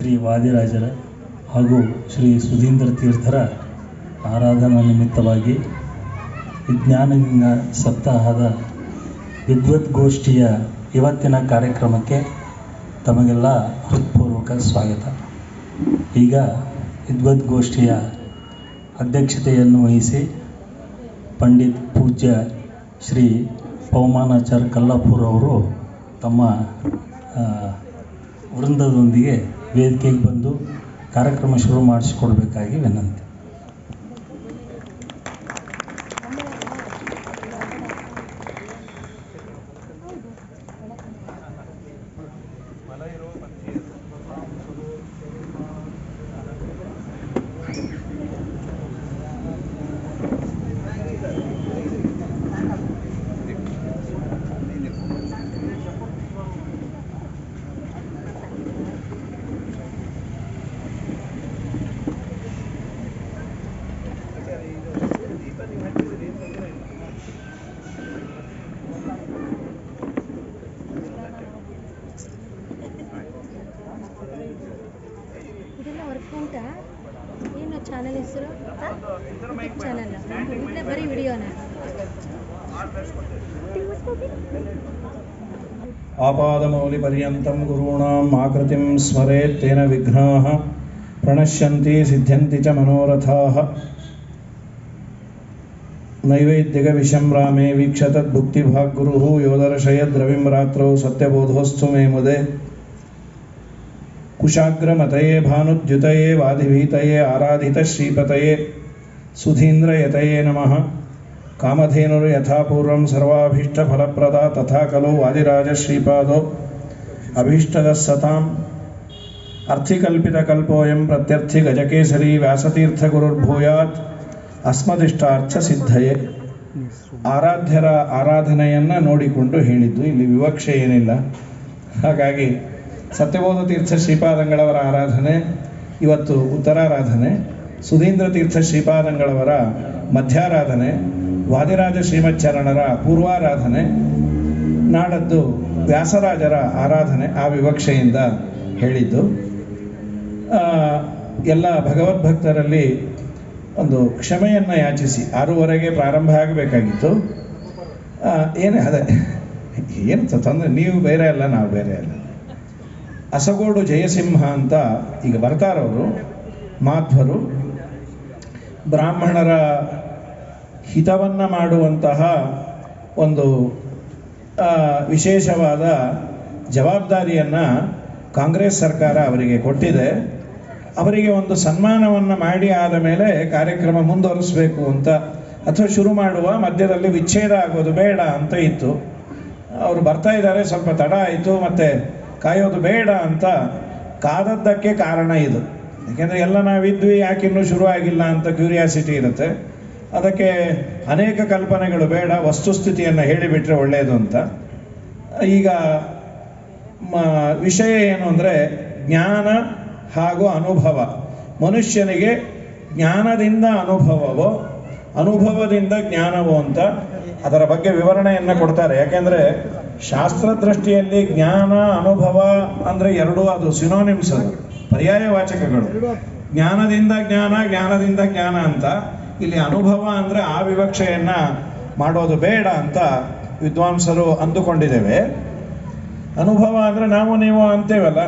ಶ್ರೀ ವಾದಿರಾಜರ ಹಾಗೂ ಶ್ರೀ ಸುಧೀಂದ್ರ ತೀರ್ಥರ ಆರಾಧನಾ ನಿಮಿತ್ತವಾಗಿ ವಿಜ್ಞಾನಲಿಂಗ ಸಪ್ತಾಹದ ವಿದ್ವದ್ಗೋಷ್ಠಿಯ ಇವತ್ತಿನ ಕಾರ್ಯಕ್ರಮಕ್ಕೆ ತಮಗೆಲ್ಲ ಹೃತ್ಪೂರ್ವಕ ಸ್ವಾಗತ. ಈಗ ವಿದ್ವದ್ಗೋಷ್ಠಿಯ ಅಧ್ಯಕ್ಷತೆಯನ್ನು ವಹಿಸಿ ಪಂಡಿತ್ ಪೂಜ್ಯ ಶ್ರೀ ಪವಮಾನಾಚಾರ್ಯ ಕಲ್ಲಾಪುರ್ ಅವರು ತಮ್ಮ ವೃಂದದೊಂದಿಗೆ ವೇದಿಕೆಗೆ ಬಂದು ಕಾರ್ಯಕ್ರಮ ಶುರು ಮಾಡಿಸಿಕೊಡ್ಬೇಕಾಗಿ ವಿನಂತಿ. ಏನು ಚಾನಲ್ ಹೆಸರು? ಚಾನಲ್ ಇಲ್ಲೇ ಬರೀ ವಿಡಿಯೋನ. ಆಪಾದಮೌಲಿಪರ್ಯಂತಂ ಗುರುಣಾಂ ಆಕೃತಿಂ ಸ್ಮರೇತ್ ತೇನ ವಿಘ್ನಾಃ ಪ್ರಣಶ್ಯಂತಿ ಸಿದ್ಧ್ಯಂತಿ ಚ ಮನೋರಥಾಃ. ನೈವೇದ್ಯಗವಿಷಂ ರಾಮೇ ವೀಕ್ಷತದ್ಭುಕ್ತಿಭಾಗ್ ಗುರುಃ ಯೋದರ್ಶಯದ್ ರಾತ್ರೌ ಸತ್ಯಬೋಧೋಸ್ತು ಮೇ ಮುದೆ. ಕುಶಾಗ್ರಮತಯೇ ಭಾನುದ್ಯುತಯೇ ವಾದಿಭೀತಯೇ ಆರಾಧಿತ ಶ್ರೀಪತಯೇ ಸುಧೀಂದ್ರಯತಯೇ ನಮಃ. ಕಾಮಧೇನುರು ಯಥಾಪೂರ್ವಂ ಸರ್ವಾಭೀಷ್ಟಫಲಪ್ರದ ತಥಾ ಖಲು ವಾದಿರಾಜ ಶ್ರೀಪಾದೋ ಅಭೀಷ್ಟದ ಸತಾಂ. ಅರ್ಥಿಕಲ್ಪಿತಕಲ್ಪೋಯಂ ಪ್ರತ್ಯರ್ಥಿ ಗಜಕೇಸರಿ ವ್ಯಾಸತೀರ್ಥಗುರುರ್ಭೂಯಾತ್ ಅಸ್ಮದಿಷ್ಟಾರ್ಥ ಸಿದ್ಧಯೇ. ಆರಾಧ್ಯರ ಆರಾಧನೆಯನ್ನು ನೋಡಿಕೊಂಡು ಹೇಳಿದ್ದು, ಇಲ್ಲಿ ವಿವಕ್ಷೆ ಏನಿಲ್ಲ. ಹಾಗಾಗಿ ಸತ್ಯಬೋಧ ತೀರ್ಥ ಶ್ರೀಪಾದಂಗಳವರ ಆರಾಧನೆ ಇವತ್ತು ಉತ್ತರಾರಾಧನೆ, ಸುಧೀಂದ್ರ ತೀರ್ಥ ಶ್ರೀಪಾದಂಗಳವರ ಮಧ್ಯಾರಾಧನೆ, ವಾದಿರಾಜ ಶ್ರೀಮಚ್ಚರಣರ ಪೂರ್ವಾರಾಧನೆ, ನಾಡದ್ದು ವ್ಯಾಸರಾಜರ ಆರಾಧನೆ. ಆ ವಿವಕ್ಷೆಯಿಂದ ಹೇಳಿದ್ದು. ಎಲ್ಲ ಭಗವದ್ಭಕ್ತರಲ್ಲಿ ಒಂದು ಕ್ಷಮೆಯನ್ನು ಯಾಚಿಸಿ 6:30ಗೆ ಪ್ರಾರಂಭ ಆಗಬೇಕಾಗಿತ್ತು. ಅದೇ ಏನು ತೊಂದರೆ, ನೀವು ಬೇರೆ ಅಲ್ಲ, ನಾವು ಬೇರೆ ಅಲ್ಲ. ಅಸಗೋಡು ಜಯಸಿಂಹ ಅಂತ ಈಗ ಬರ್ತಾರವರು ಮಾಧ್ವರು, ಬ್ರಾಹ್ಮಣರ ಹಿತವನ್ನು ಮಾಡುವಂತಹ ಒಂದು ವಿಶೇಷವಾದ ಜವಾಬ್ದಾರಿಯನ್ನು ಕಾಂಗ್ರೆಸ್ ಸರ್ಕಾರ ಅವರಿಗೆ ಕೊಟ್ಟಿದೆ. ಅವರಿಗೆ ಒಂದು ಸನ್ಮಾನವನ್ನು ಮಾಡಿ ಆದ ಮೇಲೆ ಕಾರ್ಯಕ್ರಮ ಮುಂದುವರಿಸಬೇಕು ಅಂತ, ಅಥವಾ ಶುರು ಮಾಡುವ ಮಧ್ಯದಲ್ಲಿ ವಿಚ್ಛೇದ ಆಗೋದು ಬೇಡ ಅಂತ ಇತ್ತು. ಅವರು ಬರ್ತಾ ಇದ್ದಾರೆ, ಸ್ವಲ್ಪ ತಡ ಆಯಿತು, ಮತ್ತು ಕಾಯೋದು ಬೇಡ ಅಂತ ಕಾದದ್ದಕ್ಕೆ ಕಾರಣ ಇದು. ಯಾಕೆಂದರೆ ಎಲ್ಲ ನಾವಿದ್ವಿ, ಯಾಕಿನ್ನೂ ಶುರು ಆಗಿಲ್ಲ ಅಂತ ಕ್ಯೂರಿಯಾಸಿಟಿ ಇರುತ್ತೆ. ಅದಕ್ಕೆ ಅನೇಕ ಕಲ್ಪನೆಗಳು ಬೇಡ, ವಸ್ತುಸ್ಥಿತಿಯನ್ನು ಹೇಳಿಬಿಟ್ರೆ ಒಳ್ಳೆಯದು ಅಂತ. ಈಗ ವಿಷಯ ಏನು ಅಂದರೆ ಜ್ಞಾನ ಹಾಗೂ ಅನುಭವ. ಮನುಷ್ಯನಿಗೆ ಜ್ಞಾನದಿಂದ ಅನುಭವವೋ ಅನುಭವದಿಂದ ಜ್ಞಾನವೋ ಅಂತ ಅದರ ಬಗ್ಗೆ ವಿವರಣೆಯನ್ನು ಕೊಡ್ತಾರೆ. ಯಾಕೆಂದರೆ ಶಾಸ್ತ್ರದೃಷ್ಟಿಯಲ್ಲಿ ಜ್ಞಾನ ಅನುಭವ ಅಂದರೆ ಎರಡೂ ಅದು ಸಿನೋನಿಮ್ಸ್, ಅದು ಪರ್ಯಾಯವಾಚಕಗಳು. ಜ್ಞಾನದಿಂದ ಜ್ಞಾನ, ಜ್ಞಾನದಿಂದ ಜ್ಞಾನ ಅಂತ. ಇಲ್ಲಿ ಅನುಭವ ಅಂದರೆ ಆ ವಿವಕ್ಷೆಯನ್ನು ಮಾಡೋದು ಬೇಡ ಅಂತ ವಿದ್ವಾಂಸರು ಅಂದುಕೊಂಡಿದ್ದೇವೆ. ಅನುಭವ ಅಂದರೆ ನಾವು ನೀವು ಅಂತೇವಲ್ಲ,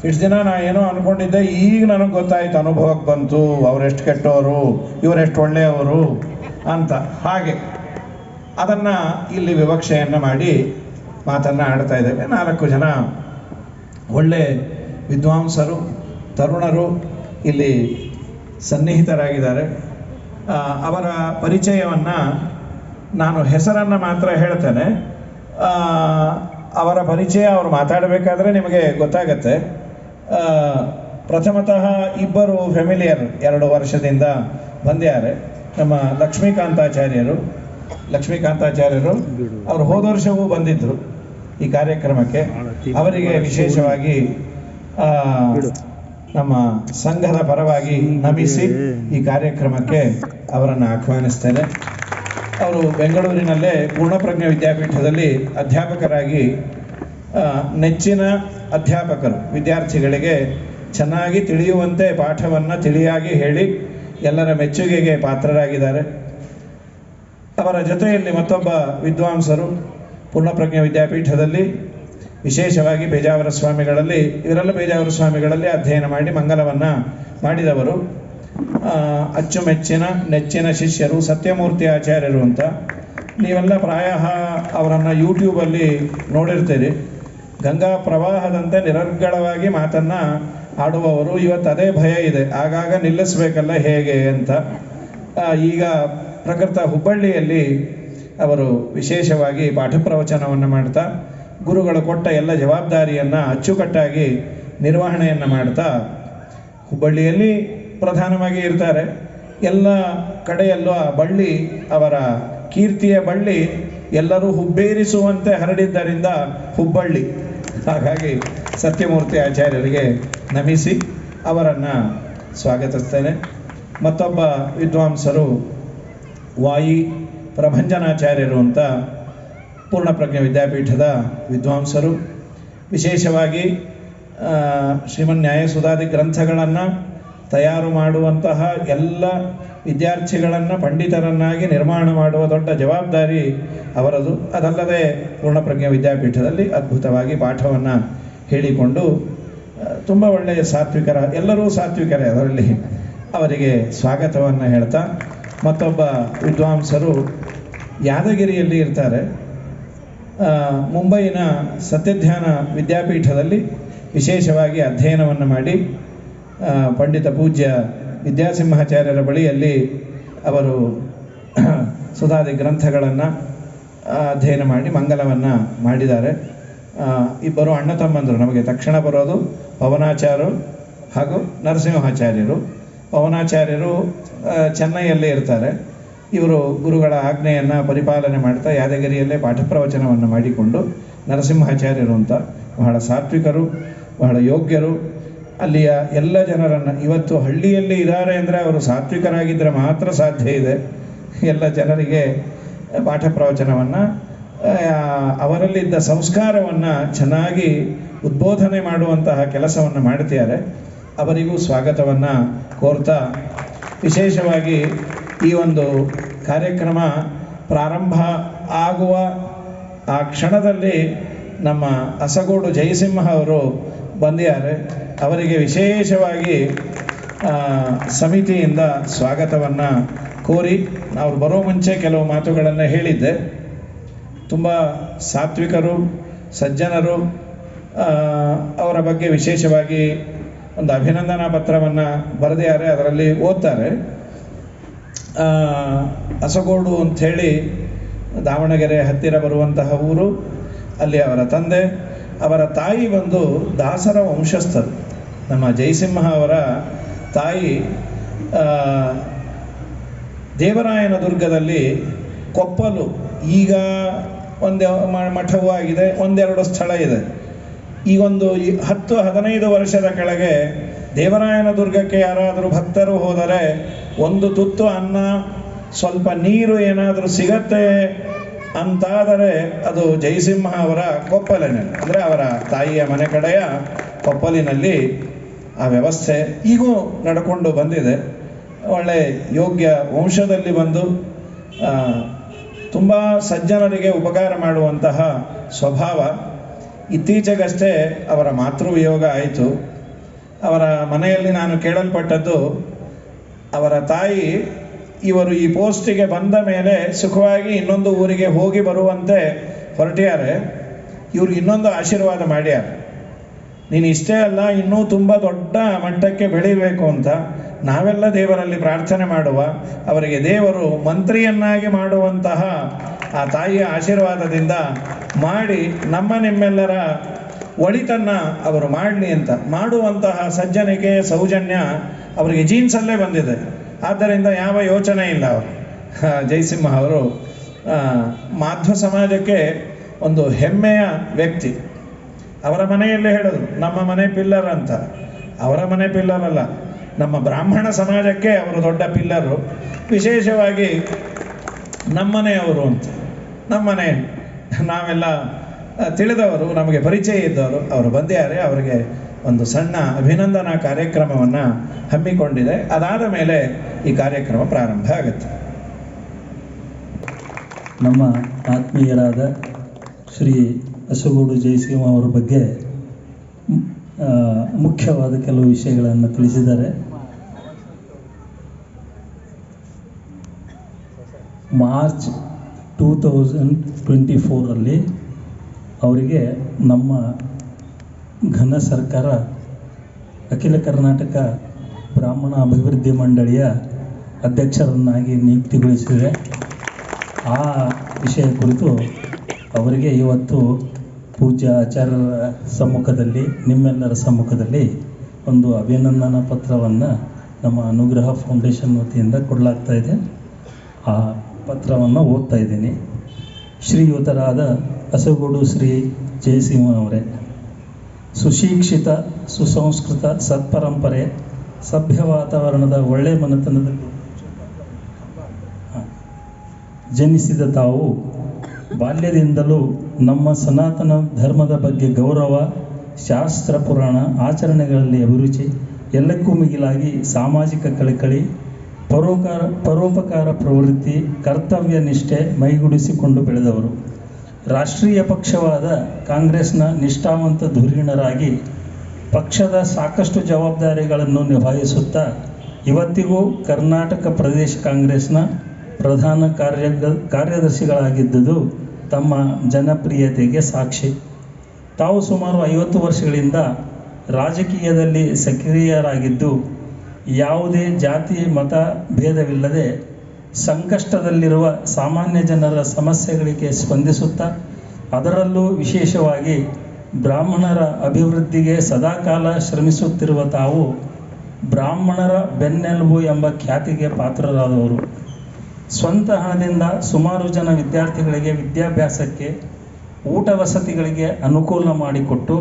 ಇಷ್ಟು ದಿನ ನಾ ಏನೋ ಅಂದ್ಕೊಂಡಿದ್ದೆ, ಈಗ ನನಗೆ ಗೊತ್ತಾಯ್ತು, ಅನುಭವಕ್ಕೆ ಬಂತು, ಅವರೆಷ್ಟು ಕೆಟ್ಟವರು, ಇವರೆಷ್ಟು ಒಳ್ಳೆಯವರು ಅಂತ. ಹಾಗೆ ಅದನ್ನು ಇಲ್ಲಿ ವಿವಕ್ಷೆಯನ್ನು ಮಾಡಿ ಮಾತನ್ನು ಆಡ್ತಾ ಇದ್ದೇವೆ. 4 ಜನ ಒಳ್ಳೆ ವಿದ್ವಾಂಸರು, ತರುಣರು ಇಲ್ಲಿ ಸನ್ನಿಹಿತರಾಗಿದ್ದಾರೆ. ಅವರ ಪರಿಚಯವನ್ನು ನಾನು ಹೆಸರನ್ನು ಮಾತ್ರ ಹೇಳ್ತೇನೆ. ಅವರ ಪರಿಚಯ ಅವರು ಮಾತಾಡಬೇಕಾದ್ರೆ ನಿಮಗೆ ಗೊತ್ತಾಗತ್ತೆ. ಪ್ರಥಮತಃ ಇಬ್ಬರು ಫೆಮಿಲಿಯರ್ 2 ವರ್ಷದಿಂದ ಬಂದಿದ್ದಾರೆ. ನಮ್ಮ ಲಕ್ಷ್ಮೀಕಾಂತಾಚಾರ್ಯರು ಅವರು ಹೋದ ವರ್ಷವೂ ಬಂದಿದ್ದರು ಈ ಕಾರ್ಯಕ್ರಮಕ್ಕೆ. ಅವರಿಗೆ ವಿಶೇಷವಾಗಿ ನಮ್ಮ ಸಂಘದ ಪರವಾಗಿ ನಮಿಸಿ ಈ ಕಾರ್ಯಕ್ರಮಕ್ಕೆ ಅವರನ್ನು ಆಹ್ವಾನಿಸ್ತೇನೆ. ಅವರು ಬೆಂಗಳೂರಿನಲ್ಲೇ ಪೂರ್ಣಪ್ರಜ್ಞ ವಿದ್ಯಾಪೀಠದಲ್ಲಿ ಅಧ್ಯಾಪಕರಾಗಿ ನೆಚ್ಚಿನ ಅಧ್ಯಾಪಕರು ವಿದ್ಯಾರ್ಥಿಗಳಿಗೆ ಚೆನ್ನಾಗಿ ತಿಳಿಯುವಂತೆ ಪಾಠವನ್ನು ತಿಳಿಯಾಗಿ ಹೇಳಿ ಎಲ್ಲರ ಮೆಚ್ಚುಗೆಗೆ ಪಾತ್ರರಾಗಿದ್ದಾರೆ. ಅವರ ಜೊತೆಯಲ್ಲಿ ಮತ್ತೊಬ್ಬ ವಿದ್ವಾಂಸರು ಪೂರ್ಣಪ್ರಜ್ಞ ವಿದ್ಯಾಪೀಠದಲ್ಲಿ ವಿಶೇಷವಾಗಿ ಪೇಜಾವರ ಸ್ವಾಮಿಗಳಲ್ಲಿ, ಇವರೆಲ್ಲ ಪೇಜಾವರ ಸ್ವಾಮಿಗಳಲ್ಲಿ ಅಧ್ಯಯನ ಮಾಡಿ ಮಂಗಲವನ್ನು ಮಾಡಿದವರು. ಅಚ್ಚುಮೆಚ್ಚಿನ ನೆಚ್ಚಿನ ಶಿಷ್ಯರು ಸತ್ಯಮೂರ್ತಿ ಆಚಾರ್ಯರು ಅಂತ. ನೀವೆಲ್ಲ ಪ್ರಾಯ ಅವರನ್ನು ಯೂಟ್ಯೂಬಲ್ಲಿ ನೋಡಿರ್ತೀರಿ. ಗಂಗಾ ಪ್ರವಾಹದಂತೆ ನಿರರ್ಗಳವಾಗಿ ಮಾತನ್ನು ಆಡುವವರು. ಇವತ್ತು ಅದೇ ಭಯ ಇದೆ, ಆಗಾಗ ನಿಲ್ಲಿಸಬೇಕಲ್ಲ ಹೇಗೆ ಅಂತ. ಈಗ ಪ್ರಕೃತ ಹುಬ್ಬಳ್ಳಿಯಲ್ಲಿ ಅವರು ವಿಶೇಷವಾಗಿ ಪಾಠ ಪ್ರವಚನವನ್ನು ಮಾಡ್ತಾ ಗುರುಗಳು ಕೊಟ್ಟ ಎಲ್ಲ ಜವಾಬ್ದಾರಿಯನ್ನು ಅಚ್ಚುಕಟ್ಟಾಗಿ ನಿರ್ವಹಣೆಯನ್ನು ಮಾಡ್ತಾ ಹುಬ್ಬಳ್ಳಿಯಲ್ಲಿ ಪ್ರಧಾನವಾಗಿ ಇರ್ತಾರೆ. ಎಲ್ಲ ಕಡೆಯಲ್ಲೂ ಆ ಬಳ್ಳಿ, ಅವರ ಕೀರ್ತಿಯ ಬಳ್ಳಿ ಎಲ್ಲರೂ ಹುಬ್ಬೇರಿಸುವಂತೆ ಹರಡಿದ್ದರಿಂದ ಹುಬ್ಬಳ್ಳಿ. ಹಾಗಾಗಿ ಸತ್ಯಮೂರ್ತಿ ಆಚಾರ್ಯರಿಗೆ ನಮಿಸಿ ಅವರನ್ನು ಸ್ವಾಗತಿಸ್ತೇನೆ. ಮತ್ತೊಬ್ಬ ವಿದ್ವಾಂಸರು ವಾಯಿ ಪ್ರಭಂಜನಾಚಾರ್ಯರು ಅಂತ ಪೂರ್ಣಪ್ರಜ್ಞ ವಿದ್ಯಾಪೀಠದ ವಿದ್ವಾಂಸರು. ವಿಶೇಷವಾಗಿ ಶ್ರೀಮನ್ ನ್ಯಾಯಸುಧಾದಿ ಗ್ರಂಥಗಳನ್ನು ತಯಾರು ಮಾಡುವಂತಹ ಎಲ್ಲ ವಿದ್ಯಾರ್ಥಿಗಳನ್ನು ಪಂಡಿತರನ್ನಾಗಿ ನಿರ್ಮಾಣ ಮಾಡುವ ದೊಡ್ಡ ಜವಾಬ್ದಾರಿ ಅವರದು. ಅದಲ್ಲದೆ ಪೂರ್ಣಪ್ರಜ್ಞ ವಿದ್ಯಾಪೀಠದಲ್ಲಿ ಅದ್ಭುತವಾಗಿ ಪಾಠವನ್ನು ಹೇಳಿಕೊಂಡು ತುಂಬ ಒಳ್ಳೆಯ ಸಾತ್ವಿಕರ, ಎಲ್ಲರೂ ಸಾತ್ವಿಕರೇ ಅದರಲ್ಲಿ, ಅವರಿಗೆ ಸ್ವಾಗತವನ್ನು ಹೇಳ್ತಾ ಮತ್ತೊಬ್ಬ ವಿದ್ವಾಂಸರು ಯಾದಗಿರಿಯಲ್ಲಿ ಇರ್ತಾರೆ. ಮುಂಬೈನ ಸತ್ಯಧ್ಯಾನ ವಿದ್ಯಾಪೀಠದಲ್ಲಿ ವಿಶೇಷವಾಗಿ ಅಧ್ಯಯನವನ್ನು ಮಾಡಿ ಪಂಡಿತ ಪೂಜ್ಯ ವಿದ್ಯಾಸಿಂಹಾಚಾರ್ಯರ ಬಳಿಯಲ್ಲಿ ಅವರು ಸುಧಾದಿ ಗ್ರಂಥಗಳನ್ನು ಅಧ್ಯಯನ ಮಾಡಿ ಮಂಗಲವನ್ನು ಮಾಡಿದ್ದಾರೆ. ಇಬ್ಬರು ಅಣ್ಣ ತಮ್ಮಂದರು ನಮಗೆ ತಕ್ಷಣ ಬರೋದು ಪವನಾಚಾರ್ಯರು ಹಾಗೂ ನರಸಿಂಹಾಚಾರ್ಯರು. ಪವನಾಚಾರ್ಯರು ಚೆನ್ನೈಯಲ್ಲೇ ಇರ್ತಾರೆ. ಇವರು ಗುರುಗಳ ಆಜ್ಞೆಯನ್ನು ಪರಿಪಾಲನೆ ಮಾಡ್ತಾ ಯಾದಗಿರಿಯಲ್ಲೇ ಪಾಠ ಪ್ರವಚನವನ್ನು ಮಾಡಿಕೊಂಡು, ನರಸಿಂಹಾಚಾರ್ಯರು ಅಂತ ಬಹಳ ಸಾತ್ವಿಕರು, ಬಹಳ ಯೋಗ್ಯರು. ಅಲ್ಲಿಯ ಎಲ್ಲ ಜನರನ್ನು, ಇವತ್ತು ಹಳ್ಳಿಯಲ್ಲಿ ಇದ್ದಾರೆ ಅಂದರೆ ಅವರು ಸಾತ್ವಿಕರಾಗಿದ್ದರೆ ಮಾತ್ರ ಸಾಧ್ಯ ಇದೆ. ಎಲ್ಲ ಜನರಿಗೆ ಪಾಠ ಪ್ರವಚನವನ್ನು, ಅವರಲ್ಲಿದ್ದ ಸಂಸ್ಕಾರವನ್ನು ಚೆನ್ನಾಗಿ ಉದ್ಬೋಧನೆ ಮಾಡುವಂತಹ ಕೆಲಸವನ್ನು ಮಾಡ್ತಿದ್ದಾರೆ. ಅವರಿಗೂ ಸ್ವಾಗತವನ್ನು ಕೋರ್ತಾ, ವಿಶೇಷವಾಗಿ ಈ ಒಂದು ಕಾರ್ಯಕ್ರಮ ಪ್ರಾರಂಭ ಆಗುವ ಆ ಕ್ಷಣದಲ್ಲಿ ನಮ್ಮ ಅಸಗೋಡು ಜಯಸಿಂಹ ಅವರು ಬಂದಿದ್ದಾರೆ. ಅವರಿಗೆ ವಿಶೇಷವಾಗಿ ಸಮಿತಿಯಿಂದ ಸ್ವಾಗತವನ್ನು ಕೋರಿ, ಅವ್ರು ಬರೋ ಮುಂಚೆ ಕೆಲವು ಮಾತುಗಳನ್ನು ಹೇಳಿದ್ದೆ. ತುಂಬ ಸಾತ್ವಿಕರು, ಸಜ್ಜನರು. ಅವರ ಬಗ್ಗೆ ವಿಶೇಷವಾಗಿ ಒಂದು ಅಭಿನಂದನಾ ಪತ್ರವನ್ನು ಬರೆದಿದ್ದಾರೆ, ಅದರಲ್ಲಿ ಓದ್ತಾರೆ. ಅಸಗೋಡು ಅಂಥೇಳಿ ದಾವಣಗೆರೆ ಹತ್ತಿರ ಬರುವಂತಹ ಊರು. ಅಲ್ಲಿ ಅವರ ತಂದೆ, ಅವರ ತಾಯಿ ಬಂದು ದಾಸರ ವಂಶಸ್ಥರು. ನಮ್ಮ ಜಯಸಿಂಹ ಅವರ ತಾಯಿ ದೇವರಾಯನ ದುರ್ಗದಲ್ಲಿ ಕೊಪ್ಪಲು, ಈಗ ಒಂದು ಮಠವೂ ಆಗಿದೆ, ಒಂದೆರಡು ಸ್ಥಳ ಇದೆ. ಈಗೊಂದು 10-15 ವರ್ಷದ ಕೆಳಗೆ ದೇವರಾಯನ ದುರ್ಗಕ್ಕೆ ಯಾರಾದರೂ ಭಕ್ತರು ಹೋದರೆ ಒಂದು ತುತ್ತು ಅನ್ನ, ಸ್ವಲ್ಪ ನೀರು ಏನಾದರೂ ಸಿಗತ್ತೆ ಅಂತಾದರೆ ಅದು ಜಯಸಿಂಹ ಅವರ ಕೊಪ್ಪಲಿನಲ್ಲಿ, ಅಂದರೆ ಅವರ ತಾಯಿಯ ಮನೆ ಕಡೆಯ ಕೊಪ್ಪಲಿನಲ್ಲಿ ಆ ವ್ಯವಸ್ಥೆ ಈಗೂ ನಡ್ಕೊಂಡು ಬಂದಿದೆ. ಒಳ್ಳೆ ಯೋಗ್ಯ ವಂಶದಲ್ಲಿ ಬಂದು ತುಂಬ ಸಜ್ಜನರಿಗೆ ಉಪಕಾರ ಮಾಡುವಂತಹ ಸ್ವಭಾವ. ಇತ್ತೀಚೆಗಷ್ಟೇ ಅವರ ಮಾತೃವಿಯೋಗ ಆಯಿತು. ಅವರ ಮನೆಯಲ್ಲಿ ನಾನು ಕೇಳಲ್ಪಟ್ಟದ್ದು, ಅವರ ತಾಯಿ ಇವರು ಈ ಪೋಸ್ಟಿಗೆ ಬಂದ ಮೇಲೆ ಸುಖವಾಗಿ ಇನ್ನೊಂದು ಊರಿಗೆ ಹೋಗಿ ಬರುವಂತೆ ಹೊರಟಿದ್ದಾರೆ. ಇವ್ರಿಗೆ ಇನ್ನೊಂದು ಆಶೀರ್ವಾದ ಮಾಡ್ಯಾರ, ನೀನು ಇಷ್ಟೇ ಅಲ್ಲ ಇನ್ನೂ ತುಂಬ ದೊಡ್ಡ ಮಟ್ಟಕ್ಕೆ ಬೆಳೀಬೇಕು ಅಂತ. ನಾವೆಲ್ಲ ದೇವರಲ್ಲಿ ಪ್ರಾರ್ಥನೆ ಮಾಡುವ, ಅವರಿಗೆ ದೇವರು ಮಂತ್ರಿಯನ್ನಾಗಿ ಮಾಡುವಂತಹ ಆ ತಾಯಿಯ ಆಶೀರ್ವಾದದಿಂದ ಮಾಡಿ ನಿಮ್ಮೆಲ್ಲರ ಒಳಿತನ್ನು ಅವರು ಮಾಡಲಿ ಅಂತ ಮಾಡುವಂತಹ ಸಜ್ಜನಿಕೆ, ಸೌಜನ್ಯ ಅವರಿಗೆ ಜೀನ್ಸಲ್ಲೇ ಬಂದಿದೆ. ಆದ್ದರಿಂದ ಯಾವ ಯೋಚನೆ ಇಲ್ಲ. ಅವರು ಜಯಸಿಂಹ ಅವರು ಮಾಧ್ವ ಸಮಾಜಕ್ಕೆ ಒಂದು ಹೆಮ್ಮೆಯ ವ್ಯಕ್ತಿ. ಅವರ ಮನೆಯಲ್ಲೇ ಹೇಳಿದ್ರು, ನಮ್ಮ ಮನೆ ಪಿಲ್ಲರ್ ಅಂತ. ಅವರ ಮನೆ ಪಿಲ್ಲರ್ ಅಲ್ಲ, ನಮ್ಮ ಬ್ರಾಹ್ಮಣ ಸಮಾಜಕ್ಕೆ ಅವರು ದೊಡ್ಡ ಪಿಲ್ಲರು. ವಿಶೇಷವಾಗಿ ನಮ್ಮನೆಯವರು ಅಂತ, ನಮ್ಮನೆ ನಾವೆಲ್ಲ ತಿಳಿದವರು, ನಮಗೆ ಪರಿಚಯ ಇದ್ದವರು ಅವರು ಬಂದಿದ್ದಾರೆ. ಅವರಿಗೆ ಒಂದು ಸಣ್ಣ ಅಭಿನಂದನಾ ಕಾರ್ಯಕ್ರಮವನ್ನು ಹಮ್ಮಿಕೊಂಡಿದೆ. ಅದಾದ ಮೇಲೆ ಈ ಕಾರ್ಯಕ್ರಮ ಪ್ರಾರಂಭ ಆಗುತ್ತೆ. ನಮ್ಮ ಆತ್ಮೀಯರಾದ ಶ್ರೀ ಅಸಗೋಡು ಜಯಸಿಂಹ ಅವರ ಬಗ್ಗೆ ಮುಖ್ಯವಾದ ಕೆಲವು ವಿಷಯಗಳನ್ನು ತಿಳಿಸಿದ್ದಾರೆ. ಮಾರ್ಚ್ 2024 ಅವರಿಗೆ ನಮ್ಮ ಘನ ಸರ್ಕಾರ ಅಖಿಲ ಕರ್ನಾಟಕ ಬ್ರಾಹ್ಮಣ ಅಭಿವೃದ್ಧಿ ಮಂಡಳಿಯ ಅಧ್ಯಕ್ಷರನ್ನಾಗಿ ನಿಯುಕ್ತಿಗೊಳಿಸಿದೆ. ಆ ವಿಷಯ ಕುರಿತು ಅವರಿಗೆ ಇವತ್ತು ಪೂಜ್ಯ ಆಚಾರ್ಯರ ಸಮ್ಮುಖದಲ್ಲಿ, ನಿಮ್ಮೆಲ್ಲರ ಸಮ್ಮುಖದಲ್ಲಿ ಒಂದು ಅಭಿನಂದನಾ ಪತ್ರವನ್ನು ನಮ್ಮ ಅನುಗ್ರಹ ಫೌಂಡೇಶನ್ ವತಿಯಿಂದ ಕೊಡಲಾಗ್ತಾ ಇದೆ. ಆ ಪತ್ರವನ್ನು ಓದ್ತಾ ಇದ್ದೀನಿ. ಶ್ರೀಯುತರಾದ ಅಸಗೋಡು ಶ್ರೀ ಜಯಸಿಂಹ ಅವರೇ, ಸುಶಿಕ್ಷಿತ, ಸುಸಂಸ್ಕೃತ, ಸತ್ಪರಂಪರೆ, ಸಭ್ಯ ವಾತಾವರಣದ ಒಳ್ಳೆಯ ಮನೆತನದಲ್ಲಿ ಜನಿಸಿದ ತಾವು ಬಾಲ್ಯದಿಂದಲೂ ನಮ್ಮ ಸನಾತನ ಧರ್ಮದ ಬಗ್ಗೆ ಗೌರವ, ಶಾಸ್ತ್ರ ಪುರಾಣ ಆಚರಣೆಗಳಲ್ಲಿ ಅಭಿರುಚಿ, ಎಲ್ಲಕ್ಕೂ ಮಿಗಿಲಾಗಿ ಸಾಮಾಜಿಕ ಕಳಕಳಿ, ಪರೋಪಕಾರ ಪ್ರವೃತ್ತಿ, ಕರ್ತವ್ಯ ನಿಷ್ಠೆ ಮೈಗೂಡಿಸಿಕೊಂಡು ಬೆಳೆದವರು. ರಾಷ್ಟ್ರೀಯ ಪಕ್ಷವಾದ ಕಾಂಗ್ರೆಸ್ನ ನಿಷ್ಠಾವಂತ ಧುರೀಣರಾಗಿ ಪಕ್ಷದ ಸಾಕಷ್ಟು ಜವಾಬ್ದಾರಿಗಳನ್ನು ನಿಭಾಯಿಸುತ್ತಾ ಇವತ್ತಿಗೂ ಕರ್ನಾಟಕ ಪ್ರದೇಶ ಕಾಂಗ್ರೆಸ್ನ ಪ್ರಧಾನ ಕಾರ್ಯದರ್ಶಿಗಳಾಗಿದ್ದುದು ತಮ್ಮ ಜನಪ್ರಿಯತೆಗೆ ಸಾಕ್ಷಿ. ತಾವು ಸುಮಾರು 50 ವರ್ಷಗಳಿಂದ ರಾಜಕೀಯದಲ್ಲಿ ಸಕ್ರಿಯರಾಗಿದ್ದು, ಯಾವುದೇ ಜಾತಿ ಮತ ಭೇದವಿಲ್ಲದೆ ಸಂಕಷ್ಟದಲ್ಲಿರುವ ಸಾಮಾನ್ಯ ಜನರ ಸಮಸ್ಯೆಗಳಿಗೆ ಸ್ಪಂದಿಸುತ್ತಾ, ಅದರಲ್ಲೂ ವಿಶೇಷವಾಗಿ ಬ್ರಾಹ್ಮಣರ ಅಭಿವೃದ್ಧಿಗೆ ಸದಾಕಾಲ ಶ್ರಮಿಸುತ್ತಿರುವ ತಾವು ಬ್ರಾಹ್ಮಣರ ಬೆನ್ನೆಲುಬು ಎಂಬ ಖ್ಯಾತಿಗೆ ಪಾತ್ರರಾದವರು. ಸ್ವಂತ ಹಣದಿಂದ ಸುಮಾರು ಜನ ವಿದ್ಯಾರ್ಥಿಗಳಿಗೆ ವಿದ್ಯಾಭ್ಯಾಸಕ್ಕೆ, ಊಟ ವಸತಿಗಳಿಗೆ ಅನುಕೂಲ ಮಾಡಿಕೊಟ್ಟು,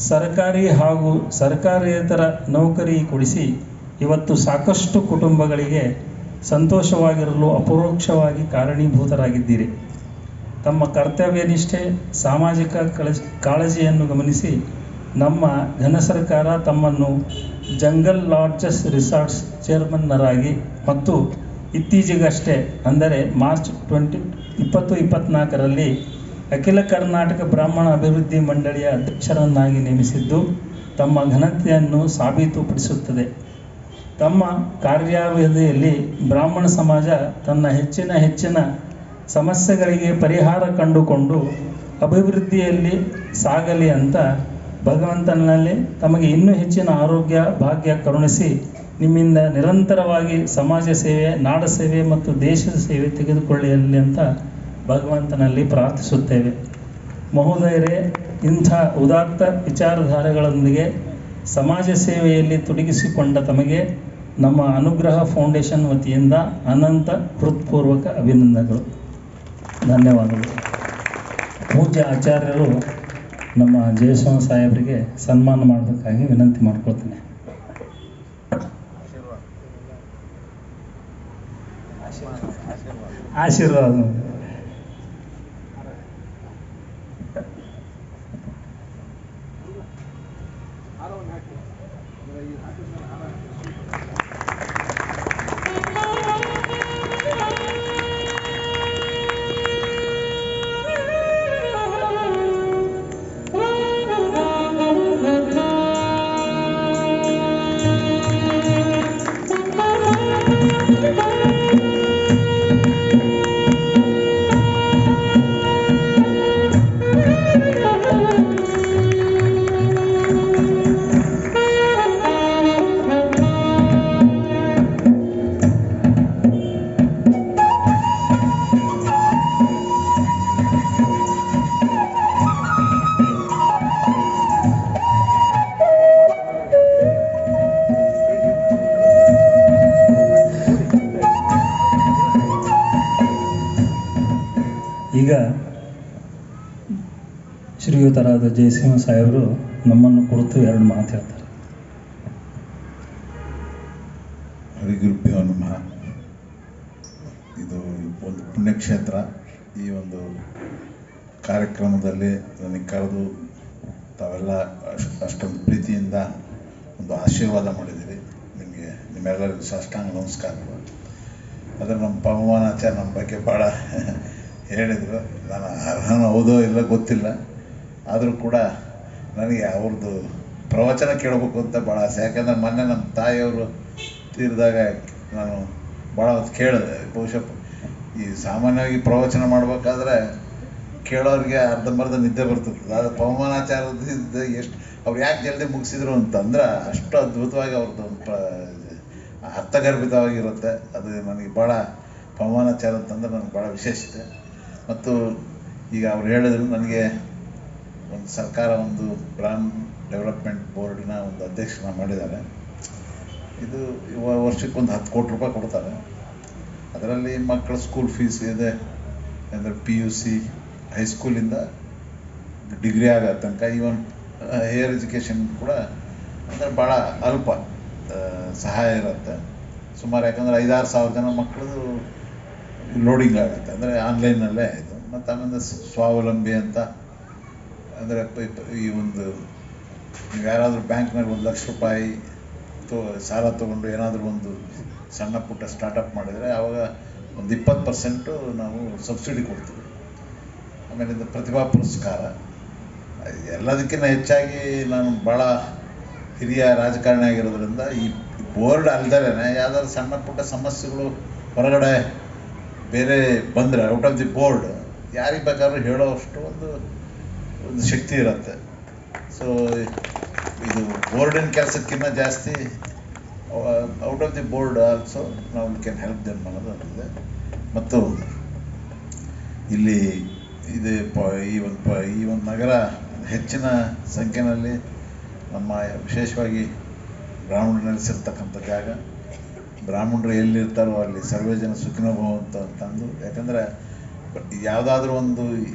ಸರ್ಕಾರಿ ಹಾಗೂ ಸರ್ಕಾರೇತರ ನೌಕರಿ ಕೊಡಿಸಿ ಇವತ್ತು ಸಾಕಷ್ಟು ಕುಟುಂಬಗಳಿಗೆ ಸಂತೋಷವಾಗಿರಲು ಅಪರೋಕ್ಷವಾಗಿ ಕಾರಣೀಭೂತರಾಗಿದ್ದೀರಿ. ತಮ್ಮ ಕರ್ತವ್ಯ ನಿಷ್ಠೆ, ಸಾಮಾಜಿಕ ಕಾಳಜಿಯನ್ನು ಗಮನಿಸಿ ನಮ್ಮ ಘನ ಸರ್ಕಾರ ತಮ್ಮನ್ನು ಜಂಗಲ್ ಲಾಡ್ಜಸ್ ರಿಸಾರ್ಟ್ಸ್ ಚೇರ್ಮನ್ನರಾಗಿ ಮತ್ತು ಇತ್ತೀಚೆಗಷ್ಟೇ ಅಂದರೆ ಮಾರ್ಚ್ 2024 ಅಖಿಲ ಕರ್ನಾಟಕ ಬ್ರಾಹ್ಮಣ ಅಭಿವೃದ್ಧಿ ಮಂಡಳಿಯ ಅಧ್ಯಕ್ಷರನ್ನಾಗಿ ನೇಮಿಸಿದ್ದು ತಮ್ಮ ಘನತೆಯನ್ನು ಸಾಬೀತುಪಡಿಸುತ್ತದೆ. ತಮ್ಮ ಕಾರ್ಯಾವಧಿಯಲ್ಲಿ ಬ್ರಾಹ್ಮಣ ಸಮಾಜ ತನ್ನ ಹೆಚ್ಚಿನ ಸಮಸ್ಯೆಗಳಿಗೆ ಪರಿಹಾರ ಕಂಡುಕೊಂಡು ಅಭಿವೃದ್ಧಿಯಲ್ಲಿ ಸಾಗಲಿ ಅಂತ ಭಗವಂತನಲ್ಲಿ ತಮಗೆ ಇನ್ನೂ ಹೆಚ್ಚಿನ ಆರೋಗ್ಯ ಭಾಗ್ಯ ಕರುಣಿಸಿ ನಿಮ್ಮಿಂದ ನಿರಂತರವಾಗಿ ಸಮಾಜ ಸೇವೆ, ನಾಡ ಸೇವೆ ಮತ್ತು ದೇಶದ ಸೇವೆ ತೆಗೆದುಕೊಳ್ಳಲಿ ಅಂತ ಭಗವಂತನಲ್ಲಿ ಪ್ರಾರ್ಥಿಸುತ್ತೇವೆ. ಮಹೋದಯರೇ, ಇಂಥ ಉದಾತ್ತ ವಿಚಾರಧಾರೆಗಳೊಂದಿಗೆ ಸಮಾಜ ಸೇವೆಯಲ್ಲಿ ತೊಡಗಿಸಿಕೊಂಡ ತಮಗೆ ನಮ್ಮ ಅನುಗ್ರಹ ಫೌಂಡೇಶನ್ ವತಿಯಿಂದ ಅನಂತ ಹೃತ್ಪೂರ್ವಕ ಅಭಿನಂದನೆಗಳು, ಧನ್ಯವಾದಗಳು. ಪೂಜ್ಯ ಆಚಾರ್ಯರು ನಮ್ಮ ಜಯಸಿಂಹ ಸಾಹೇಬರಿಗೆ ಸನ್ಮಾನ ಮಾಡಬೇಕಾಗಿ ವಿನಂತಿ ಮಾಡ್ಕೊಳ್ತೇನೆ. ಆಶೀರ್ವಾದ. ಈಗ ಶ್ರೀಯುತರಾದ ಜಯಸಿಂಹ ಸಾಹೇಬರು ನಮ್ಮನ್ನು ಕುರಿತು 2 ಮಾತು ಹೇಳ್ತಾರೆ. ಹರಿಗುರುಭ್ಯೋ ನಮಃ. ಇದು ಒಂದು ಪುಣ್ಯಕ್ಷೇತ್ರ. ಈ ಒಂದು ಕಾರ್ಯಕ್ರಮದಲ್ಲಿ ನನಗೆ ಕರೆದು ತಾವೆಲ್ಲ ಅಷ್ಟೊಂದು ಪ್ರೀತಿಯಿಂದ ಒಂದು ಆಶೀರ್ವಾದ ಮಾಡಿದ್ದೀರಿ. ನಿಮಗೆ ನಿಮ್ಮೆಲ್ಲರಿಗೂ ಸಾಷ್ಟಾಂಗ ನಮಸ್ಕಾರಗಳು. ಆದರೆ ನಮ್ಮ ಪವಮಾನಾಚಾರ್ಯ ನಮ್ಮ ಬಗ್ಗೆ ಭಾಳ ಹೇಳಿದರು. ನಾನು ಅರ್ಹನ ಹೌದೋ ಇಲ್ಲ ಗೊತ್ತಿಲ್ಲ, ಆದರೂ ಕೂಡ ನನಗೆ ಅವ್ರದ್ದು ಪ್ರವಚನ ಕೇಳಬೇಕು ಅಂತ ಭಾಳ ಆಸೆ. ಯಾಕಂದರೆ ಮೊನ್ನೆ ನಮ್ಮ ತಾಯಿಯವರು ತೀರಿದಾಗ ನಾನು ಭಾಳ ಹೊತ್ತು ಕೇಳಿದೆ. ಬಹುಶಃ ಈ ಸಾಮಾನ್ಯವಾಗಿ ಪ್ರವಚನ ಮಾಡಬೇಕಾದ್ರೆ ಕೇಳೋರಿಗೆ ಅರ್ಧಂಬರ್ಧ ನಿದ್ದೆ ಬರ್ತಿರ್ತದೆ. ಅದು ಪವಮಾನಾಚಾರ್ಯದಿಂದ ಎಷ್ಟು ಅವ್ರು ಯಾಕೆ ಜಲ್ದಿ ಮುಗಿಸಿದ್ರು ಅಂತಂದ್ರೆ ಅಷ್ಟು ಅದ್ಭುತವಾಗಿ ಅವ್ರದ್ದು ಅರ್ಥಗರ್ಭಿತವಾಗಿರುತ್ತೆ. ಅದು ನನಗೆ ಭಾಳ ಪವಮಾನಾಚಾರ್ಯ ಅಂತಂದ್ರೆ ನನಗೆ ಭಾಳ ವಿಶೇಷತೆ. ಮತ್ತು ಈಗ ಅವ್ರು ಹೇಳಿದ್ರು, ನನಗೆ ಒಂದು ಸರ್ಕಾರ ಒಂದು ಬ್ರಾಹ್ಮಣ ಡೆವಲಪ್ಮೆಂಟ್ ಬೋರ್ಡಿನ ಒಂದು ಅಧ್ಯಕ್ಷನ ಮಾಡಿದ್ದಾರೆ. ಇದು ವರ್ಷಕ್ಕೊಂದು 10 ಕೋಟಿ ರೂಪಾಯಿ ಕೊಡ್ತಾರೆ. ಅದರಲ್ಲಿ ಮಕ್ಕಳ ಸ್ಕೂಲ್ ಫೀಸ್ ಇದೆ ಅಂದರೆ PUC ಹೈಸ್ಕೂಲಿಂದ ಡಿಗ್ರಿ ಆಗೋ ತನಕ, ಈವನ್ ಹೈಯರ್ ಎಜುಕೇಷನ್ ಕೂಡ ಅಂದರೆ ಭಾಳ ಅಲ್ಪ ಸಹಾಯ ಇರುತ್ತೆ ಸುಮಾರು. ಯಾಕಂದರೆ 5-6 ಸಾವಿರ ಜನ ಮಕ್ಕಳದು ಲೋಡಿಂಗ್ ಆಗುತ್ತೆ, ಅಂದರೆ ಆನ್ಲೈನಲ್ಲೇ ಆಯಿತು. ಮತ್ತು ಆಮೇಲೆ ಸ್ವಾವಲಂಬಿ ಅಂತ ಅಂದರೆ ಈ ಒಂದು ನೀವು ಯಾರಾದರೂ ಬ್ಯಾಂಕ್ನಲ್ಲಿ 1 ಲಕ್ಷ ರೂಪಾಯಿ ಸಾಲ ತೊಗೊಂಡು ಏನಾದರೂ ಒಂದು ಸಣ್ಣ ಪುಟ್ಟ ಸ್ಟಾರ್ಟಪ್ ಮಾಡಿದರೆ ಆವಾಗ ಒಂದು 20% ನಾವು ಸಬ್ಸಿಡಿ ಕೊಡ್ತೀವಿ. ಆಮೇಲೆ ಇದು ಪ್ರತಿಭಾ ಪುರಸ್ಕಾರ. ಎಲ್ಲದಕ್ಕಿಂತ ಹೆಚ್ಚಾಗಿ ನಾನು ಭಾಳ ಹಿರಿಯ ರಾಜಕಾರಣಿ ಆಗಿರೋದ್ರಿಂದ ಈ ಬೋರ್ಡ್ ಅಲ್ದಲೇ ಯಾವ್ದಾದ್ರು ಸಣ್ಣ ಪುಟ್ಟ ಸಮಸ್ಯೆಗಳು ಹೊರಗಡೆ ಬೇರೆ ಬಂದರೆ ಔಟ್ ಆಫ್ ದಿ ಬೋರ್ಡ್ ಯಾರಿಗೆ ಬೇಕಾದ್ರೂ ಹೇಳೋ ಅಷ್ಟು ಒಂದು ಶಕ್ತಿ ಇರುತ್ತೆ. ಸೊ ಇದು ಬೋರ್ಡಿನ ಕೆಲಸಕ್ಕಿಂತ ಜಾಸ್ತಿ out of the board also ನಾವು ಕ್ಯಾನ್ ಹೆಲ್ಪ್ ದೆಮ್ ಅನ್ನೋದು ಇದೆ. ಮತ್ತು ಇಲ್ಲಿ ಇದೆ ಈ ಒಂದು ನಗರ ಹೆಚ್ಚಿನ ಸಂಖ್ಯೆಯಲ್ಲಿ ನಮ್ಮ ವಿಶೇಷವಾಗಿ ಬ್ರಾಹ್ಮಣರು ನೆಲೆಸಿರ್ತಕ್ಕಂಥ ಜಾಗ. ಬ್ರಾಹ್ಮಣರು ಎಲ್ಲಿರ್ತಾರೋ ಅಲ್ಲಿ ಸರ್ವೇ ಜನ ಸುಖಿನೋ ಭವಂತು ಅಂತಂದು. ಯಾಕಂದರೆ ಯಾವುದಾದ್ರೂ ಒಂದು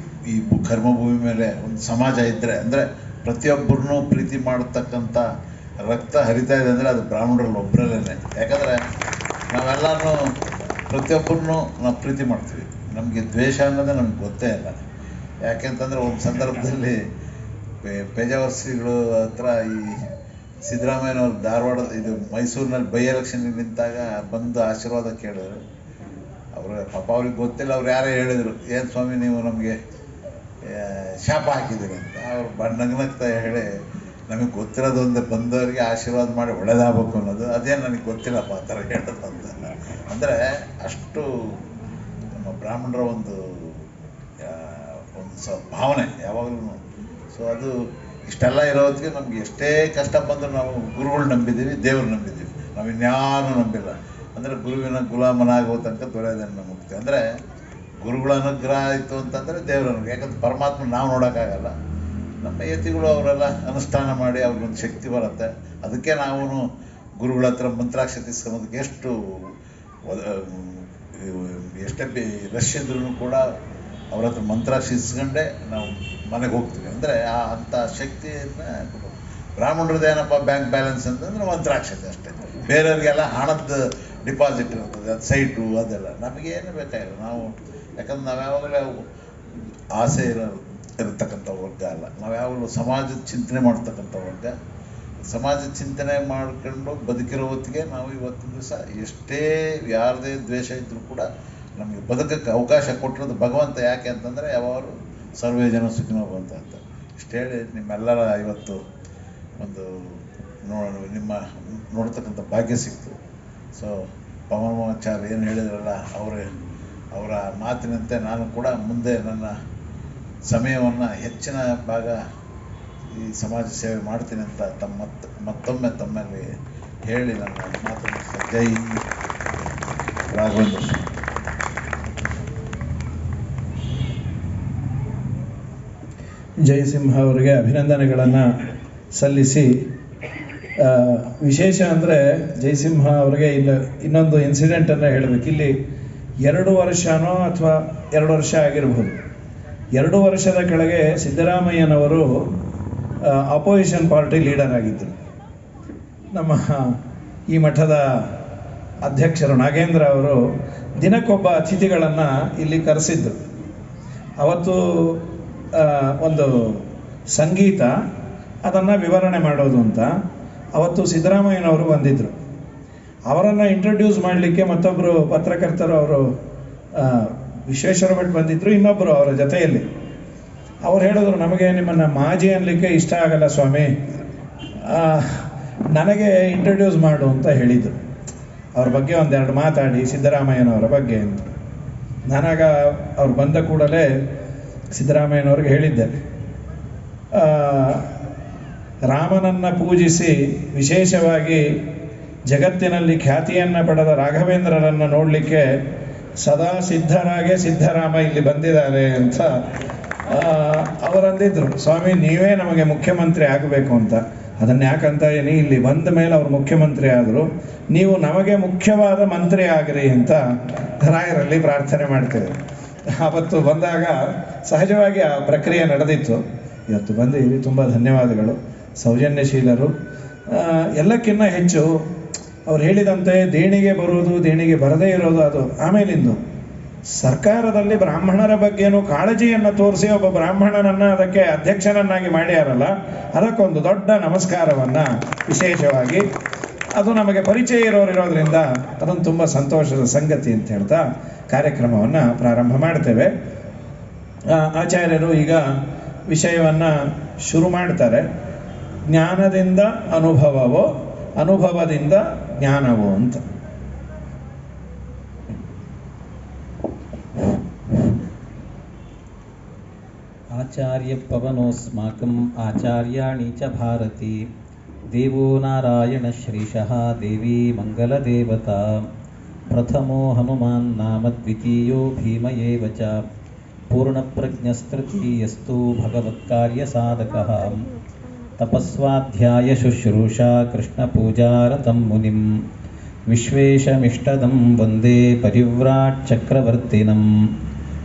ಈ ಕರ್ಮಭೂಮಿ ಮೇಲೆ ಒಂದು ಸಮಾಜ ಇದ್ದರೆ, ಅಂದರೆ ಪ್ರತಿಯೊಬ್ಬರನ್ನೂ ಪ್ರೀತಿ ಮಾಡತಕ್ಕಂಥ ರಕ್ತ ಹರಿತಾ ಇದೆ ಅಂದರೆ ಅದು ಬ್ರಾಹ್ಮಣರಲ್ಲಿ ಒಬ್ಬರಲ್ಲೇ. ಯಾಕಂದರೆ ನಾವೆಲ್ಲರೂ ಪ್ರತಿಯೊಬ್ಬರನ್ನೂ ನಾವು ಪ್ರೀತಿ ಮಾಡ್ತೀವಿ, ನಮಗೆ ದ್ವೇಷ ಅನ್ನೋದೇ ನಮ್ಗೆ ಗೊತ್ತೇ ಇಲ್ಲ. ಯಾಕೆಂತಂದರೆ ಒಂದು ಸಂದರ್ಭದಲ್ಲಿ ಪೇಜಾವರ ಶ್ರೀಗಳು ಹತ್ರ ಈ ಸಿದ್ದರಾಮಯ್ಯನವ್ರು ಧಾರವಾಡ ಮೈಸೂರಿನಲ್ಲಿ ಬೈ ಎಲೆಕ್ಷನ್ಗೆ ನಿಂತಾಗ ಬಂದು ಆಶೀರ್ವಾದ ಕೇಳಿದ್ರು. ಅವರು ಪಾಪ ಅವ್ರಿಗೆ ಗೊತ್ತಿಲ್ಲ, ಅವ್ರು ಯಾರೇ ಹೇಳಿದರು, ಏನು ಸ್ವಾಮಿ ನೀವು ನಮಗೆ ಶಾಪ ಹಾಕಿದ್ದೀರಿ ಅಂತ. ಅವ್ರು ನಗ್ನಗ್ತಾ ಹೇಳಿ, ನಮಗೆ ಗೊತ್ತಿರೋದೊಂದೇ ಬಂದವರಿಗೆ ಆಶೀರ್ವಾದ ಮಾಡಿ ಒಳ್ಳೇದಾಗಬೇಕು ಅನ್ನೋದು, ಅದೇನು ನನಗೆ ಗೊತ್ತಿಲ್ಲಪ್ಪ ಆ ಥರ ಹೇಳೋದು ಅಂತ. ಅಂದರೆ ಅಷ್ಟು ನಮ್ಮ ಬ್ರಾಹ್ಮಣರ ಒಂದು ಭಾವನೆ ಯಾವಾಗಲೂ. ಸೊ ಅದು ಇಷ್ಟೆಲ್ಲ ಇರೋದಕ್ಕೆ ನಮ್ಗೆ ಎಷ್ಟೇ ಕಷ್ಟ ಬಂದರೂ ನಾವು ಗುರುಗಳು ನಂಬಿದ್ದೀವಿ, ದೇವ್ರು ನಂಬಿದ್ದೀವಿ, ನಾವು ಇನ್ಯಾರೂ ನಂಬಿಲ್ಲ. ಅಂದರೆ ಗುರುವಿನ ಗುಲಾಮನಾಗೋ ತನಕ ದೊರೆಯೋದನ್ನು ಮುಕ್ತಿ. ಅಂದರೆ ಗುರುಗಳ ಅನುಗ್ರಹ ಆಯಿತು ಅಂತಂದರೆ ದೇವರ ಅನುಗ್ರಹ. ಯಾಕಂದ್ರೆ ಪರಮಾತ್ಮ ನಾವು ನೋಡೋಕ್ಕಾಗಲ್ಲ. ನಮ್ಮ ಯತಿಗಳು ಅವರೆಲ್ಲ ಅನುಷ್ಠಾನ ಮಾಡಿ ಅವ್ರಿಗೊಂದು ಶಕ್ತಿ ಬರುತ್ತೆ. ಅದಕ್ಕೆ ನಾವು ಗುರುಗಳ ಹತ್ರ ಮಂತ್ರಾಕ್ಷತೆ ಇಸ್ಕೊಳೋದಕ್ಕೆ ಎಷ್ಟೇ ರಶ್ ಇದ್ರೂ ಕೂಡ ಅವ್ರ ಹತ್ರ ಮಂತ್ರಾಕ್ಷತೆ ಇಸ್ಕೊಂಡೇ ನಾವು ಮನೆಗೆ ಹೋಗ್ತೀವಿ. ಅಂದರೆ ಅಂಥ ಶಕ್ತಿಯನ್ನು ಬ್ರಾಹ್ಮಣರದ್ದು ಏನಪ್ಪ ಬ್ಯಾಂಕ್ ಬ್ಯಾಲೆನ್ಸ್ ಅಂತಂದರೆ ಮಂತ್ರಾಕ್ಷತೆ ಅಷ್ಟೇ. ಬೇರೆಯವ್ರಿಗೆಲ್ಲ ಹಣದ ಡಿಪಾಸಿಟ್ ಇರ್ತದೆ, ಅದು ಸೈಟು ಅದೆಲ್ಲ ನಮಗೇನು ಬೇಕಾಗಿಲ್ಲ. ನಾವು ಯಾಕಂದ್ರೆ ನಾವು ಯಾವಾಗಲೂ ಆಸೆ ಇರತಕ್ಕಂಥ ವರ್ಗ ಅಲ್ಲ. ನಾವು ಯಾವಾಗಲೂ ಸಮಾಜದ ಚಿಂತನೆ ಮಾಡ್ತಕ್ಕಂಥ ವರ್ಗ. ಸಮಾಜದ ಚಿಂತನೆ ಮಾಡ್ಕೊಂಡು ಬದುಕಿರೋ ಹೊತ್ತಿಗೆ ನಾವು ಇವತ್ತಿನ ದಿವಸ ಎಷ್ಟೇ ಯಾರದೇ ದ್ವೇಷ ಇದ್ದರೂ ಕೂಡ ನಮಗೆ ಬದುಕಕ್ಕೆ ಅವಕಾಶ ಕೊಟ್ಟಿರೋದು ಭಗವಂತ. ಯಾಕೆ ಅಂತಂದರೆ ಯಾವಾಗಲೂ ಸರ್ವೇ ಜನ ಸುಖಿನೋ ಭವಂತು ಅಂತ. ಇಷ್ಟು ಹೇಳಿ ನಿಮ್ಮೆಲ್ಲರ ಇವತ್ತು ಒಂದು ನಿಮ್ಮ ನೋಡ್ತಕ್ಕಂಥ ಭಾಗ್ಯ ಸಿಕ್ತು. ಸೊ ಪವಮಾಚಾರ್ಯ ಏನು ಹೇಳಿದ್ರಲ್ಲ, ಅವರ ಮಾತಿನಂತೆ ನಾನು ಕೂಡ ಮುಂದೆ ನನ್ನ ಸಮಯವನ್ನು ಹೆಚ್ಚಿನ ಭಾಗ ಈ ಸಮಾಜ ಸೇವೆ ಮಾಡ್ತೀನಿ ಅಂತ ಮತ್ತೊಮ್ಮೆ ತಮ್ಮಲ್ಲಿ ಹೇಳಿ ನನ್ನ ಮಾತನ್ನು ಜೈ ರಾಘವೇಂದ್ರ. ಜಯಸಿಂಹ ಅವರಿಗೆ ಅಭಿನಂದನೆಗಳನ್ನು ಸಲ್ಲಿಸಿ, ವಿಶೇಷ ಅಂದರೆ ಜಯಸಿಂಹ ಅವರಿಗೆ ಇನ್ನೊಂದು ಇನ್ಸಿಡೆಂಟನ್ನು ಹೇಳಬೇಕು. ಇಲ್ಲಿ 2 ವರ್ಷನೋ ಅಥವಾ 2 ವರ್ಷ ಆಗಿರ್ಬೋದು. 2 ವರ್ಷದ ಕೆಳಗೆ ಸಿದ್ದರಾಮಯ್ಯನವರು ಅಪೋಸಿಷನ್ ಪಾರ್ಟಿ ಲೀಡರ್ ಆಗಿದ್ದರು. ನಮ್ಮ ಈ ಮಠದ ಅಧ್ಯಕ್ಷರು ನಾಗೇಂದ್ರ ಅವರು ದಿನಕ್ಕೊಬ್ಬ ಅತಿಥಿಗಳನ್ನು ಇಲ್ಲಿ ಕರೆಸಿದ್ರು. ಅವತ್ತು ಒಂದು ಸಂಗೀತ ಅದನ್ನು ವಿವರಣೆ ಮಾಡೋದು ಅಂತ. ಅವತ್ತು ಸಿದ್ದರಾಮಯ್ಯನವರು ಬಂದಿದ್ದರು. ಅವರನ್ನು ಇಂಟ್ರೊಡ್ಯೂಸ್ ಮಾಡಲಿಕ್ಕೆ ಮತ್ತೊಬ್ಬರು ಪತ್ರಕರ್ತರು ಅವರು ವಿಶ್ವೇಶ್ವರ ಭಟ್ ಬಂದಿದ್ದರು, ಇನ್ನೊಬ್ಬರು ಅವರ ಜೊತೆಯಲ್ಲಿ. ಅವ್ರು ಹೇಳಿದ್ರು, ನಮಗೆ ನಿಮ್ಮನ್ನು ಮಾಜಿ ಅನ್ನಲಿಕ್ಕೆ ಇಷ್ಟ ಆಗಲ್ಲ ಸ್ವಾಮಿ, ನನಗೆ ಇಂಟ್ರೊಡ್ಯೂಸ್ ಮಾಡು ಅಂತ ಹೇಳಿದರು. ಅವ್ರ ಬಗ್ಗೆ ಒಂದೆರಡು ಮಾತಾಡಿ ಸಿದ್ದರಾಮಯ್ಯನವರ ಬಗ್ಗೆ ಅಂತ. ನಾನಾಗ ಅವ್ರು ಬಂದ ಕೂಡಲೇ ಸಿದ್ದರಾಮಯ್ಯನವ್ರಿಗೆ ಹೇಳಿದ್ದೆ, ರಾಮನನ್ನು ಪೂಜಿಸಿ ವಿಶೇಷವಾಗಿ ಜಗತ್ತಿನಲ್ಲಿ ಖ್ಯಾತಿಯನ್ನು ಪಡೆದ ರಾಘವೇಂದ್ರರನ್ನು ನೋಡಲಿಕ್ಕೆ ಸದಾ ಸಿದ್ಧರಾಗೆ ಸಿದ್ದರಾಮ ಇಲ್ಲಿ ಬಂದಿದ್ದಾರೆ ಅಂತ ಅವರಂದಿದ್ರು. ಸ್ವಾಮಿ, ನೀವೇ ನಮಗೆ ಮುಖ್ಯಮಂತ್ರಿ ಆಗಬೇಕು ಅಂತ. ಅದನ್ನು ಯಾಕಂತ ಏನಿ, ಇಲ್ಲಿ ಬಂದ ಮೇಲೆ ಅವರು ಮುಖ್ಯಮಂತ್ರಿ ಆದರು, ನೀವು ನಮಗೆ ಮುಖ್ಯವಾದ ಮಂತ್ರಿ ಆಗ್ರಿ ಅಂತ ರಾಯರಲ್ಲಿ ಪ್ರಾರ್ಥನೆ ಮಾಡ್ತೇವೆ. ಆವತ್ತು ಬಂದಾಗ ಸಹಜವಾಗಿ ಆ ಪ್ರಕ್ರಿಯೆ ನಡೆದಿತ್ತು. ಇವತ್ತು ಬಂದಿದ್ದೀವಿ, ತುಂಬ ಧನ್ಯವಾದಗಳು. ಸೌಜನ್ಯಶೀಲರು. ಎಲ್ಲಕ್ಕಿಂತ ಹೆಚ್ಚು ಅವ್ರು ಹೇಳಿದಂತೆ ದೇಣಿಗೆ ಬರುವುದು, ದೇಣಿಗೆ ಬರದೇ ಇರೋದು ಅದು ಆಮೇಲಿಂದು. ಸರ್ಕಾರದಲ್ಲಿ ಬ್ರಾಹ್ಮಣರ ಬಗ್ಗೆನೂ ಕಾಳಜಿಯನ್ನು ತೋರಿಸಿ ಒಬ್ಬ ಬ್ರಾಹ್ಮಣನನ್ನು ಅದಕ್ಕೆ ಅಧ್ಯಕ್ಷನನ್ನಾಗಿ ಮಾಡ್ಯಾರಲ್ಲ, ಅದಕ್ಕೊಂದು ದೊಡ್ಡ ನಮಸ್ಕಾರವನ್ನು ವಿಶೇಷವಾಗಿ, ಅದು ನಮಗೆ ಪರಿಚಯ ಇರೋದ್ರಿಂದ ಅದೊಂದು ತುಂಬ ಸಂತೋಷದ ಸಂಗತಿ ಅಂತ ಹೇಳ್ತಾ ಕಾರ್ಯಕ್ರಮವನ್ನು ಪ್ರಾರಂಭ ಮಾಡ್ತೇವೆ. ಆಚಾರ್ಯರು ಈಗ ವಿಷಯವನ್ನು ಶುರು ಮಾಡ್ತಾರೆ. ಜ್ಞಾನದಿಂದ ಅನುಭವವೋ, ಅನುಭವದಿಂದ ಜ್ಞಾನವೋ ಅಂತ. ಆಚಾರ್ಯ ಪವನೋಸ್ಮಾಕಂ ಆಚಾರ್ಯಾಣಿ ಚ ಭಾರತಿ ದೇವೋ ನಾರಾಯಣ ಶ್ರೀಶಃ ದೇವಿ ಮಂಗಲದೇವತಾ ಪ್ರಥಮೋ ಹನುಮಾನ್ ನಾಮ ದ್ವಿತೀಯೋ ಭೀಮ ಏವ ಚ ಪೂರ್ಣಪ್ರಜ್ಞಸ್ತೃತೀಯಸ್ತು ಭಗವತ್ಕಾರ್ಯಸಾಧಕಃ ತಪಸ್ವಾಧ್ಯಾಯ ಶುಶ್ರೂಷಾ ಕೃಷ್ಣಪೂಜಾರತಂ ಮುನಿಂ ವಿಶ್ವೇಶಮಿಷ್ಟದಂ ವಂದೇ ಪರಿವ್ರಾಟ್ ಚಕ್ರವರ್ತಿನಂ.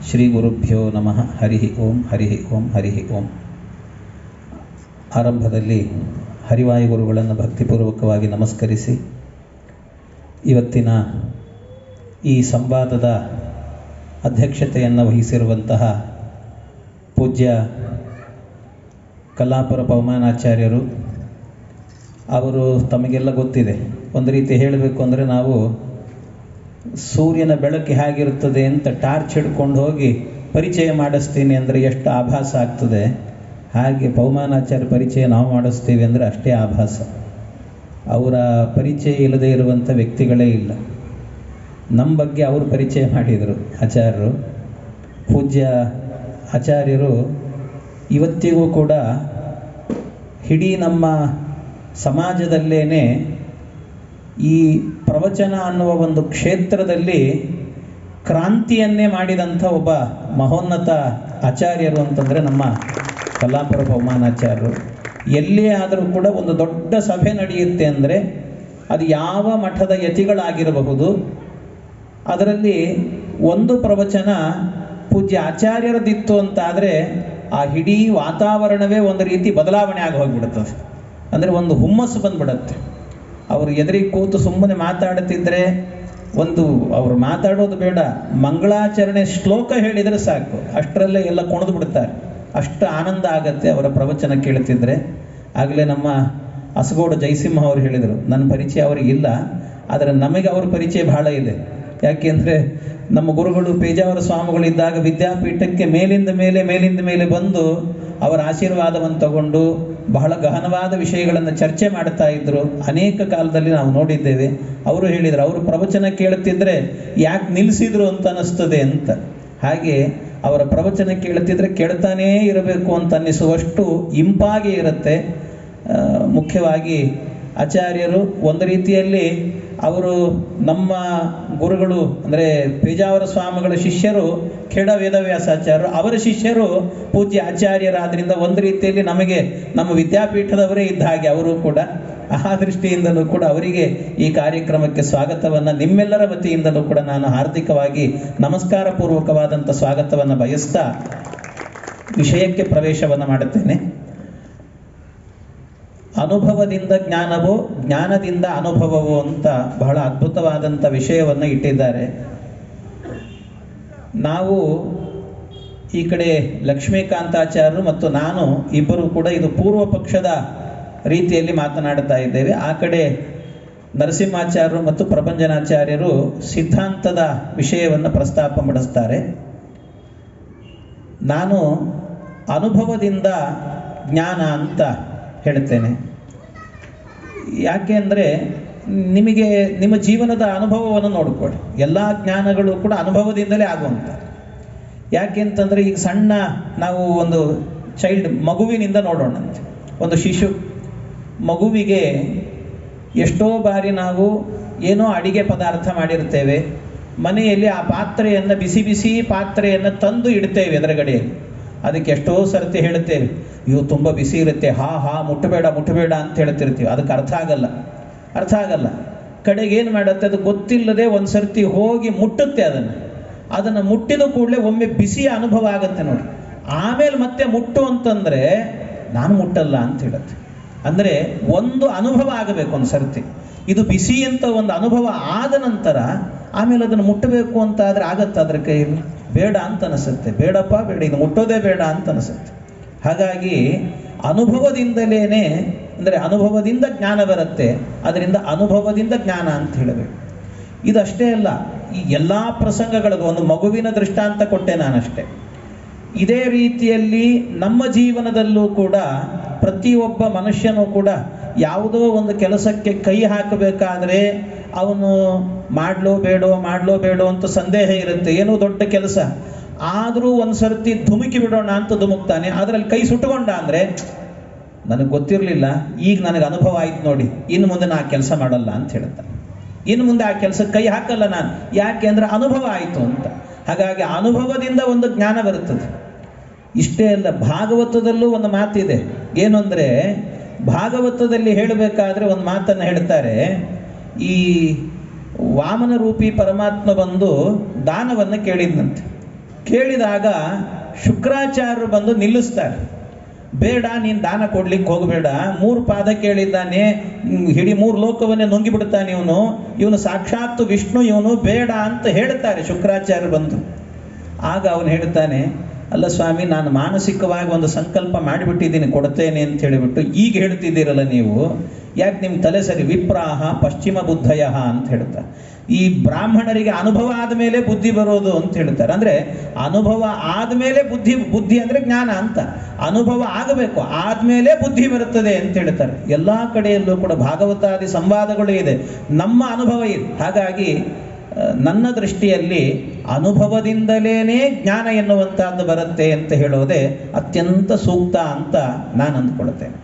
ಶ್ರೀ ಗುರುಭ್ಯೋ ನಮಃ. ಹರಿ ಓಂ, ಹರಿ ಓಂ, ಹರಿ ಓಂ. ಆರಂಭದಲ್ಲಿ ಹರಿವಾಯು ಗುರುಗಳನ್ನು ಭಕ್ತಿಪೂರ್ವಕವಾಗಿ ನಮಸ್ಕರಿಸಿ, ಇವತ್ತಿನ ಈ ಸಂವಾದದ ಅಧ್ಯಕ್ಷತೆಯನ್ನು ವಹಿಸಿರುವಂತಹ ಪೂಜ್ಯ ಕಲ್ಲಾಪುರ ಪವಮಾನಾಚಾರ್ಯರು, ಅವರು ತಮಗೆಲ್ಲ ಗೊತ್ತಿದೆ. ಒಂದು ರೀತಿ ಹೇಳಬೇಕು ಅಂದರೆ, ನಾವು ಸೂರ್ಯನ ಬೆಳಕು ಹೇಗಿರುತ್ತದೆ ಅಂತ ಟಾರ್ಚ್ ಹಿಡ್ಕೊಂಡು ಹೋಗಿ ಪರಿಚಯ ಮಾಡಿಸ್ತೀನಿ ಅಂದರೆ ಎಷ್ಟು ಆಭಾಸ ಆಗ್ತದೆ, ಹಾಗೆ ಪವಮಾನಾಚಾರ್ಯ ಪರಿಚಯ ನಾವು ಮಾಡಿಸ್ತೀವಿ ಅಂದರೆ ಅಷ್ಟೇ ಆಭಾಸ. ಅವರ ಪರಿಚಯ ಇಲ್ಲದೆ ಇರುವಂಥ ವ್ಯಕ್ತಿಗಳೇ ಇಲ್ಲ. ನಮ್ಮ ಬಗ್ಗೆ ಅವರು ಪರಿಚಯ ಮಾಡಿದರು ಆಚಾರ್ಯರು. ಪೂಜ್ಯ ಆಚಾರ್ಯರು ಇವತ್ತಿಗೂ ಕೂಡ ಇಡೀ ನಮ್ಮ ಸಮಾಜದಲ್ಲೇನೆ ಈ ಪ್ರವಚನ ಅನ್ನುವ ಒಂದು ಕ್ಷೇತ್ರದಲ್ಲಿ ಕ್ರಾಂತಿಯನ್ನೇ ಮಾಡಿದಂಥ ಒಬ್ಬ ಮಹೋನ್ನತ ಆಚಾರ್ಯರು ಅಂತಂದರೆ ನಮ್ಮ ಕಲ್ಲಾಪುರ ಪವಮಾನಾಚಾರ್ಯರು. ಎಲ್ಲೇ ಆದರೂ ಕೂಡ ಒಂದು ದೊಡ್ಡ ಸಭೆ ನಡೆಯುತ್ತೆ ಅಂದರೆ ಅದು ಯಾವ ಮಠದ ಯತಿಗಳಾಗಿರಬಹುದು, ಅದರಲ್ಲಿ ಒಂದು ಪ್ರವಚನ ಪೂಜ್ಯ ಆಚಾರ್ಯರದಿತ್ತು ಅಂತಾದರೆ ಆ ಇಡೀ ವಾತಾವರಣವೇ ಒಂದು ರೀತಿ ಬದಲಾವಣೆ ಆಗಿ ಹೋಗಿಬಿಡುತ್ತದೆ. ಅಂದರೆ ಒಂದು ಹುಮ್ಮಸ್ಸು ಬಂದ್ಬಿಡುತ್ತೆ. ಅವರು ಎದುರಿಗೆ ಕೂತು ಸುಮ್ಮನೆ ಮಾತಾಡುತ್ತಿದ್ದರೆ, ಒಂದು ಅವರು ಮಾತಾಡೋದು ಬೇಡ, ಮಂಗಳಾಚರಣೆ ಶ್ಲೋಕ ಹೇಳಿದರೆ ಸಾಕು, ಅಷ್ಟರಲ್ಲೇ ಎಲ್ಲ ಕುಣಿದು ಬಿಡ್ತಾರೆ. ಅಷ್ಟು ಆನಂದ ಆಗತ್ತೆ ಅವರ ಪ್ರವಚನ ಕೇಳುತ್ತಿದ್ದರೆ. ಆಗಲೇ ನಮ್ಮ ಅಸಗೋಡು ಜಯಸಿಂಹ ಅವರು ಹೇಳಿದರು, ನನ್ನ ಪರಿಚಯ ಅವರಿಗಿಲ್ಲ, ಆದರೆ ನಮಗೆ ಅವ್ರ ಪರಿಚಯ ಬಹಳ ಇದೆ. ಯಾಕೆಂದರೆ ನಮ್ಮ ಗುರುಗಳು ಪೇಜಾವರ ಸ್ವಾಮಿಗಳಿದ್ದಾಗ ವಿದ್ಯಾಪೀಠಕ್ಕೆ ಮೇಲಿಂದ ಮೇಲೆ ಬಂದು ಅವರ ಆಶೀರ್ವಾದವನ್ನು ತಗೊಂಡು ಬಹಳ ಗಹನವಾದ ವಿಷಯಗಳನ್ನು ಚರ್ಚೆ ಮಾಡ್ತಾ ಇದ್ದರು. ಅನೇಕ ಕಾಲದಲ್ಲಿ ನಾವು ನೋಡಿದ್ದೇವೆ. ಅವರು ಹೇಳಿದರು, ಅವರು ಪ್ರವಚನ ಕೇಳುತ್ತಿದ್ದರೆ ಯಾಕೆ ನಿಲ್ಲಿಸಿದ್ರು ಅಂತ ಅನ್ನಿಸ್ತದೆ ಅಂತ. ಹಾಗೆ ಅವರ ಪ್ರವಚನ ಕೇಳುತ್ತಿದ್ದರೆ ಕೇಳ್ತಾನೇ ಇರಬೇಕು ಅಂತ ಅನ್ನಿಸುವಷ್ಟು ಇಂಪಾಗಿ ಇರುತ್ತೆ. ಮುಖ್ಯವಾಗಿ ಆಚಾರ್ಯರು ಒಂದು ರೀತಿಯಲ್ಲಿ ಅವರು ನಮ್ಮ ಗುರುಗಳು ಅಂದರೆ ಪೇಜಾವರ ಸ್ವಾಮಿಗಳ ಶಿಷ್ಯರು ಖೇಡ ವೇದವ್ಯಾಸಾಚಾರ್ಯರು, ಅವರ ಶಿಷ್ಯರು ಪೂಜ್ಯ ಆಚಾರ್ಯರಾದ್ರಿಂದ ಒಂದು ರೀತಿಯಲ್ಲಿ ನಮಗೆ ನಮ್ಮ ವಿದ್ಯಾಪೀಠದವರೇ ಇದ್ದ ಹಾಗೆ ಅವರು ಕೂಡ. ಆ ದೃಷ್ಟಿಯಿಂದಲೂ ಕೂಡ ಅವರಿಗೆ ಈ ಕಾರ್ಯಕ್ರಮಕ್ಕೆ ಸ್ವಾಗತವನ್ನು ನಿಮ್ಮೆಲ್ಲರ ವತಿಯಿಂದಲೂ ಕೂಡ ನಾನು ಹಾರ್ದಿಕವಾಗಿ ನಮಸ್ಕಾರ ಪೂರ್ವಕವಾದಂಥ ಸ್ವಾಗತವನ್ನು ಬಯಸ್ತಾ ವಿಷಯಕ್ಕೆ ಪ್ರವೇಶವನ್ನು ಮಾಡುತ್ತೇನೆ. ಅನುಭವದಿಂದ ಜ್ಞಾನವೋ, ಜ್ಞಾನದಿಂದ ಅನುಭವವೋ ಅಂತ ಬಹಳ ಅದ್ಭುತವಾದಂಥ ವಿಷಯವನ್ನು ಇಟ್ಟಿದ್ದಾರೆ. ನಾವು ಈ ಕಡೆ ಲಕ್ಷ್ಮೀಕಾಂತಾಚಾರ್ಯರು ಮತ್ತು ನಾನು ಇಬ್ಬರು ಕೂಡ ಇದು ಪೂರ್ವ ಪಕ್ಷದ ರೀತಿಯಲ್ಲಿ ಮಾತನಾಡ್ತಾ ಇದ್ದೇವೆ. ಆ ಕಡೆ ನರಸಿಂಹಾಚಾರ್ಯರು ಮತ್ತು ಪ್ರಭಂಜನಾಚಾರ್ಯರು ಸಿದ್ಧಾಂತದ ವಿಷಯವನ್ನು ಪ್ರಸ್ತಾಪ ಮಾಡಿಸ್ತಾರೆ. ನಾನು ಅನುಭವದಿಂದ ಜ್ಞಾನ ಅಂತ ಹೇಳ್ತೇನೆ. ಯಾಕೆ ಅಂದರೆ ನಿಮಗೆ ನಿಮ್ಮ ಜೀವನದ ಅನುಭವವನ್ನು ನೋಡಿಕೊಳ್ಳಿ. ಎಲ್ಲ ಜ್ಞಾನಗಳು ಕೂಡ ಅನುಭವದಿಂದಲೇ ಆಗುವಂಥ. ಯಾಕೆ ಅಂತಂದರೆ ಈಗ ಸಣ್ಣ ನಾವು ಒಂದು ಮಗುವಿನಿಂದ ನೋಡೋಣಂತೆ. ಒಂದು ಶಿಶು ಮಗುವಿಗೆ ಎಷ್ಟೋ ಬಾರಿ ನಾವು ಏನೋ ಅಡಿಗೆ ಪದಾರ್ಥ ಮಾಡಿರ್ತೇವೆ, ಮನೆಯಲ್ಲಿ ಆ ಪಾತ್ರೆಯನ್ನು ಬಿಸಿ ಪಾತ್ರೆಯನ್ನು ತಂದು ಇಡ್ತೇವೆ ಎದುರುಗಡೆಯಲ್ಲಿ. ಅದಕ್ಕೆ ಎಷ್ಟೋ ಸರ್ತಿ ಹೇಳ್ತೇವೆ, ಇವು ತುಂಬ ಬಿಸಿ ಇರುತ್ತೆ, ಮುಟ್ಟಬೇಡ ಅಂತ ಹೇಳ್ತಿರ್ತೀವಿ. ಅದಕ್ಕೆ ಅರ್ಥ ಆಗಲ್ಲ. ಕಡೆಗೆ ಏನು ಮಾಡುತ್ತೆ, ಅದು ಗೊತ್ತಿಲ್ಲದೆ ಒಂದು ಸರ್ತಿ ಹೋಗಿ ಮುಟ್ಟುತ್ತೆ. ಅದನ್ನು ಮುಟ್ಟಿದ ಕೂಡಲೇ ಒಮ್ಮೆ ಬಿಸಿಯ ಅನುಭವ ಆಗುತ್ತೆ ನೋಡಿ. ಆಮೇಲೆ ಮತ್ತೆ ಮುಟ್ಟು ಅಂತಂದರೆ ನಾನು ಮುಟ್ಟಲ್ಲ ಅಂತ ಹೇಳುತ್ತೆ. ಅಂದರೆ ಒಂದು ಅನುಭವ ಆಗಬೇಕು ಒಂದು ಸರ್ತಿ. ಇದು ಬಿಸಿ ಅಂತ ಒಂದು ಅನುಭವ ಆದ ನಂತರ ಆಮೇಲೆ ಅದನ್ನು ಮುಟ್ಟಬೇಕು ಅಂತ ಆದರೆ ಆಗತ್ತೆ ಅದರ ಕೈಯಲ್ಲಿ? ಬೇಡ ಅಂತ ಅನಿಸುತ್ತೆ. ಬೇಡಪ್ಪ ಬೇಡ, ಇದು ಮುಟ್ಟೋದೇ ಬೇಡ ಅಂತ ಅನಿಸುತ್ತೆ. ಹಾಗಾಗಿ ಅನುಭವದಿಂದಲೇ, ಅಂದರೆ ಅನುಭವದಿಂದ ಜ್ಞಾನ ಬರುತ್ತೆ. ಅದರಿಂದ ಅನುಭವದಿಂದ ಜ್ಞಾನ ಅಂತ ಹೇಳಬೇಕು. ಇದಷ್ಟೇ ಅಲ್ಲ, ಈ ಎಲ್ಲ ಪ್ರಸಂಗಗಳಿಗೂ ಒಂದು ಮಗುವಿನ ದೃಷ್ಟಾಂತ ಕೊಟ್ಟೆ ನಾನಷ್ಟೇ. ಇದೇ ರೀತಿಯಲ್ಲಿ ನಮ್ಮ ಜೀವನದಲ್ಲೂ ಕೂಡ ಪ್ರತಿಯೊಬ್ಬ ಮನುಷ್ಯನೂ ಕೂಡ ಯಾವುದೋ ಒಂದು ಕೆಲಸಕ್ಕೆ ಕೈ ಹಾಕಬೇಕಾದ್ರೆ ಅವನು ಮಾಡಲೋ ಬೇಡೋ ಅಂತ ಸಂದೇಹ ಇರುತ್ತೆ. ಏನೋ ದೊಡ್ಡ ಕೆಲಸ ಆದರೂ ಒಂದು ಸರ್ತಿ ಧುಮುಕಿ ಬಿಡೋಣ ಅಂತ ಧುಮುಕ್ತಾನೆ. ಅದರಲ್ಲಿ ಕೈ ಸುಟ್ಟುಕೊಂಡ ಅಂದರೆ ನನಗೆ ಗೊತ್ತಿರಲಿಲ್ಲ, ಈಗ ನನಗೆ ಅನುಭವ ಆಯ್ತು ನೋಡಿ, ಇನ್ನು ಮುಂದೆ ನಾ ಕೆಲಸ ಮಾಡಲ್ಲ ಅಂತ ಹೇಳ್ತಾನೆ. ಇನ್ನು ಮುಂದೆ ಆ ಕೆಲಸಕ್ಕೆ ಕೈ ಹಾಕಲ್ಲ ನಾನು. ಯಾಕೆ ಅಂದರೆ ಅನುಭವ ಆಯಿತು ಅಂತ. ಹಾಗಾಗಿ ಅನುಭವದಿಂದ ಒಂದು ಜ್ಞಾನ ಬರುತ್ತದೆ. ಇಷ್ಟೇ ಅಲ್ಲ, ಭಾಗವತದಲ್ಲೂ ಒಂದು ಮಾತಿದೆ. ಏನು ಅಂದರೆ ಭಾಗವತದಲ್ಲಿ ಹೇಳಬೇಕಾದ್ರೆ ಒಂದು ಮಾತನ್ನು ಹೇಳ್ತಾರೆ. ಈ ವಾಮನ ರೂಪಿ ಪರಮಾತ್ಮ ಬಂದು ದಾನವನ್ನು ಕೇಳಿದ್ನಂತೆ. ಕೇಳಿದಾಗ ಶುಕ್ರಾಚಾರ್ಯರು ಬಂದು ನಿಲ್ಲಿಸ್ತಾರೆ. ಬೇಡ, ನೀನು ದಾನ ಕೊಡ್ಲಿಕ್ಕೆ ಹೋಗಬೇಡ, 3 ಪಾದ ಕೇಳಿದ್ದಾನೆ, ಇಡೀ 3 ಲೋಕವನ್ನೇ ನುಂಗಿಬಿಡ್ತಾನೆ ಇವನು ಸಾಕ್ಷಾತ್ ವಿಷ್ಣು, ಇವನು ಬೇಡ ಅಂತ ಹೇಳ್ತಾರೆ ಶುಕ್ರಾಚಾರ್ಯರು ಬಂದು. ಆಗ ಅವನು ಹೇಳ್ತಾನೆ, ಅಲ್ಲ ಸ್ವಾಮಿ, ನಾನು ಮಾನಸಿಕವಾಗಿ ಒಂದು ಸಂಕಲ್ಪ ಮಾಡಿಬಿಟ್ಟಿದ್ದೀನಿ, ಕೊಡ್ತೇನೆ ಅಂತ ಹೇಳಿಬಿಟ್ಟು ಈಗ ಹೇಳ್ತಿದ್ದೀರಲ್ಲ ನೀವು, ಯಾಕೆ ನಿಮ್ಮ ತಲೆ ಸರಿ? ವಿಪ್ರಾಹ ಪಶ್ಚಿಮ ಬುದ್ಧಯ ಅಂತ ಹೇಳ್ತಾರೆ. ಈ ಬ್ರಾಹ್ಮಣರಿಗೆ ಅನುಭವ ಆದಮೇಲೆ ಬುದ್ಧಿ ಬರೋದು ಅಂತ ಹೇಳ್ತಾರೆ. ಅಂದರೆ ಅನುಭವ ಆದಮೇಲೆ ಬುದ್ಧಿ ಅಂದರೆ ಜ್ಞಾನ ಅಂತ. ಅನುಭವ ಆಗಬೇಕು, ಆದಮೇಲೆ ಬುದ್ಧಿ ಬರುತ್ತದೆ ಅಂತ ಹೇಳ್ತಾರೆ. ಎಲ್ಲ ಕಡೆಯಲ್ಲೂ ಕೂಡ ಭಾಗವತಾದಿ ಸಂವಾದಗಳು ಇದೆ, ನಮ್ಮ ಅನುಭವ ಇದೆ. ಹಾಗಾಗಿ ನನ್ನ ದೃಷ್ಟಿಯಲ್ಲಿ ಅನುಭವದಿಂದಲೇ ಜ್ಞಾನ ಎನ್ನುವಂಥದ್ದು ಬರುತ್ತೆ ಅಂತ ಹೇಳೋದೇ ಅತ್ಯಂತ ಸೂಕ್ತ ಅಂತ ನಾನು ಅಂದ್ಕೊಳ್ತೇನೆ.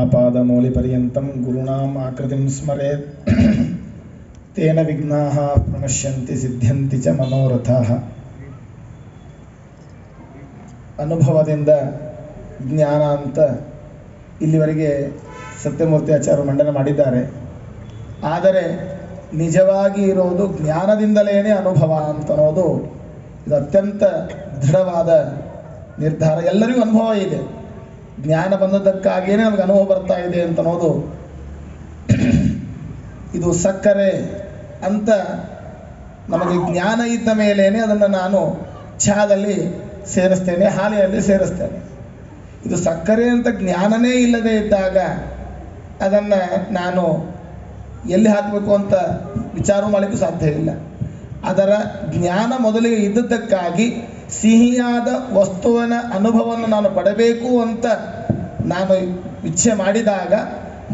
ಆಪಾದಮೌಲಿಪರ್ಯಂತಂ ಗುರುಣಾಂ ಆಕೃತಿಂ ಸ್ಮರೇತ್ ತೇನ ವಿಘ್ನಾಃ ಪ್ರಣಶ್ಯಂತಿ ಸಿದ್ಧ್ಯಂತಿ ಚ ಮನೋರಥಾಃ. ಅನುಭವದಿಂದ ಜ್ಞಾನ ಅಂತ ಇಲ್ಲಿವರೆಗೆ ಸತ್ಯಮೂರ್ತಿ ಆಚಾರ್ಯರು ಮಂಡನೆ ಮಾಡಿದ್ದಾರೆ. ಆದರೆ ನಿಜವಾಗಿ ಇರೋದು ಜ್ಞಾನದಿಂದಲೇ ಅನುಭವ ಅಂತನ್ನೋದು ಇದು ಅತ್ಯಂತ ದೃಢವಾದ ನಿರ್ಧಾರ. ಎಲ್ಲರಿಗೂ ಅನುಭವ ಇದೆ, ಜ್ಞಾನ ಬಂದದ್ದಕ್ಕಾಗಿಯೇ ನಮಗೆ ಅನುಭವ ಬರ್ತಾ ಇದೆ ಅಂತ ಅನ್ನೋದು. ಇದು ಸಕ್ಕರೆ ಅಂತ ನಮಗೆ ಜ್ಞಾನ ಇದ್ದ ಮೇಲೇ ಅದನ್ನು ನಾನು ಚಹಾದಲ್ಲಿ ಸೇರಿಸ್ತೇನೆ, ಹಾಲಿನಲ್ಲಿ ಸೇರಿಸ್ತೇನೆ. ಇದು ಸಕ್ಕರೆ ಅಂತ ಜ್ಞಾನನೇ ಇಲ್ಲದೆ ಇದ್ದಾಗ ಅದನ್ನು ನಾನು ಎಲ್ಲಿ ಹಾಕಬೇಕು ಅಂತ ವಿಚಾರ ಮಾಡಲಿಕ್ಕೂ ಸಾಧ್ಯ ಇಲ್ಲ. ಅದರ ಜ್ಞಾನ ಮೊದಲಿಗೆ ಇದ್ದದ್ದಕ್ಕಾಗಿ ಸಿಹಿಯಾದ ವಸ್ತುವಿನ ಅನುಭವವನ್ನು ನಾನು ಪಡಬೇಕು ಅಂತ ನಾನು ಇಚ್ಛೆ ಮಾಡಿದಾಗ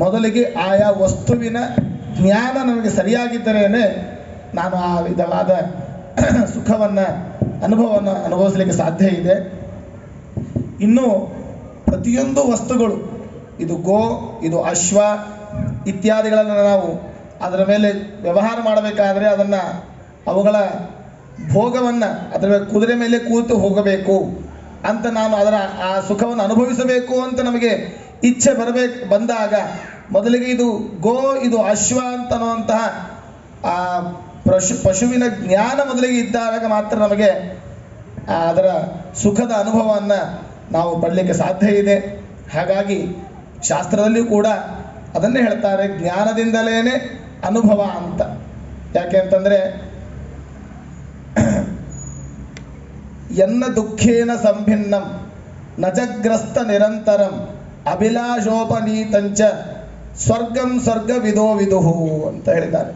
ಮೊದಲಿಗೆ ಆಯಾ ವಸ್ತುವಿನ ಜ್ಞಾನ ನನಗೆ ಸರಿಯಾಗಿದ್ದರೇನೆ ನಾನು ಆ ವಿಧವಾದ ಸುಖವನ್ನು ಅನುಭವವನ್ನು ಅನುಭವಿಸಲಿಕ್ಕೆ ಸಾಧ್ಯ ಇದೆ. ಇನ್ನು ಪ್ರತಿಯೊಂದು ವಸ್ತುಗಳು, ಇದು ಗೋ, ಇದು ಅಶ್ವ ಇತ್ಯಾದಿಗಳನ್ನು ನಾವು ಅದರ ಮೇಲೆ ವ್ಯವಹಾರ ಮಾಡಬೇಕಾದ್ರೆ ಅದನ್ನು ಅವುಗಳ ಭೋಗವನ್ನು ಅದರ ಕುದುರೆ ಮೇಲೆ ಕೂತು ಹೋಗಬೇಕು ಅಂತ ನಾನು ಅದರ ಆ ಸುಖವನ್ನು ಅನುಭವಿಸಬೇಕು ಅಂತ ನಮಗೆ ಇಚ್ಛೆ ಬಂದಾಗ ಮೊದಲಿಗೆ ಇದು ಗೋ, ಇದು ಅಶ್ವ ಅಂತನ್ನುವಂತಹ ಆ ಪಶುವಿನ ಜ್ಞಾನ ಮೊದಲಿಗೆ ಇದ್ದಾಗ ಮಾತ್ರ ನಮಗೆ ಅದರ ಸುಖದ ಅನುಭವವನ್ನು ನಾವು ಪಡಲಿಕ್ಕೆ ಸಾಧ್ಯ ಇದೆ. ಹಾಗಾಗಿ ಶಾಸ್ತ್ರದಲ್ಲಿಯೂ ಕೂಡ ಅದನ್ನೇ ಹೇಳ್ತಾರೆ, ಜ್ಞಾನದಿಂದಲೇ ಅನುಭವ ಅಂತ. ಯಾಕೆ ಅಂತಂದರೆ ಎನ್ನ ದುಃಖೇನ ಸಂಭಿನ್ನಂ ನಜಗ್ರಸ್ತ ನಿರಂತರಂ ಅಭಿಲಾಷೋಪನೀತಂಚ ಸ್ವರ್ಗಂ ಸ್ವರ್ಗ ವಿದೋ ವಿದುಹು ಅಂತ ಹೇಳಿದ್ದಾರೆ.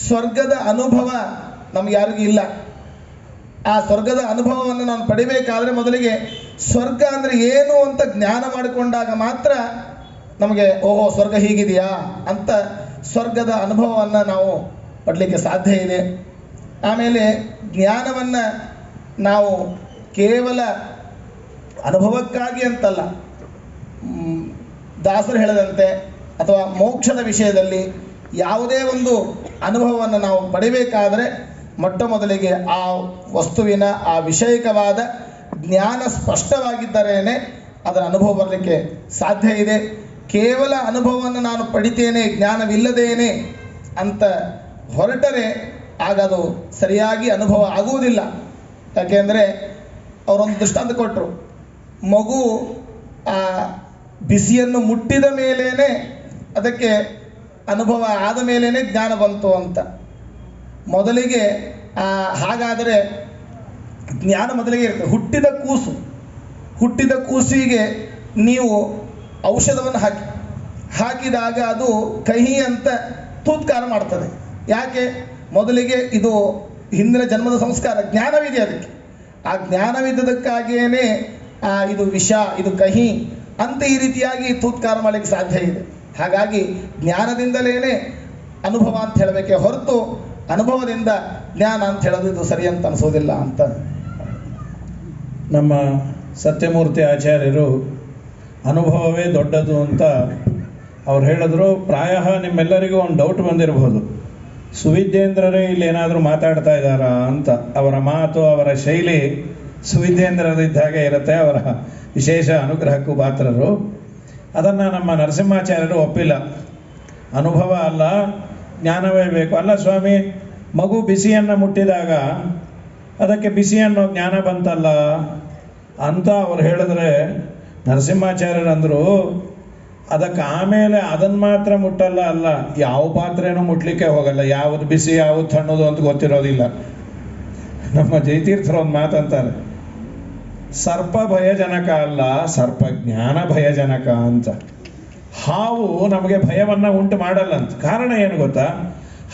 ಸ್ವರ್ಗದ ಅನುಭವ ನಮ್ಗೆ ಯಾರಿಗೂ ಇಲ್ಲ. ಆ ಸ್ವರ್ಗದ ಅನುಭವವನ್ನು ನಾನು ಪಡಿಬೇಕಾದ್ರೆ ಮೊದಲಿಗೆ ಸ್ವರ್ಗ ಅಂದರೆ ಏನು ಅಂತ ಜ್ಞಾನ ಮಾಡಿಕೊಂಡಾಗ ಮಾತ್ರ ನಮಗೆ ಓಹೋ ಸ್ವರ್ಗ ಹೀಗಿದೆಯಾ ಅಂತ ಸ್ವರ್ಗದ ಅನುಭವವನ್ನು ನಾವು ಪಡಲಿಕ್ಕೆ ಸಾಧ್ಯ ಇದೆ. ಆಮೇಲೆ ಜ್ಞಾನವನ್ನು ನಾವು ಕೇವಲ ಅನುಭವಕ್ಕಾಗಿ ಅಂತಲ್ಲ, ದಾಸರು ಹೇಳಿದಂತೆ ಅಥವಾ ಮೋಕ್ಷದ ವಿಷಯದಲ್ಲಿ ಯಾವುದೇ ಒಂದು ಅನುಭವವನ್ನು ನಾವು ಪಡಿಬೇಕಾದರೆ ಮೊಟ್ಟ ಮೊದಲಿಗೆ ಆ ವಸ್ತುವಿನ ಆ ವಿಷಯಿಕವಾದ ಜ್ಞಾನ ಸ್ಪಷ್ಟವಾಗಿದ್ದರೇನೆ ಅದರ ಅನುಭವ ಬರಲಿಕ್ಕೆ ಸಾಧ್ಯ ಇದೆ. ಕೇವಲ ಅನುಭವವನ್ನು ನಾನು ಪಡಿತೇನೆ, ಜ್ಞಾನವಿಲ್ಲದೇನೆ ಅಂತ ಹೊರಟರೆ ಆಗ ಅದು ಸರಿಯಾಗಿ ಅನುಭವ ಆಗುವುದಿಲ್ಲ. ಯಾಕೆಂದರೆ ಅವರೊಂದು ದೃಷ್ಟಾಂತ ಕೊಟ್ಟರು, ಮಗು ಆ ಬಿಸಿಯನ್ನು ಮುಟ್ಟಿದ ಮೇಲೇ ಅದಕ್ಕೆ ಅನುಭವ ಆದ ಮೇಲೇ ಜ್ಞಾನ ಬಂತು ಅಂತ. ಮೊದಲಿಗೆ ಹಾಗಾದರೆ ಜ್ಞಾನ ಮೊದಲಿಗೆ ಇರ್ತದೆ. ಹುಟ್ಟಿದ ಕೂಸಿಗೆ ನೀವು ಔಷಧವನ್ನು ಹಾಕಿದಾಗ ಅದು ಕಹಿ ಅಂತ ತೂತ್ಕಾರ ಮಾಡ್ತದೆ. ಯಾಕೆ? ಮೊದಲಿಗೆ ಇದು ಹಿಂದಿನ ಜನ್ಮದ ಸಂಸ್ಕಾರ, ಜ್ಞಾನವಿದೆ ಅದಕ್ಕೆ. ಆ ಜ್ಞಾನವಿದ್ದದಕ್ಕಾಗಿಯೇ ಇದು ವಿಷ, ಇದು ಕಹಿ ಅಂತ ಈ ರೀತಿಯಾಗಿ ತೂತ್ಕಾರ ಮಾಡಲಿಕ್ಕೆ ಸಾಧ್ಯ ಇದೆ. ಹಾಗಾಗಿ ಜ್ಞಾನದಿಂದಲೇ ಅನುಭವ ಅಂತ ಹೇಳಬೇಕೆ ಹೊರತು ಅನುಭವದಿಂದ ಜ್ಞಾನ ಅಂತ ಹೇಳೋದು ಇದು ಸರಿ ಅಂತ ಅನಿಸೋದಿಲ್ಲ ಅಂತ. ನಮ್ಮ ಸತ್ಯಮೂರ್ತಿ ಆಚಾರ್ಯರು ಅನುಭವವೇ ದೊಡ್ಡದು ಅಂತ ಅವ್ರು ಹೇಳಿದ್ರು. ಪ್ರಾಯ ನಿಮ್ಮೆಲ್ಲರಿಗೂ ಒಂದು ಡೌಟ್ ಬಂದಿರಬಹುದು, ಸುವಿದ್ಯೇಂದ್ರರೇ ಇಲ್ಲಿ ಏನಾದರೂ ಮಾತಾಡ್ತಾ ಇದ್ದಾರಾ ಅಂತ. ಅವರ ಮಾತು, ಅವರ ಶೈಲಿ ಸುವಿದ್ಯೇಂದ್ರರಿದ್ದಾಗೆ ಇರುತ್ತೆ, ಅವರ ವಿಶೇಷ ಅನುಗ್ರಹಕ್ಕೂ ಪಾತ್ರರು. ಅದನ್ನು ನಮ್ಮ ನರಸಿಂಹಾಚಾರ್ಯರು ಒಪ್ಪಿಲ್ಲ. ಅನುಭವ ಅಲ್ಲ, ಜ್ಞಾನವೇ ಬೇಕು. ಅಲ್ಲ ಸ್ವಾಮಿ, ಮಗು ಬಿಸಿಯನ್ನು ಮುಟ್ಟಿದಾಗ ಅದಕ್ಕೆ ಬಿಸಿ ಅನ್ನೋ ಜ್ಞಾನ ಬಂತಲ್ಲ ಅಂತ ಅವ್ರು ಹೇಳಿದ್ರೆ, ನರಸಿಂಹಾಚಾರ್ಯರಂದರು ಅದಕ್ಕೆ ಆಮೇಲೆ ಅದನ್ನು ಮಾತ್ರ ಮುಟ್ಟಲ್ಲ, ಅಲ್ಲ ಯಾವ ಪಾತ್ರೆನೂ ಮುಟ್ಲಿಕ್ಕೆ ಹೋಗಲ್ಲ. ಯಾವುದು ಬಿಸಿ ಯಾವುದು ತಣ್ಣದು ಅಂತ ಗೊತ್ತಿರೋದಿಲ್ಲ. ನಮ್ಮ ಜಯತೀರ್ಥರು ಒಂದು ಮಾತಂತಾರೆ, ಸರ್ಪ ಭಯಜನಕ ಅಲ್ಲ, ಸರ್ಪ ಜ್ಞಾನ ಭಯಜನಕ ಅಂತ. ಹಾವು ನಮಗೆ ಭಯವನ್ನು ಉಂಟು ಮಾಡಲ್ಲ ಅಂತ. ಕಾರಣ ಏನು ಗೊತ್ತಾ?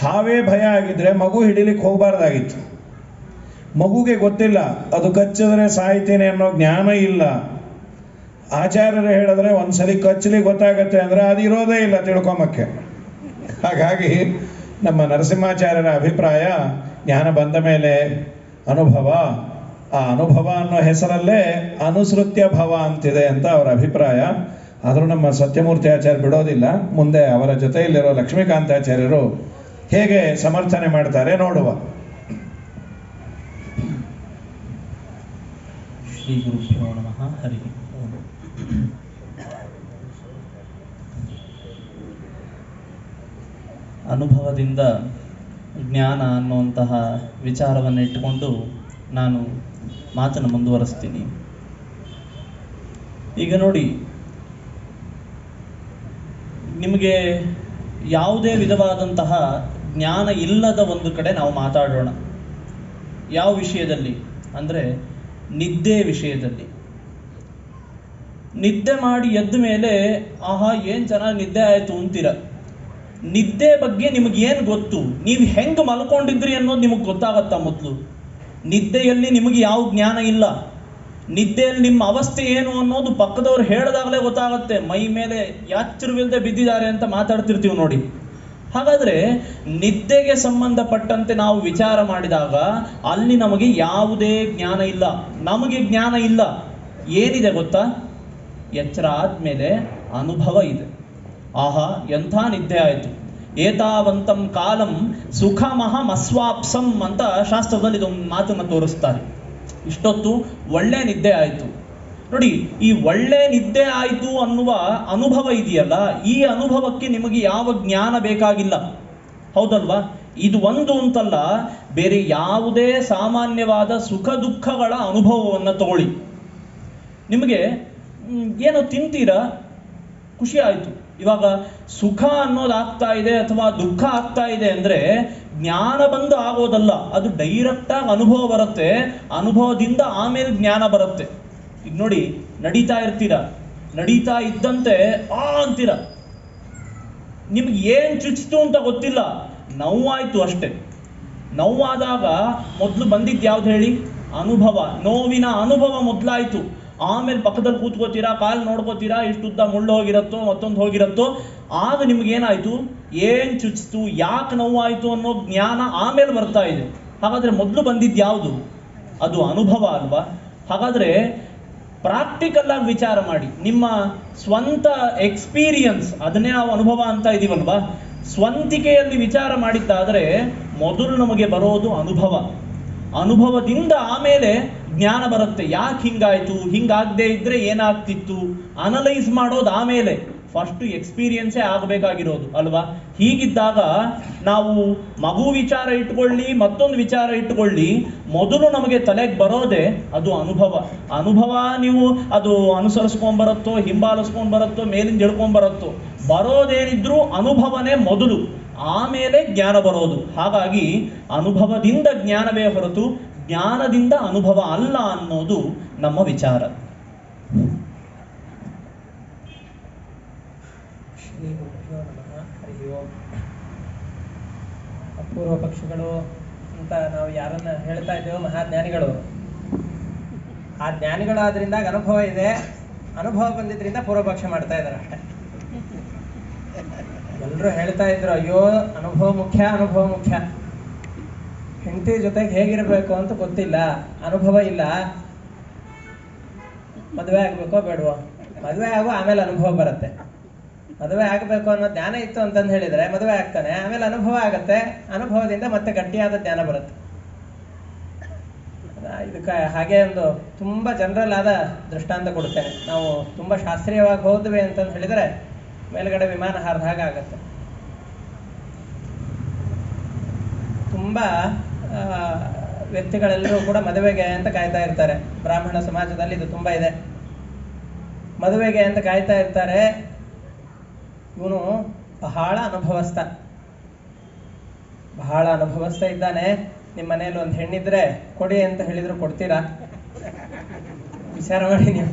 ಹಾವೇ ಭಯ ಆಗಿದ್ರೆ ಮಗು ಹಿಡಿಲಿಕ್ಕೆ ಹೋಗಬಾರ್ದಾಗಿತ್ತು. ಮಗುಗೆ ಗೊತ್ತಿಲ್ಲ ಅದು ಕಚ್ಚಿದ್ರೆ ಸಾಯ್ತೀನಿ ಅನ್ನೋ ಜ್ಞಾನ ಇಲ್ಲ. ಆಚಾರ್ಯರು ಹೇಳಿದ್ರೆ ಒಂದ್ಸಲಿ ಕಚ್ಚಲಿ ಗೊತ್ತಾಗತ್ತೆ ಅಂದರೆ ಅದು ಇರೋದೇ ಇಲ್ಲ ತಿಳ್ಕೊಂಬಕ್ಕೆ. ಹಾಗಾಗಿ ನಮ್ಮ ನರಸಿಂಹಾಚಾರ್ಯರ ಅಭಿಪ್ರಾಯ, ಜ್ಞಾನ ಬಂದ ಮೇಲೆ ಅನುಭವ, ಆ ಅನುಭವ ಅನ್ನೋ ಹೆಸರಲ್ಲೇ ಅನುಸೃತ್ಯ ಭವ ಅಂತಿದೆ ಅಂತ ಅವರ ಅಭಿಪ್ರಾಯ. ಆದರೂ ನಮ್ಮ ಸತ್ಯಮೂರ್ತಿ ಆಚಾರ್ಯ ಬಿಡೋದಿಲ್ಲ. ಮುಂದೆ ಅವರ ಜೊತೆಯಲ್ಲಿರೋ ಲಕ್ಷ್ಮೀಕಾಂತಾಚಾರ್ಯರು ಹೇಗೆ ಸಮರ್ಥನೆ ಮಾಡ್ತಾರೆ ನೋಡುವ. ಶ್ರೀ ಗುರುಭ್ಯೋ ನಮಃ. ಹರಿ ಓಂ. ಅನುಭವದಿಂದ ಜ್ಞಾನ ಅನ್ನುವಂತಹ ವಿಚಾರವನ್ನು ಇಟ್ಟುಕೊಂಡು ನಾನು ಮಾತನ್ನು ಮುಂದುವರಿಸ್ತೀನಿ. ಈಗ ನೋಡಿ, ನಿಮಗೆ ಯಾವುದೇ ವಿಧವಾದಂತಹ ಜ್ಞಾನ ಇಲ್ಲದ ಒಂದು ಕಡೆ ನಾವು ಮಾತಾಡೋಣ. ಯಾವ ವಿಷಯದಲ್ಲಿ ಅಂದರೆ ನಿದ್ದೆ ವಿಷಯದಲ್ಲಿ. ನಿದ್ದೆ ಮಾಡಿ ಎದ್ದ ಮೇಲೆ ಆಹಾ ಏನು ಚೆನ್ನಾಗಿ ನಿದ್ದೆ ಆಯಿತು ಅಂತೀರ. ನಿದ್ದೆ ಬಗ್ಗೆ ನಿಮಗೇನು ಗೊತ್ತು? ನೀವು ಹೆಂಗೆ ಮಲ್ಕೊಂಡಿದ್ರಿ ಅನ್ನೋದು ನಿಮಗೆ ಗೊತ್ತಾಗತ್ತಾ? ಮೊದಲು ನಿದ್ದೆಯಲ್ಲಿ ನಿಮಗೆ ಯಾವ ಜ್ಞಾನ ಇಲ್ಲ. ನಿದ್ದೆಯಲ್ಲಿ ನಿಮ್ಮ ಅವಸ್ಥೆ ಏನು ಅನ್ನೋದು ಪಕ್ಕದವ್ರು ಹೇಳಿದಾಗಲೇ ಗೊತ್ತಾಗತ್ತೆ. ಮೈ ಮೇಲೆ ಯಾಚರವಿಲ್ಲದೆ ಬಿದ್ದಿದ್ದಾರೆ ಅಂತ ಮಾತಾಡ್ತಿರ್ತೀವಿ ನೋಡಿ. ಹಾಗಾದರೆ ನಿದ್ದೆಗೆ ಸಂಬಂಧಪಟ್ಟಂತೆ ನಾವು ವಿಚಾರ ಮಾಡಿದಾಗ ಅಲ್ಲಿ ನಮಗೆ ಯಾವುದೇ ಜ್ಞಾನ ಇಲ್ಲ. ನಮಗೆ ಜ್ಞಾನ ಇಲ್ಲ. ಏನಿದೆ ಗೊತ್ತಾ? ಎಚ್ಚರ ಆದಮೇಲೆ ಅನುಭವ ಇದೆ. ಆಹಾ ಎಂಥ ನಿದ್ದೆ ಆಯಿತು, ಏತಾವಂತಂ ಕಾಲಂ ಸುಖಮಹಮಸ್ವಾಪ್ಸಂ ಅಂತ ಶಾಸ್ತ್ರದಲ್ಲಿ ಇದೊಂದು ಮಾತನ್ನು ತೋರಿಸ್ತಾರೆ. ಇಷ್ಟೊತ್ತು ಒಳ್ಳೆ ನಿದ್ದೆ ಆಯಿತು. ನೋಡಿ, ಈ ಒಳ್ಳೆ ನಿದ್ದೆ ಆಯಿತು ಅನ್ನುವ ಅನುಭವ ಇದೆಯಲ್ಲ, ಈ ಅನುಭವಕ್ಕೆ ನಿಮಗೆ ಯಾವ ಜ್ಞಾನ ಬೇಕಾಗಿಲ್ಲ, ಹೌದಲ್ವಾ? ಇದು ಒಂದು ಅಂತಲ್ಲ, ಬೇರೆ ಯಾವುದೇ ಸಾಮಾನ್ಯವಾದ ಸುಖ ದುಃಖಗಳ ಅನುಭವವನ್ನು ತಗೊಳ್ಳಿ. ನಿಮಗೆ ಏನೋ ತಿಂತೀರಾ, ಖುಷಿ ಆಯಿತು. ಇವಾಗ ಸುಖ ಅನ್ನೋದು ಆಗ್ತಾ ಇದೆ ಅಥವಾ ದುಃಖ ಆಗ್ತಾ ಇದೆ ಅಂದರೆ ಜ್ಞಾನ ಬಂದು ಆಗೋದಲ್ಲ, ಅದು ಡೈರೆಕ್ಟಾಗಿ ಅನುಭವ ಬರುತ್ತೆ. ಅನುಭವದಿಂದ ಆಮೇಲೆ ಜ್ಞಾನ ಬರುತ್ತೆ. ಈಗ ನೋಡಿ, ನಡೀತಾ ಇರ್ತೀರ, ನಡೀತಾ ಇದ್ದಂತೆ ಅಂತೀರ, ನಿಮ್ಗೆ ಏನು ಚುಚ್ಚಿತು ಅಂತ ಗೊತ್ತಿಲ್ಲ, ನೋವಾಯ್ತು ಅಷ್ಟೆ. ನೋವಾದಾಗ ಮೊದಲು ಬಂದಿದ್ದು ಯಾವ್ದು ಹೇಳಿ? ಅನುಭವ. ನೋವಿನ ಅನುಭವ ಮೊದಲಾಯ್ತು. ಆಮೇಲೆ ಪಕ್ಕದಲ್ಲಿ ಕೂತ್ಕೋತೀರಾ, ಕಾಲು ನೋಡ್ಕೋತೀರಾ, ಇಷ್ಟುದ್ದ ಮುಳ್ಳು ಹೋಗಿರತ್ತೋ ಮತ್ತೊಂದು ಹೋಗಿರತ್ತೋ, ಆಗ ನಿಮ್ಗೇನಾಯ್ತು, ಏನು ಚುಚ್ಚಿತು, ಯಾಕೆ ನೋವಾಯಿತು ಅನ್ನೋ ಜ್ಞಾನ ಆಮೇಲೆ ಬರ್ತಾ ಇದೆ. ಹಾಗಾದ್ರೆ ಮೊದಲು ಬಂದಿದ್ದು ಯಾವುದು? ಅದು ಅನುಭವ ಅಲ್ವಾ? ಹಾಗಾದ್ರೆ ಪ್ರಾಕ್ಟಿಕಲ್ ಆಗಿ ವಿಚಾರ ಮಾಡಿ. ನಿಮ್ಮ ಸ್ವಂತ ಎಕ್ಸ್ಪೀರಿಯನ್ಸ್, ಅದನ್ನೇ ನಾವು ಅನುಭವ ಅಂತ ಇದೀವಲ್ವಾ, ಸ್ವಂತಿಕೆಯಲ್ಲಿ ವಿಚಾರ ಮಾಡಿದ್ದಾದರೆ ಮೊದಲು ನಮಗೆ ಬರೋದು ಅನುಭವ. ಅನುಭವದಿಂದ ಆಮೇಲೆ ಜ್ಞಾನ ಬರುತ್ತೆ. ಯಾಕೆ ಹಿಂಗಾಯ್ತು, ಹಿಂಗಾಗದೇ ಇದ್ರೆ ಏನಾಗ್ತಿತ್ತು ಅನಲೈಸ್ ಮಾಡೋದು ಆಮೇಲೆ. ಫಸ್ಟ್ ಎಕ್ಸ್ಪೀರಿಯನ್ಸೇ ಆಗಬೇಕಾಗಿರೋದು ಅಲ್ವಾ? ಹೀಗಿದ್ದಾಗ ನಾವು ಮಗು ವಿಚಾರ ಇಟ್ಕೊಳ್ಳಿ, ಮತ್ತೊಂದು ವಿಚಾರ ಇಟ್ಕೊಳ್ಳಿ, ಮೊದಲು ನಮಗೆ ತಲೆಗೆ ಬರೋದೇ ಅದು ಅನುಭವ. ಅನುಭವ ನೀವು ಅದು ಅನುಸರಿಸ್ಕೊಂಡ್ಬರುತ್ತೋ, ಹಿಂಬಾಲಿಸ್ಕೊಂಡು ಬರುತ್ತೋ, ಮೇಲಿಂದ ಇಳ್ಕೊಂಡ್ಬರುತ್ತೋ, ಬರೋದೇನಿದ್ರೂ ಅನುಭವನೇ ಮೊದಲು, ಆಮೇಲೆ ಜ್ಞಾನ ಬರೋದು. ಹಾಗಾಗಿ ಅನುಭವದಿಂದ ಜ್ಞಾನವೇ ಹೊರತು ಜ್ಞಾನದಿಂದ ಅನುಭವ ಅಲ್ಲ ಅನ್ನೋದು ನಮ್ಮ ವಿಚಾರ. ಶ್ರೀ ಗುರುಭ್ಯೋ ನಮಃ. ಹರಿ ಓಂ. ಅಪೂರ್ವ ಪಕ್ಷಿಗಳು ಅಂತ ನಾವು ಯಾರನ್ನ ಹೇಳ್ತಾ ಇದ್ದೇವೋ ಮಹಾಜ್ಞಾನಿಗಳು. ಆ ಜ್ಞಾನಿಗಳು ಆದ್ರಿಂದ ಅನುಭವ ಇದೆ, ಅನುಭವ ಬಂದಿದ್ರಿಂದ ಪೂರ್ವಪಕ್ಷ ಮಾಡ್ತಾ ಇದ್ದಾರೆ ಅಷ್ಟೇ. ಎಲ್ಲರೂ ಹೇಳ್ತಾ ಇದ್ರು, ಅಯ್ಯೋ ಅನುಭವ ಮುಖ್ಯ, ಅನುಭವ ಮುಖ್ಯ. ಹೆಂಡತಿ ಜೊತೆಗೆ ಹೇಗಿರ್ಬೇಕು ಅಂತ ಗೊತ್ತಿಲ್ಲ, ಅನುಭವ ಇಲ್ಲ, ಮದುವೆ ಆಗ್ಬೇಕೋ ಬೇಡವೋ, ಮದುವೆ ಆಗೋ ಆಮೇಲೆ ಅನುಭವ ಬರುತ್ತೆ. ಮದುವೆ ಆಗಬೇಕು ಅನ್ನೋ ಜ್ಞಾನ ಇತ್ತು ಅಂತಂದು ಹೇಳಿದ್ರೆ ಮದುವೆ ಆಗ್ತಾನೆ, ಆಮೇಲೆ ಅನುಭವ ಆಗತ್ತೆ, ಅನುಭವದಿಂದ ಮತ್ತೆ ಗಟ್ಟಿಯಾದ ಜ್ಞಾನ ಬರುತ್ತೆ. ಇದಕ್ಕೆ ಹಾಗೆ ಒಂದು ತುಂಬಾ ಜನರಲ್ ಆದ ದೃಷ್ಟಾಂತ ಕೊಡ್ತೇನೆ. ನಾವು ತುಂಬಾ ಶಾಸ್ತ್ರೀಯವಾಗಿ ಹೋದ್ವಿ ಅಂತಂದು ಹೇಳಿದ್ರೆ ಮೇಲ್ಗಡೆ ವಿಮಾನ ಹಾರಿದ ಹಾಗೆ ಆಗತ್ತೆ. ತುಂಬಾ ವ್ಯಕ್ತಿಗಳೆಲ್ಲರೂ ಕೂಡ ಮದುವೆಗೆ ಅಂತ ಕಾಯ್ತಾ ಇರ್ತಾರೆ. ಬ್ರಾಹ್ಮಣ ಸಮಾಜದಲ್ಲಿ ಇದು ತುಂಬಾ ಇದೆ. ಮದುವೆಗೆ ಅಂತ ಕಾಯ್ತಾ ಇರ್ತಾರೆ. ಇವನು ಬಹಳ ಅನುಭವಸ್ಥ ಇದ್ದಾನೆ. ನಿಮ್ಮ ಮನೇಲಿ ಒಂದು ಹೆಣ್ಣಿದ್ರೆ ಕೊಡಿ ಅಂತ ಹೇಳಿದ್ರು ಕೊಡ್ತೀರಾ? ವಿಚಾರ ಮಾಡಿ ನೀವು.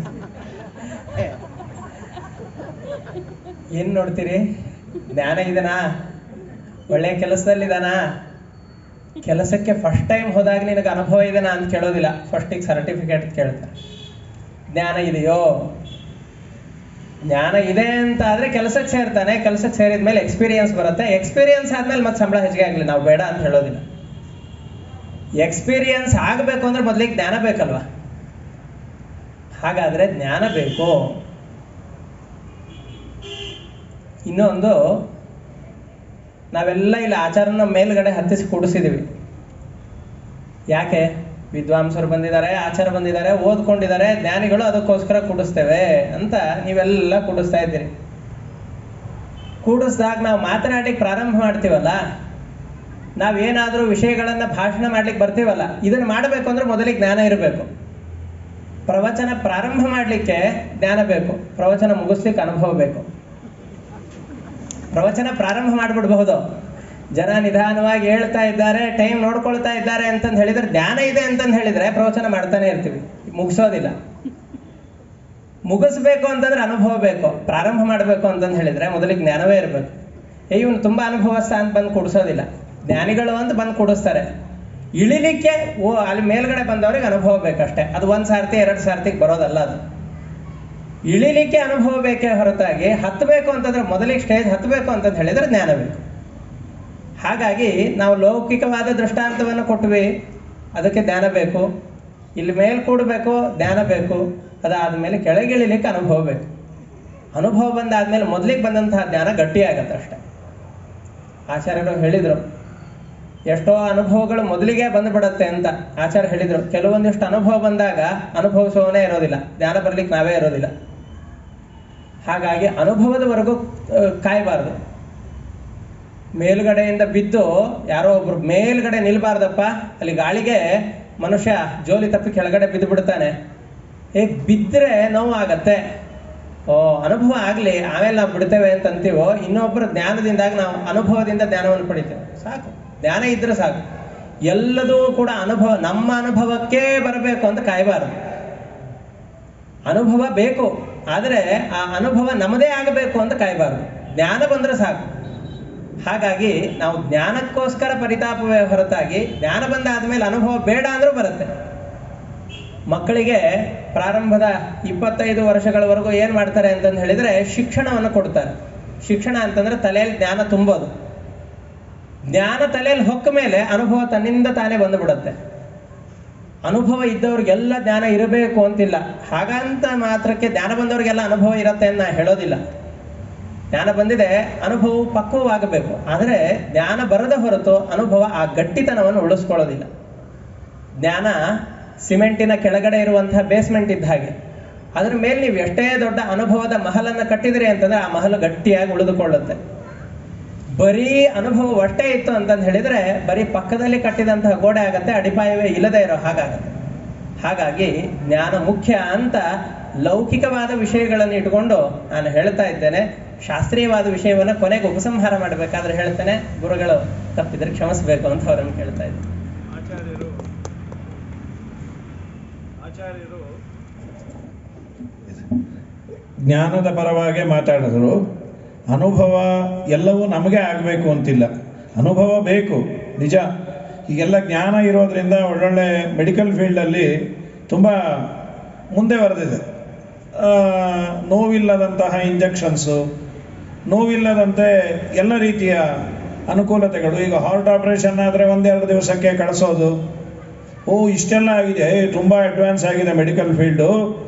ಏನ್ ನೋಡ್ತೀರಿ? ಜ್ಞಾನ ಇದನಾ? ಒಳ್ಳೆ ಕೆಲಸದಲ್ಲಿದ್ದಾನಾ? ಕೆಲಸಕ್ಕೆ ಫಸ್ಟ್ ಟೈಮ್ ಹೋದಾಗ ನಿನಗೆ ಅನುಭವ ಇದೆನಾ ಅಂತ ಕೇಳೋದಿಲ್ಲ, ಫಸ್ಟಿಗೆ ಸರ್ಟಿಫಿಕೇಟ್ ಕೇಳ್ತಾರೆ. ಜ್ಞಾನ ಇದೆಯೋ? ಜ್ಞಾನ ಇದೆ ಅಂತ ಆದ್ರೆ ಕೆಲಸಕ್ಕೆ ಸೇರ್ತಾನೆ. ಕೆಲಸಕ್ಕೆ ಸೇರಿದ್ಮೇಲೆ ಎಕ್ಸ್ಪೀರಿಯನ್ಸ್ ಬರುತ್ತೆ. ಎಕ್ಸ್ಪೀರಿಯನ್ಸ್ ಆದ್ಮೇಲೆ ಮತ್ತೆ ಸಂಬಳ ಹೆಚ್ಚಿಗೆ ಆಗಲಿ, ನಾವು ಬೇಡ ಅಂತ ಹೇಳೋದಿಲ್ಲ. ಎಕ್ಸ್ಪೀರಿಯನ್ಸ್ ಆಗಬೇಕು ಅಂದ್ರೆ ಮೊದಲಿಗೆ ಜ್ಞಾನ ಬೇಕಲ್ವಾ? ಹಾಗಾದ್ರೆ ಜ್ಞಾನ ಬೇಕು. ಇನ್ನೊಂದು, ನಾವೆಲ್ಲ ಇಲ್ಲಿ ಆಚಾರನ ಮೇಲ್ಗಡೆ ಹತ್ತಿಸಿ ಕೂಡಿಸಿದೀವಿ. ಯಾಕೆ? ವಿದ್ವಾಂಸರು ಬಂದಿದ್ದಾರೆ, ಆಚಾರ ಬಂದಿದ್ದಾರೆ, ಓದ್ಕೊಂಡಿದ್ದಾರೆ, ಜ್ಞಾನಿಗಳು, ಅದಕ್ಕೋಸ್ಕರ ಕೂಡಿಸ್ತೇವೆ ಅಂತ ನೀವೆಲ್ಲ ಕೂಡಿಸ್ತಾ ಇದ್ದೀರಿ. ಕೂಡಿಸ್ದಾಗ ನಾವು ಮಾತನಾಡ್ಲಿಕ್ಕೆ ಪ್ರಾರಂಭ ಮಾಡ್ತೀವಲ್ಲ, ನಾವೇನಾದ್ರೂ ವಿಷಯಗಳನ್ನ ಭಾಷಣ ಮಾಡ್ಲಿಕ್ಕೆ ಬರ್ತೀವಲ್ಲ, ಇದನ್ನ ಮಾಡಬೇಕು ಅಂದ್ರೆ ಮೊದಲಿಗೆ ಜ್ಞಾನ ಇರಬೇಕು. ಪ್ರವಚನ ಪ್ರಾರಂಭ ಮಾಡ್ಲಿಕ್ಕೆ ಜ್ಞಾನ ಬೇಕು, ಪ್ರವಚನ ಮುಗಿಸ್ಲಿಕ್ಕೆ ಅನುಭವ ಬೇಕು. ಪ್ರವಚನ ಪ್ರಾರಂಭ ಮಾಡ್ಬಿಡ್ಬಹುದು, ಜನ ನಿಧಾನವಾಗಿ ಹೇಳ್ತಾ ಇದ್ದಾರೆ, ಟೈಮ್ ನೋಡ್ಕೊಳ್ತಾ ಇದ್ದಾರೆ ಅಂತಂದು ಹೇಳಿದ್ರೆ, ಜ್ಞಾನ ಇದೆ ಅಂತಂದು ಹೇಳಿದ್ರೆ ಪ್ರವಚನ ಮಾಡ್ತಾನೆ ಇರ್ತೀವಿ, ಮುಗಿಸೋದಿಲ್ಲ. ಮುಗಿಸ್ಬೇಕು ಅಂತಂದ್ರೆ ಅನುಭವ ಬೇಕು. ಪ್ರಾರಂಭ ಮಾಡಬೇಕು ಅಂತಂದು ಹೇಳಿದ್ರೆ ಮೊದಲಿಗೆ ಜ್ಞಾನವೇ ಇರಬೇಕು. ಇವನು ತುಂಬಾ ಅನುಭವಸ್ಥ ಅಂತ ಬಂದು ಕೂಡಿಸೋದಿಲ್ಲ, ಜ್ಞಾನಿಗಳು ಅಂತ ಬಂದು ಕೂಡಿಸ್ತಾರೆ. ಇಳಿಲಿಕ್ಕೆ ಅಲ್ಲಿ ಮೇಲ್ಗಡೆ ಬಂದವ್ರಿಗೆ ಅನುಭವ ಬೇಕಷ್ಟೇ. ಅದು 1 ಸಾರ್ತಿ 2 ಸಾರ್ತಿಗೆ ಬರೋದಲ್ಲ. ಅದು ಇಳಿಲಿಕ್ಕೆ ಅನುಭವ ಬೇಕೇ ಹೊರತಾಗಿ ಹತ್ತಬೇಕು ಅಂತಂದ್ರೆ ಮೊದಲಿಗೆ ಸ್ಟೇಜ್ ಹತ್ತಬೇಕು ಅಂತಂದು ಹೇಳಿದ್ರೆ ಜ್ಞಾನ ಬೇಕು. ಹಾಗಾಗಿ ನಾವು ಲೌಕಿಕವಾದ ದೃಷ್ಟಾಂತವನ್ನು ಕೊಟ್ವಿ, ಅದಕ್ಕೆ ಜ್ಞಾನ ಬೇಕು. ಇಲ್ಲಿ ಮೇಲ್ ಕೂಡಬೇಕು, ಜ್ಞಾನ ಬೇಕು. ಅದಾದ್ಮೇಲೆ ಕೆಳಗಿಳಿಲಿಕ್ಕೆ ಅನುಭವ ಬೇಕು. ಅನುಭವ ಬಂದಾದ್ಮೇಲೆ ಮೊದಲಿಗೆ ಬಂದಂತಹ ಜ್ಞಾನ ಗಟ್ಟಿಯಾಗತ್ತೆ ಅಷ್ಟೆ. ಆಚಾರ್ಯರು ಹೇಳಿದರು, ಎಷ್ಟೋ ಅನುಭವಗಳು ಮೊದಲಿಗೆ ಬಂದುಬಿಡುತ್ತೆ ಅಂತ ಆಚಾರ್ಯ ಹೇಳಿದರು. ಕೆಲವೊಂದಿಷ್ಟು ಅನುಭವ ಬಂದಾಗ ಅನುಭವಿಸೋನೇ ಇರೋದಿಲ್ಲ, ಜ್ಞಾನ ಬರ್ಲಿಕ್ಕೆ ನಾವೇ ಇರೋದಿಲ್ಲ. ಹಾಗಾಗಿ ಅನುಭವದವರೆಗೂ ಕಾಯಬಾರ್ದು. ಮೇಲ್ಗಡೆಯಿಂದ ಬಿದ್ದು ಯಾರೋ ಒಬ್ರು ಮೇಲ್ಗಡೆ ನಿಲ್ಬಾರ್ದಪ್ಪ, ಅಲ್ಲಿ ಗಾಳಿಗೆ ಮನುಷ್ಯ ಜೋಲಿ ತಪ್ಪಿ ಕೆಳಗಡೆ ಬಿದ್ದು ಬಿಡ್ತಾನೆ. ಬಿದ್ದರೆ ನೋವು ಆಗತ್ತೆ, ಅನುಭವ ಆಗಲಿ ಆಮೇಲೆ ನಾವು ಬಿಡ್ತೇವೆ ಅಂತ ಅಂತೀವೋ, ಇನ್ನೊಬ್ಬರ ಜ್ಞಾನದಿಂದಾಗ ನಾವು ಅನುಭವದಿಂದ ಜ್ಞಾನವನ್ನು ಪಡಿತೇವೆ. ಸಾಕು, ಜ್ಞಾನ ಇದ್ರೆ ಸಾಕು. ಎಲ್ಲದೂ ಕೂಡ ಅನುಭವ, ನಮ್ಮ ಅನುಭವಕ್ಕೆ ಬರಬೇಕು ಅಂತ ಕಾಯಬಾರದು. ಅನುಭವ ಬೇಕು, ಆದರೆ ಆ ಅನುಭವ ನಮ್ಮದೇ ಆಗಬೇಕು ಅಂತ ಕಾಯಬಾರದು. ಜ್ಞಾನ ಬಂದರೆ ಸಾಕು. ಹಾಗಾಗಿ ನಾವು ಜ್ಞಾನಕ್ಕೋಸ್ಕರ ಪರಿತಾಪವೇ ಹೊರತಾಗಿ ಜ್ಞಾನ ಬಂದಾದ್ಮೇಲೆ ಅನುಭವ ಬೇಡ ಅಂದ್ರೂ ಬರುತ್ತೆ. ಮಕ್ಕಳಿಗೆ ಪ್ರಾರಂಭದ 25 ವರ್ಷಗಳವರೆಗೂ ಏನು ಮಾಡ್ತಾರೆ ಅಂತಂದು ಹೇಳಿದರೆ ಶಿಕ್ಷಣವನ್ನು ಕೊಡ್ತಾರೆ. ಶಿಕ್ಷಣ ಅಂತಂದ್ರೆ ತಲೆಯಲ್ಲಿ ಜ್ಞಾನ ತುಂಬೋದು. ಜ್ಞಾನ ತಲೆಯಲ್ಲಿ ಹೊಕ್ಕ ಮೇಲೆ ಅನುಭವ ತನ್ನಿಂದ ತಾನೇ ಬಂದುಬಿಡುತ್ತೆ. ಅನುಭವ ಇದ್ದವ್ರಿಗೆಲ್ಲ ಜ್ಞಾನ ಇರಬೇಕು ಅಂತಿಲ್ಲ. ಹಾಗಂತ ಮಾತ್ರಕ್ಕೆ ಜ್ಞಾನ ಬಂದವರಿಗೆಲ್ಲ ಅನುಭವ ಇರುತ್ತೆ ಅಂತ ನಾನು ಹೇಳೋದಿಲ್ಲ. ಜ್ಞಾನ ಬಂದಿದೆ, ಅನುಭವ ಪಕ್ವವಾಗಬೇಕು. ಆದರೆ ಜ್ಞಾನ ಬರದ ಹೊರತು ಅನುಭವ ಆ ಗಟ್ಟಿತನವನ್ನು ಉಳಿಸ್ಕೊಳ್ಳೋದಿಲ್ಲ. ಜ್ಞಾನ ಸಿಮೆಂಟಿನ ಕೆಳಗಡೆ ಇರುವಂತಹ ಬೇಸ್ಮೆಂಟ್ ಇದ್ದ ಹಾಗೆ. ಅದ್ರ ಮೇಲೆ ನೀವು ಎಷ್ಟೇ ದೊಡ್ಡ ಅನುಭವದ ಮಹಲನ್ನು ಕಟ್ಟಿದ್ರಿ ಅಂತಂದ್ರೆ ಆ ಮಹಲು ಗಟ್ಟಿಯಾಗಿ ಉಳಿದುಕೊಳ್ಳುತ್ತೆ. ಬರೀ ಅನುಭವ ಅಷ್ಟೇ ಇತ್ತು ಅಂತಂದು ಹೇಳಿದರೆ ಬರೀ ಪಕ್ಕದಲ್ಲಿ ಕಟ್ಟಿದಂತಹ ಗೋಡೆ ಆಗತ್ತೆ, ಅಡಿಪಾಯವೇ ಇಲ್ಲದೆ ಇರೋ ಹಾಗಾಗತ್ತೆ. ಹಾಗಾಗಿ ಜ್ಞಾನ ಮುಖ್ಯ ಅಂತ ಲೌಕಿಕವಾದ ವಿಷಯಗಳನ್ನು ಇಟ್ಕೊಂಡು ನಾನು ಹೇಳ್ತಾ ಇದ್ದೇನೆ. ಶಾಸ್ತ್ರೀಯವಾದ ವಿಷಯವನ್ನು ಕೊನೆಗೆ ಉಪಸಂಹಾರ ಮಾಡಬೇಕಾದ್ರೆ ಹೇಳ್ತೇನೆ. ಗುರುಗಳು ತಪ್ಪಿದ್ರೆ ಕ್ಷಮಿಸಬೇಕು ಅಂತ ಅವರನ್ನು ಕೇಳ್ತಾ ಇದ್ದೇನೆ. ಆಚಾರ್ಯರು ಜ್ಞಾನದ ಪರವಾಗಿ ಮಾತಾಡಿದ್ರು. ಅನುಭವ ಎಲ್ಲವೂ ನಮಗೆ ಆಗಬೇಕು ಅಂತಿಲ್ಲ, ಅನುಭವ ಬೇಕು ನಿಜ. ಈಗೆಲ್ಲ ಜ್ಞಾನ ಇರೋದ್ರಿಂದ ಒಳ್ಳೊಳ್ಳೆ ಮೆಡಿಕಲ್ ಫೀಲ್ಡಲ್ಲಿ ತುಂಬ ಮುಂದೆ ಬರೆದಿದೆ. ನೋವಿಲ್ಲದಂತಹ ಇಂಜೆಕ್ಷನ್ಸು, ನೋವಿಲ್ಲದಂತೆ ಎಲ್ಲ ರೀತಿಯ ಅನುಕೂಲತೆಗಳು. ಈಗ ಹಾರ್ಟ್ ಆಪರೇಷನ್ ಆದರೆ 1-2 ದಿವಸಕ್ಕೆ ಕಳಿಸೋದು. ಇಷ್ಟೆಲ್ಲ ಆಗಿದೆ, ತುಂಬ ಅಡ್ವಾನ್ಸ್ ಆಗಿದೆ ಮೆಡಿಕಲ್ ಫೀಲ್ಡು.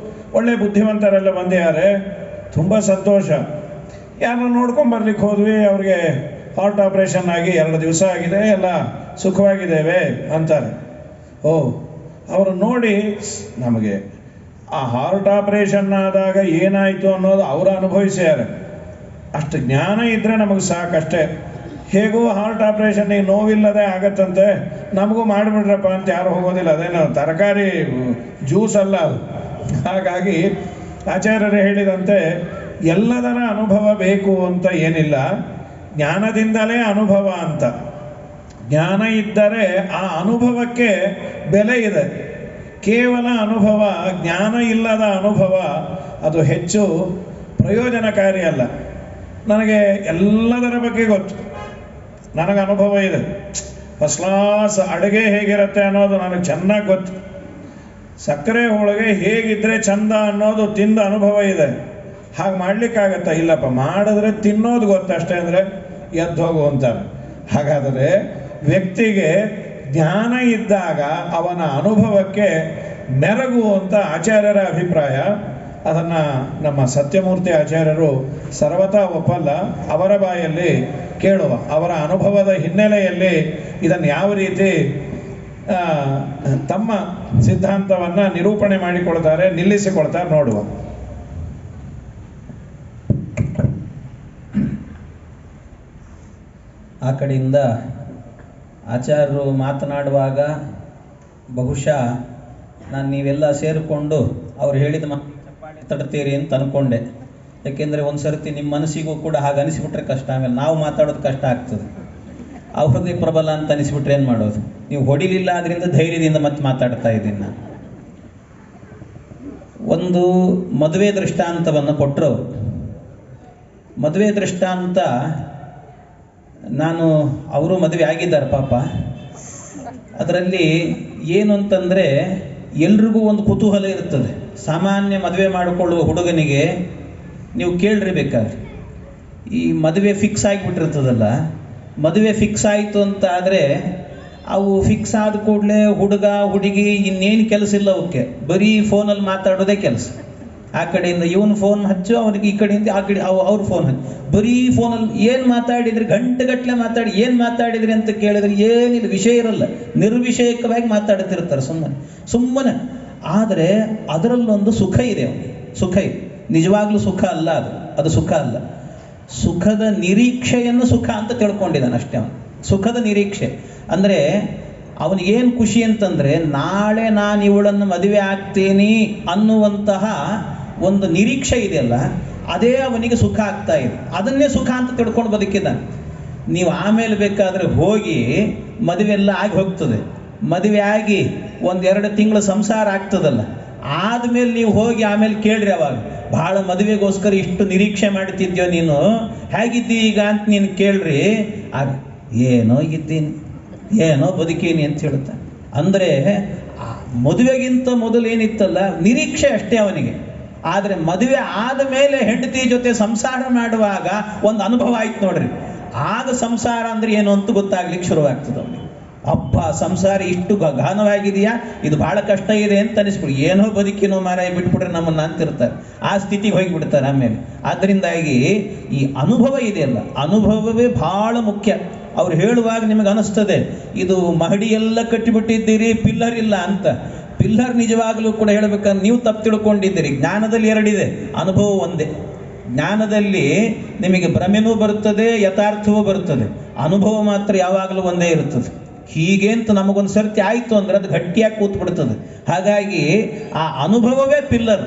ಒಳ್ಳೆ ಬುದ್ಧಿವಂತರೆಲ್ಲ ಬಂದಿದ್ದಾರೆ, ತುಂಬ ಸಂತೋಷ. ಯಾರನ್ನ ನೋಡ್ಕೊಂಬರ್ಲಿಕ್ಕೆ ಹೋದ್ವಿ, ಅವ್ರಿಗೆ ಹಾರ್ಟ್ ಆಪರೇಷನ್ ಆಗಿ 2 ದಿವಸ ಆಗಿದೆ, ಎಲ್ಲ ಸುಖವಾಗಿದ್ದೇವೆ ಅಂತಾರೆ. ಅವರು ನೋಡಿ ನಮಗೆ ಆ ಹಾರ್ಟ್ ಆಪರೇಷನ್ ಆದಾಗ ಏನಾಯಿತು ಅನ್ನೋದು ಅವರು ಅನುಭವಿಸ್ಯಾರೆ. ಅಷ್ಟು ಜ್ಞಾನ ಇದ್ದರೆ ನಮಗೆ ಸಾಕಷ್ಟೇ. ಹೇಗೋ ಹಾರ್ಟ್ ಆಪರೇಷನ್ ಈಗ ನೋವಿಲ್ಲದೆ ಆಗತ್ತಂತೆ, ನಮಗೂ ಮಾಡಿಬಿಡ್ರಪ್ಪ ಅಂತ ಯಾರು ಹೋಗೋದಿಲ್ಲ. ಅದೇನು ತರಕಾರಿ ಜ್ಯೂಸ್ ಅಲ್ಲ ಅದು. ಹಾಗಾಗಿ ಆಚಾರ್ಯರು ಹೇಳಿದಂತೆ ಎಲ್ಲದರ ಅನುಭವ ಬೇಕು ಅಂತ ಏನಿಲ್ಲ, ಜ್ಞಾನದಿಂದಲೇ ಅನುಭವ ಅಂತ. ಜ್ಞಾನ ಇದ್ದರೆ ಆ ಅನುಭವಕ್ಕೆ ಬೆಲೆ ಇದೆ. ಕೇವಲ ಅನುಭವ, ಜ್ಞಾನ ಇಲ್ಲದ ಅನುಭವ ಅದು ಹೆಚ್ಚು ಪ್ರಯೋಜನಕಾರಿ ಅಲ್ಲ. ನನಗೆ ಎಲ್ಲದರ ಬಗ್ಗೆ ಗೊತ್ತು, ನನಗೆ ಅನುಭವ ಇದೆ. ಫಸ್ಟ್ ಕ್ಲಾಸ್ ಅಡುಗೆ ಹೇಗಿರುತ್ತೆ ಅನ್ನೋದು ನನಗೆ ಚೆನ್ನಾಗಿ ಗೊತ್ತು. ಸಕ್ಕರೆ ಹೋಳಿಗೆ ಹೇಗಿದ್ದರೆ ಚಂದ ಅನ್ನೋದು ತಿಂದ ಅನುಭವ ಇದೆ. ಹಾಗೆ ಮಾಡಲಿಕ್ಕಾಗತ್ತಾ? ಇಲ್ಲಪ್ಪ, ಮಾಡಿದ್ರೆ ತಿನ್ನೋದು ಗೊತ್ತಷ್ಟೇ ಅಂದರೆ ಎದ್ದು ಹೋಗು ಅಂತಾರೆ. ಹಾಗಾದರೆ ವ್ಯಕ್ತಿಗೆ ಜ್ಞಾನ ಇದ್ದಾಗ ಅವನ ಅನುಭವಕ್ಕೆ ಮೆರಗು ಅಂತ ಆಚಾರ್ಯರ ಅಭಿಪ್ರಾಯ. ಅದನ್ನು ನಮ್ಮ ಸತ್ಯಮೂರ್ತಿ ಆಚಾರ್ಯರು ಸರ್ವತಾ ಒಪ್ಪಲ್ಲ. ಅವರ ಬಾಯಲ್ಲಿ ಕೇಳುವ, ಅವರ ಅನುಭವದ ಹಿನ್ನೆಲೆಯಲ್ಲಿ ಇದನ್ನು ಯಾವ ರೀತಿ ತಮ್ಮ ಸಿದ್ಧಾಂತವನ್ನು ನಿರೂಪಣೆ ಮಾಡಿಕೊಳ್ತಾರೆ, ನಿಲ್ಲಿಸಿಕೊಳ್ತಾರೆ ನೋಡುವ. ಆ ಕಡೆಯಿಂದ ಆಚಾರ್ಯರು ಮಾತನಾಡುವಾಗ ಬಹುಶಃ ನಾನು ನೀವೆಲ್ಲ ಸೇರಿಕೊಂಡು ಅವ್ರು ಹೇಳಿದ ಮಾತು ತಡ್ತೀರಿ ಅಂತ ಅಂದ್ಕೊಂಡೆ. ಯಾಕೆಂದರೆ ಒಂದು ಸರ್ತಿ ನಿಮ್ಮ ಮನಸ್ಸಿಗೂ ಕೂಡ ಹಾಗೆ ಅನಿಸಿಬಿಟ್ರೆ ಕಷ್ಟ, ಆಮೇಲೆ ನಾವು ಮಾತಾಡೋದು ಕಷ್ಟ ಆಗ್ತದೆ. ಅವ್ರದ್ದೇ ಪ್ರಬಲ ಅಂತ ಅನಿಸ್ಬಿಟ್ರೆ ಏನು ಮಾಡೋದು? ನೀವು ಹೊಡಿಲಿಲ್ಲ, ಅದರಿಂದ ಧೈರ್ಯದಿಂದ ಮತ್ತೆ ಮಾತಾಡ್ತಾ ಇದ್ದೀನಿ ನಾನು. ಒಂದು ಮದುವೆ ದೃಷ್ಟಾಂತವನ್ನು ಕೊಟ್ಟರು. ಮದುವೆ ದೃಷ್ಟಾಂತ, ಅವರು ಮದುವೆ ಆಗಿದ್ದಾರೆ ಪಾಪ. ಅದರಲ್ಲಿ ಏನು ಅಂತಂದರೆ ಎಲ್ರಿಗೂ ಒಂದು ಕುತೂಹಲ ಇರ್ತದೆ. ಸಾಮಾನ್ಯ ಮದುವೆ ಮಾಡಿಕೊಳ್ಳುವ ಹುಡುಗನಿಗೆ ನೀವು ಕೇಳ್ರಿ ಬೇಕಾದ್ರೆ, ಈ ಮದುವೆ ಫಿಕ್ಸ್ ಆಗಿಬಿಟ್ಟಿರ್ತದಲ್ಲ, ಮದುವೆ ಫಿಕ್ಸ್ ಆಯಿತು ಅಂತ ಆದರೆ ಅವು ಫಿಕ್ಸ್ ಆದ ಕೂಡಲೇ ಹುಡುಗ ಹುಡುಗಿ ಇನ್ನೇನು ಕೆಲಸ ಇಲ್ಲ ಅವಕ್ಕೆ, ಬರೀ ಫೋನಲ್ಲಿ ಮಾತಾಡೋದೇ ಕೆಲಸ. ಆ ಕಡೆಯಿಂದ ಇವನು ಫೋನ್ ಹಚ್ಚು, ಅವನಿಗೆ ಈ ಕಡೆಯಿಂದ ಆ ಕಡೆ ಅವ್ರ ಫೋನ್ ಹಚ್ಚು. ಬರೀ ಫೋನಲ್ಲಿ ಏನು ಮಾತಾಡಿದ್ರಿ, ಗಂಟೆಗಟ್ಟಲೆ ಮಾತಾಡಿ ಏನು ಮಾತಾಡಿದ್ರಿ ಅಂತ ಕೇಳಿದ್ರೆ ಏನಿಲ್ಲ, ವಿಷಯ ಇರಲ್ಲ, ನಿರ್ವಿಷಯಕವಾಗಿ ಮಾತಾಡ್ತಿರ್ತಾರೆ ಸುಮ್ಮನೆ. ಆದರೆ ಅದರಲ್ಲೊಂದು ಸುಖ ಇದೆ, ಅವನಿಗೆ ಸುಖ ಇದೆ. ನಿಜವಾಗ್ಲೂ ಸುಖ ಅಲ್ಲ ಅದು ಸುಖ ಅಲ್ಲ. ಸುಖದ ನಿರೀಕ್ಷೆಯನ್ನು ಸುಖ ಅಂತ ತಿಳ್ಕೊಂಡಿದ್ದಾನೆ ಅಷ್ಟೇ. ಅವನು ಸುಖದ ನಿರೀಕ್ಷೆ ಅಂದರೆ ಅವನಿಗೇನು ಖುಷಿ ಅಂತಂದರೆ, ನಾಳೆ ನಾನು ಇವಳನ್ನು ಮದುವೆ ಆಗ್ತೀನಿ ಅನ್ನುವಂತಹ ಒಂದು ನಿರೀಕ್ಷೆ ಇದೆಯಲ್ಲ, ಅದೇ ಅವನಿಗೆ ಸುಖ ಆಗ್ತಾ ಇದೆ. ಅದನ್ನೇ ಸುಖ ಅಂತ ತಿಳ್ಕೊಂಡು ಬದುಕಿದ್ದಾನೆ. ನೀವು ಆಮೇಲೆ ಬೇಕಾದರೆ ಹೋಗಿ ಮದುವೆ ಎಲ್ಲ ಆಗಿ ಹೋಗ್ತದೆ, ಮದುವೆ ಆಗಿ 1-2 ತಿಂಗಳು ಸಂಸಾರ ಆಗ್ತದಲ್ಲ, ಆದಮೇಲೆ ನೀವು ಹೋಗಿ ಆಮೇಲೆ ಕೇಳ್ರಿ, ಅವಾಗ ಭಾಳ ಮದುವೆಗೋಸ್ಕರ ಇಷ್ಟು ನಿರೀಕ್ಷೆ ಮಾಡ್ತಿದ್ಯೋ ನೀನು, ಹೇಗಿದ್ದಿ ಈಗ ಅಂತ ನೀನು ಕೇಳ್ರಿ, ಆಗ ಏನೋ ಇದ್ದೀನಿ, ಏನೋ ಬದುಕೀನಿ ಅಂತ ಹೇಳುತ್ತೆ. ಅಂದರೆ ಮದುವೆಗಿಂತ ಮೊದಲು ಏನಿತ್ತಲ್ಲ ನಿರೀಕ್ಷೆ ಅಷ್ಟೇ ಅವನಿಗೆ. ಆದರೆ ಮದುವೆ ಆದ ಮೇಲೆ ಹೆಂಡತಿ ಜೊತೆ ಸಂಸಾರ ಮಾಡುವಾಗ ಒಂದು ಅನುಭವ ಆಯ್ತು ನೋಡ್ರಿ, ಆಗ ಸಂಸಾರ ಅಂದರೆ ಏನು ಅಂತ ಗೊತ್ತಾಗ್ಲಿಕ್ಕೆ ಶುರುವಾಗ್ತದೆ ಅವನಿಗೆ. ಅಪ್ಪ, ಸಂಸಾರ ಇಷ್ಟು ಗಾನವಾಗಿದೆಯಾ, ಇದು ಭಾಳ ಕಷ್ಟ ಇದೆ ಅಂತ ಅನಿಸ್ಬಿಡಿ. ಏನೋ ಬದುಕಿನೋ ಮಾರಾಯ ಬಿಟ್ಬಿಟ್ರೆ ನಮ್ಮನ್ನು ಅಂತಿರ್ತಾರೆ, ಆ ಸ್ಥಿತಿಗೆ ಹೋಗಿಬಿಡ್ತಾರೆ ಆಮೇಲೆ. ಆದ್ದರಿಂದಾಗಿ ಈ ಅನುಭವ ಇದೆಯಲ್ಲ, ಅನುಭವವೇ ಭಾಳ ಮುಖ್ಯ. ಅವ್ರು ಹೇಳುವಾಗ ನಿಮಗೆ ಅನಿಸ್ತದೆ ಇದು ಮಹಡಿ ಎಲ್ಲ ಕಟ್ಟಿಬಿಟ್ಟಿದ್ದೀರಿ, ಪಿಲ್ಲರ್ ಇಲ್ಲ ಅಂತ. ಪಿಲ್ಲರ್ ನಿಜವಾಗಲೂ ಕೂಡ ಹೇಳಬೇಕಂದ್ರೆ ನೀವು ತಪ್ಪು ತಿಳ್ಕೊಂಡಿದ್ದೀರಿ. ಜ್ಞಾನದಲ್ಲಿ 2 ಇದೆ, ಅನುಭವ ಒಂದೇ. ಜ್ಞಾನದಲ್ಲಿ ನಿಮಗೆ ಭ್ರಮೆನೂ ಬರುತ್ತದೆ, ಯಥಾರ್ಥವೂ ಬರುತ್ತದೆ. ಅನುಭವ ಮಾತ್ರ ಯಾವಾಗಲೂ ಒಂದೇ ಇರುತ್ತದೆ. ಹೀಗೆ ಅಂತ ನಮಗೊಂದು ಸರ್ತಿ ಆಯಿತು ಅಂದರೆ ಅದು ಗಟ್ಟಿಯಾಗಿ ಕೂತ್ಬಿಡ್ತದೆ. ಹಾಗಾಗಿ ಆ ಅನುಭವವೇ ಪಿಲ್ಲರ್.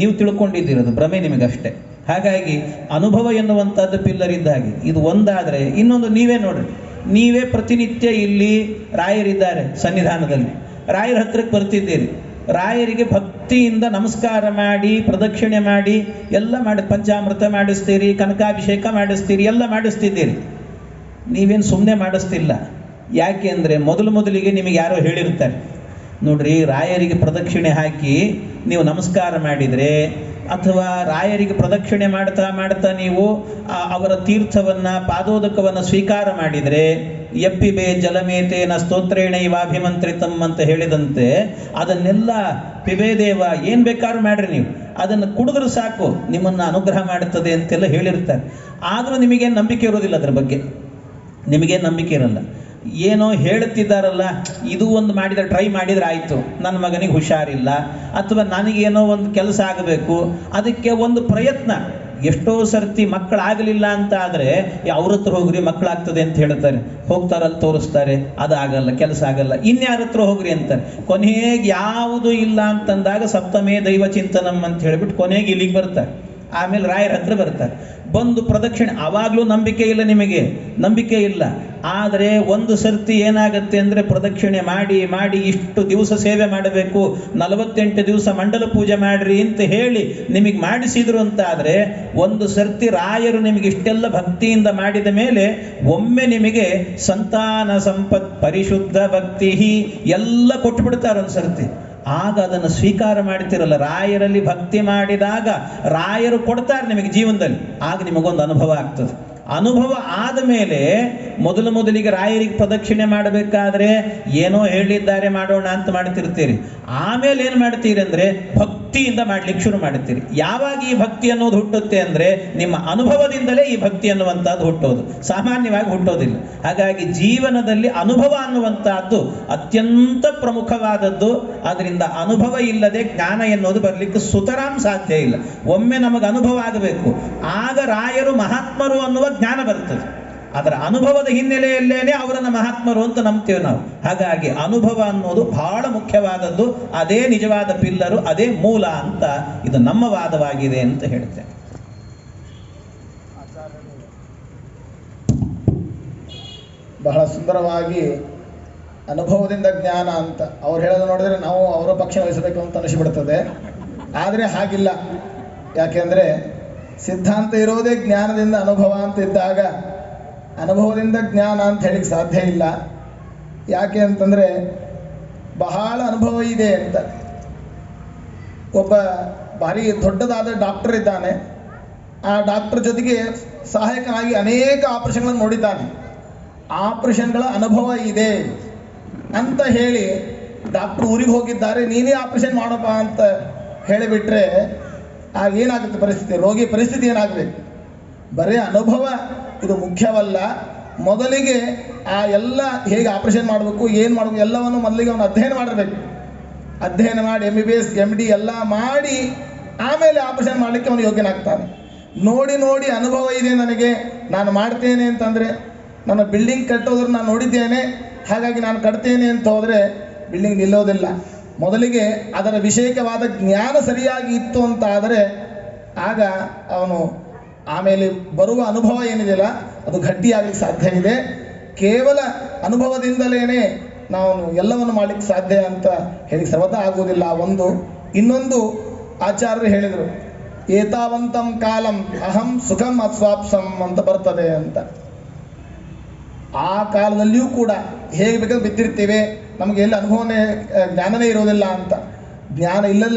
ನೀವು ತಿಳ್ಕೊಂಡಿದ್ದೀರದು ಭ್ರಮೆ ನಿಮಗಷ್ಟೇ. ಹಾಗಾಗಿ ಅನುಭವ ಎನ್ನುವಂಥದ್ದು ಪಿಲ್ಲರ್ ಇದ್ದ ಹಾಗೆ. ಇದು ಒಂದಾದರೆ ಇನ್ನೊಂದು ನೀವೇ ನೋಡ್ರಿ, ನೀವೇ ಪ್ರತಿನಿತ್ಯ ಇಲ್ಲಿ ರಾಯರಿದ್ದಾರೆ ಸನ್ನಿಧಾನದಲ್ಲಿ, ರಾಯರ ಹತ್ರಕ್ಕೆ ಬರ್ತಿದ್ದೀರಿ. ರಾಯರಿಗೆ ಭಕ್ತಿಯಿಂದ ನಮಸ್ಕಾರ ಮಾಡಿ, ಪ್ರದಕ್ಷಿಣೆ ಮಾಡಿ, ಎಲ್ಲ ಮಾಡಿ, ಪಂಚಾಮೃತ ಮಾಡಿಸ್ತೀರಿ, ಕನಕಾಭಿಷೇಕ ಮಾಡಿಸ್ತೀರಿ, ಎಲ್ಲ ಮಾಡಿಸ್ತಿದ್ದೀರಿ. ನೀವೇನು ಸುಮ್ಮನೆ ಮಾಡಿಸ್ತಿಲ್ಲ. ಯಾಕೆ ಅಂದರೆ ಮೊದಲಿಗೆ ನಿಮಗೆ ಯಾರೋ ಹೇಳಿರ್ತಾರೆ ನೋಡ್ರಿ, ರಾಯರಿಗೆ ಪ್ರದಕ್ಷಿಣೆ ಹಾಕಿ ನೀವು ನಮಸ್ಕಾರ ಮಾಡಿದರೆ, ಅಥವಾ ರಾಯರಿಗೆ ಪ್ರದಕ್ಷಿಣೆ ಮಾಡ್ತಾ ನೀವು ಅವರ ತೀರ್ಥವನ್ನು, ಪಾದೋದಕವನ್ನು ಸ್ವೀಕಾರ ಮಾಡಿದರೆ, ಯಪ್ಪಿಬೆ ಜಲಮೇತೇನ ಸ್ತೋತ್ರೇಣ ಇವಾಭಿಮಂತ್ರಿತಂ ಅಂತ ಹೇಳಿದಂತೆ ಅದನ್ನೆಲ್ಲ ಪಿಬೇದೇವ ಏನು ಬೇಕಾದ್ರೂ ಮಾಡ್ರಿ, ನೀವು ಅದನ್ನು ಕುಡಿದ್ರೆ ಸಾಕು ನಿಮ್ಮನ್ನು ಅನುಗ್ರಹ ಮಾಡುತ್ತದೆ ಅಂತೆಲ್ಲ ಹೇಳಿರ್ತಾರೆ. ಆದರೂ ನಿಮಗೇನು ನಂಬಿಕೆ ಇರೋದಿಲ್ಲ, ಅದರ ಬಗ್ಗೆ ನಿಮಗೇನು ನಂಬಿಕೆ ಇರಲ್ಲ. ಏನೋ ಹೇಳುತ್ತಿದ್ದಾರಲ್ಲ, ಇದು ಒಂದು ಮಾಡಿದರೆ, ಟ್ರೈ ಮಾಡಿದರೆ ಆಯಿತು, ನನ್ನ ಮಗನಿಗೆ ಹುಷಾರಿಲ್ಲ, ಅಥವಾ ನನಗೇನೋ ಒಂದು ಕೆಲಸ ಆಗಬೇಕು, ಅದಕ್ಕೆ ಒಂದು ಪ್ರಯತ್ನ. ಎಷ್ಟೋ ಸರ್ತಿ ಮಕ್ಕಳಾಗಲಿಲ್ಲ ಅಂತ ಆದರೆ ಅವ್ರ ಹತ್ರ ಹೋಗ್ರಿ ಮಕ್ಕಳಾಗ್ತದೆ ಅಂತ ಹೇಳ್ತಾರೆ, ಹೋಗ್ತಾರಲ್ಲಿ ತೋರಿಸ್ತಾರೆ, ಅದಾಗಲ್ಲ, ಕೆಲಸ ಆಗಲ್ಲ, ಇನ್ಯಾರ ಹತ್ರ ಹೋಗ್ರಿ ಅಂತಾರೆ. ಕೊನೆಗೆ ಯಾವುದೂ ಇಲ್ಲ ಅಂತಂದಾಗ ಸಪ್ತಮೇ ದೈವ ಚಿಂತನಂ ಅಂತ ಹೇಳಿಬಿಟ್ಟು ಕೊನೆಗೆ ಇಲ್ಲಿಗೆ ಬರ್ತಾರೆ. ಆಮೇಲೆ ರಾಯರ ಹತ್ರ ಬರ್ತಾರೆ, ಬಂದು ಪ್ರದಕ್ಷಿಣೆ. ಆವಾಗಲೂ ನಂಬಿಕೆ ಇಲ್ಲ, ನಿಮಗೆ ನಂಬಿಕೆ ಇಲ್ಲ. ಆದರೆ ಒಂದು ಸರ್ತಿ ಏನಾಗುತ್ತೆ ಅಂದರೆ, ಪ್ರದಕ್ಷಿಣೆ ಮಾಡಿ ಇಷ್ಟು ದಿವಸ ಸೇವೆ ಮಾಡಬೇಕು, 48 ದಿವಸ ಮಂಡಲ ಪೂಜೆ ಮಾಡ್ರಿ ಅಂತ ಹೇಳಿ ನಿಮಗೆ ಮಾಡಿಸಿದ್ರು ಅಂತ ಆದರೆ, ಒಂದು ಸರ್ತಿ ರಾಯರು ನಿಮಗೆ ಇಷ್ಟೆಲ್ಲ ಭಕ್ತಿಯಿಂದ ಮಾಡಿದ ಮೇಲೆ ಒಮ್ಮೆ ನಿಮಗೆ ಸಂತಾನ ಸಂಪತ್ ಪರಿಶುದ್ಧ ಭಕ್ತಿ ಎಲ್ಲ ಕೊಟ್ಟುಬಿಡ್ತಾರೆ ಒಂದು ಸರ್ತಿ. ಆಗ ಅದನ್ನು ಸ್ವೀಕಾರ ಮಾಡ್ತಿರಲ್ಲ. ರಾಯರಲ್ಲಿ ಭಕ್ತಿ ಮಾಡಿದಾಗ ರಾಯರು ಕೊಡ್ತಾರೆ ನಿಮಗೆ ಜೀವನದಲ್ಲಿ, ಆಗ ನಿಮಗೊಂದು ಅನುಭವ ಆಗ್ತದೆ. ಅನುಭವ ಆದ ಮೇಲೆ ಮೊದಲಿಗೆ ರಾಯರಿಗೆ ಪ್ರದಕ್ಷಿಣೆ ಮಾಡಬೇಕಾದ್ರೆ ಏನೋ ಹೇಳಿದ್ದಾರೆ ಮಾಡೋಣ ಅಂತ ಮಾಡ್ತಿರ್ತೀರಿ. ಆಮೇಲೆ ಏನು ಮಾಡ್ತೀರಿ ಅಂದರೆ ಭಕ್ತಿಯಿಂದ ಮಾಡ್ಲಿಕ್ಕೆ ಶುರು ಮಾಡ್ತೀರಿ. ಯಾವಾಗ ಈ ಭಕ್ತಿ ಅನ್ನೋದು ಹುಟ್ಟುತ್ತೆ ಅಂದರೆ ನಿಮ್ಮ ಅನುಭವದಿಂದಲೇ ಈ ಭಕ್ತಿ ಅನ್ನುವಂಥದ್ದು ಹುಟ್ಟೋದು, ಸಾಮಾನ್ಯವಾಗಿ ಹುಟ್ಟೋದಿಲ್ಲ. ಹಾಗಾಗಿ ಜೀವನದಲ್ಲಿ ಅನುಭವ ಅನ್ನುವಂಥದ್ದು ಅತ್ಯಂತ ಪ್ರಮುಖವಾದದ್ದು. ಅದರಿಂದ ಅನುಭವ ಇಲ್ಲದೆ ಜ್ಞಾನ ಎನ್ನುವುದು ಬರಲಿಕ್ಕೆ ಸುತರಾಂ ಸಾಧ್ಯ ಇಲ್ಲ. ಒಮ್ಮೆ ನಮಗೆ ಅನುಭವ ಆಗಬೇಕು, ಆಗ ರಾಯರು ಮಹಾತ್ಮರು ಅನ್ನುವ ಜ್ಞಾನ ಬರ್ತದೆ. ಅದರ ಅನುಭವದ ಹಿನ್ನೆಲೆಯಲ್ಲೇನೆ ಅವರನ್ನು ಮಹಾತ್ಮರು ಅಂತ ನಂಬ್ತೇವೆ ನಾವು. ಹಾಗಾಗಿ ಅನುಭವ ಅನ್ನೋದು ಬಹಳ ಮುಖ್ಯವಾದದ್ದು, ಅದೇ ನಿಜವಾದ ಪಿಲ್ಲರು, ಅದೇ ಮೂಲ ಅಂತ ಇದು ನಮ್ಮ ವಾದವಾಗಿದೆ ಅಂತ ಹೇಳ್ತೇನೆ. ಬಹಳ ಸುಂದರವಾಗಿ ಅನುಭವದಿಂದ ಜ್ಞಾನ ಅಂತ ಅವ್ರು ಹೇಳೋದು ನೋಡಿದ್ರೆ ನಾವು ಅವರ ಪಕ್ಷ ವಹಿಸಬೇಕು ಅಂತ ಅನಿಸಿಬಿಡ್ತದೆ. ಆದರೆ ಹಾಗಿಲ್ಲ. ಯಾಕೆಂದರೆ ಸಿದ್ಧಾಂತ ಇರೋದೇ ಜ್ಞಾನದಿಂದ ಅನುಭವ ಅಂತ ಇದ್ದಾಗ ಅನುಭವದಿಂದ ಜ್ಞಾನ ಅಂತ ಹೇಳಿಕ್ಕೆ ಸಾಧ್ಯ ಇಲ್ಲ. ಯಾಕೆ ಅಂತಂದರೆ ಬಹಳ ಅನುಭವ ಇದೆ ಅಂತ. ಒಬ್ಬ ಭಾರಿ ದೊಡ್ಡದಾದ ಡಾಕ್ಟರ್ ಇದ್ದಾನೆ. ಆ ಡಾಕ್ಟರ್ ಜೊತೆಗೆ ಸಹಾಯಕನಾಗಿ ಅನೇಕ ಆಪರೇಷನ್ಗಳನ್ನು ನೋಡಿದ್ದಾನೆ. ಆಪರೇಷನ್ಗಳ ಅನುಭವ ಇದೆ ಅಂತ ಹೇಳಿ ಡಾಕ್ಟರ್ ಊರಿಗೆ ಹೋಗಿದ್ದಾರೆ, ನೀನೇ ಆಪರೇಷನ್ ಮಾಡಪ್ಪ ಅಂತ ಹೇಳಿಬಿಟ್ರೆ ಆಗ ಏನಾಗುತ್ತೆ ಪರಿಸ್ಥಿತಿ, ರೋಗಿ ಪರಿಸ್ಥಿತಿ ಏನಾಗಬೇಕು? ಬರೀ ಅನುಭವ ಇದು ಮುಖ್ಯವಲ್ಲ. ಮೊದಲಿಗೆ ಆ ಎಲ್ಲ ಹೇಗೆ ಆಪರೇಷನ್ ಮಾಡಬೇಕು, ಏನು ಮಾಡಬೇಕು ಎಲ್ಲವನ್ನು ಮೊದಲಿಗೆ ಅವನು ಅಧ್ಯಯನ ಮಾಡಿರಬೇಕು. ಅಧ್ಯಯನ ಮಾಡಿ MBBS MD ಎಲ್ಲ ಮಾಡಿ ಆಮೇಲೆ ಆಪರೇಷನ್ ಮಾಡಲಿಕ್ಕೆ ಅವನು ಯೋಗ್ಯನಾಗ್ತಾನೆ. ನೋಡಿ ನೋಡಿ ಅನುಭವ ಇದೆ ನನಗೆ, ನಾನು ಮಾಡ್ತೇನೆ ಅಂತಂದರೆ, ನನ್ನ ಬಿಲ್ಡಿಂಗ್ ಕಟ್ಟೋದ್ರೆ ನಾನು ನೋಡಿದ್ದೇನೆ ಹಾಗಾಗಿ ನಾನು ಕಟ್ತೇನೆ ಅಂತ ಹೋದರೆ ಬಿಲ್ಡಿಂಗ್ ನಿಲ್ಲೋದಿಲ್ಲ. ಮೊದಲಿಗೆ ಅದರ ವಿಷಯಕವಾದ ಜ್ಞಾನ ಸರಿಯಾಗಿ ಇತ್ತು ಅಂತ ಆದರೆ ಆಗ ಅವನು ಆಮೇಲೆ ಬರುವ ಅನುಭವ ಏನಿದೆಯಲ್ಲ ಅದು ಗಟ್ಟಿಯಾಗಲಿಕ್ಕೆ ಸಾಧ್ಯ ಇದೆ. ಕೇವಲ ಅನುಭವದಿಂದಲೇ ನಾವು ಎಲ್ಲವನ್ನು ಮಾಡಲಿಕ್ಕೆ ಸಾಧ್ಯ ಅಂತ ಹೇಳಿ ಸರ್ವತಾ ಆಗುವುದಿಲ್ಲ. ಒಂದು ಇನ್ನೊಂದು ಆಚಾರ್ಯರು ಹೇಳಿದರು, ಏತಾವಂತಂ ಕಾಲಂ ಅಹಂ ಸುಖಂ ಅಸ್ವಾಪ್ಸಂ ಅಂತ ಬರ್ತದೆ ಅಂತ. ಆ ಕಾಲದಲ್ಲಿಯೂ ಕೂಡ ಹೇಗೆ ಬೇಕಾದ್ರೆ ಬಿದ್ದಿರ್ತೀವಿ, ನಮಗೆ ಎಲ್ಲಿ ಅನುಭವನೇ ಜ್ಞಾನನೇ ಇರೋದಿಲ್ಲ ಅಂತ, ಜ್ಞಾನ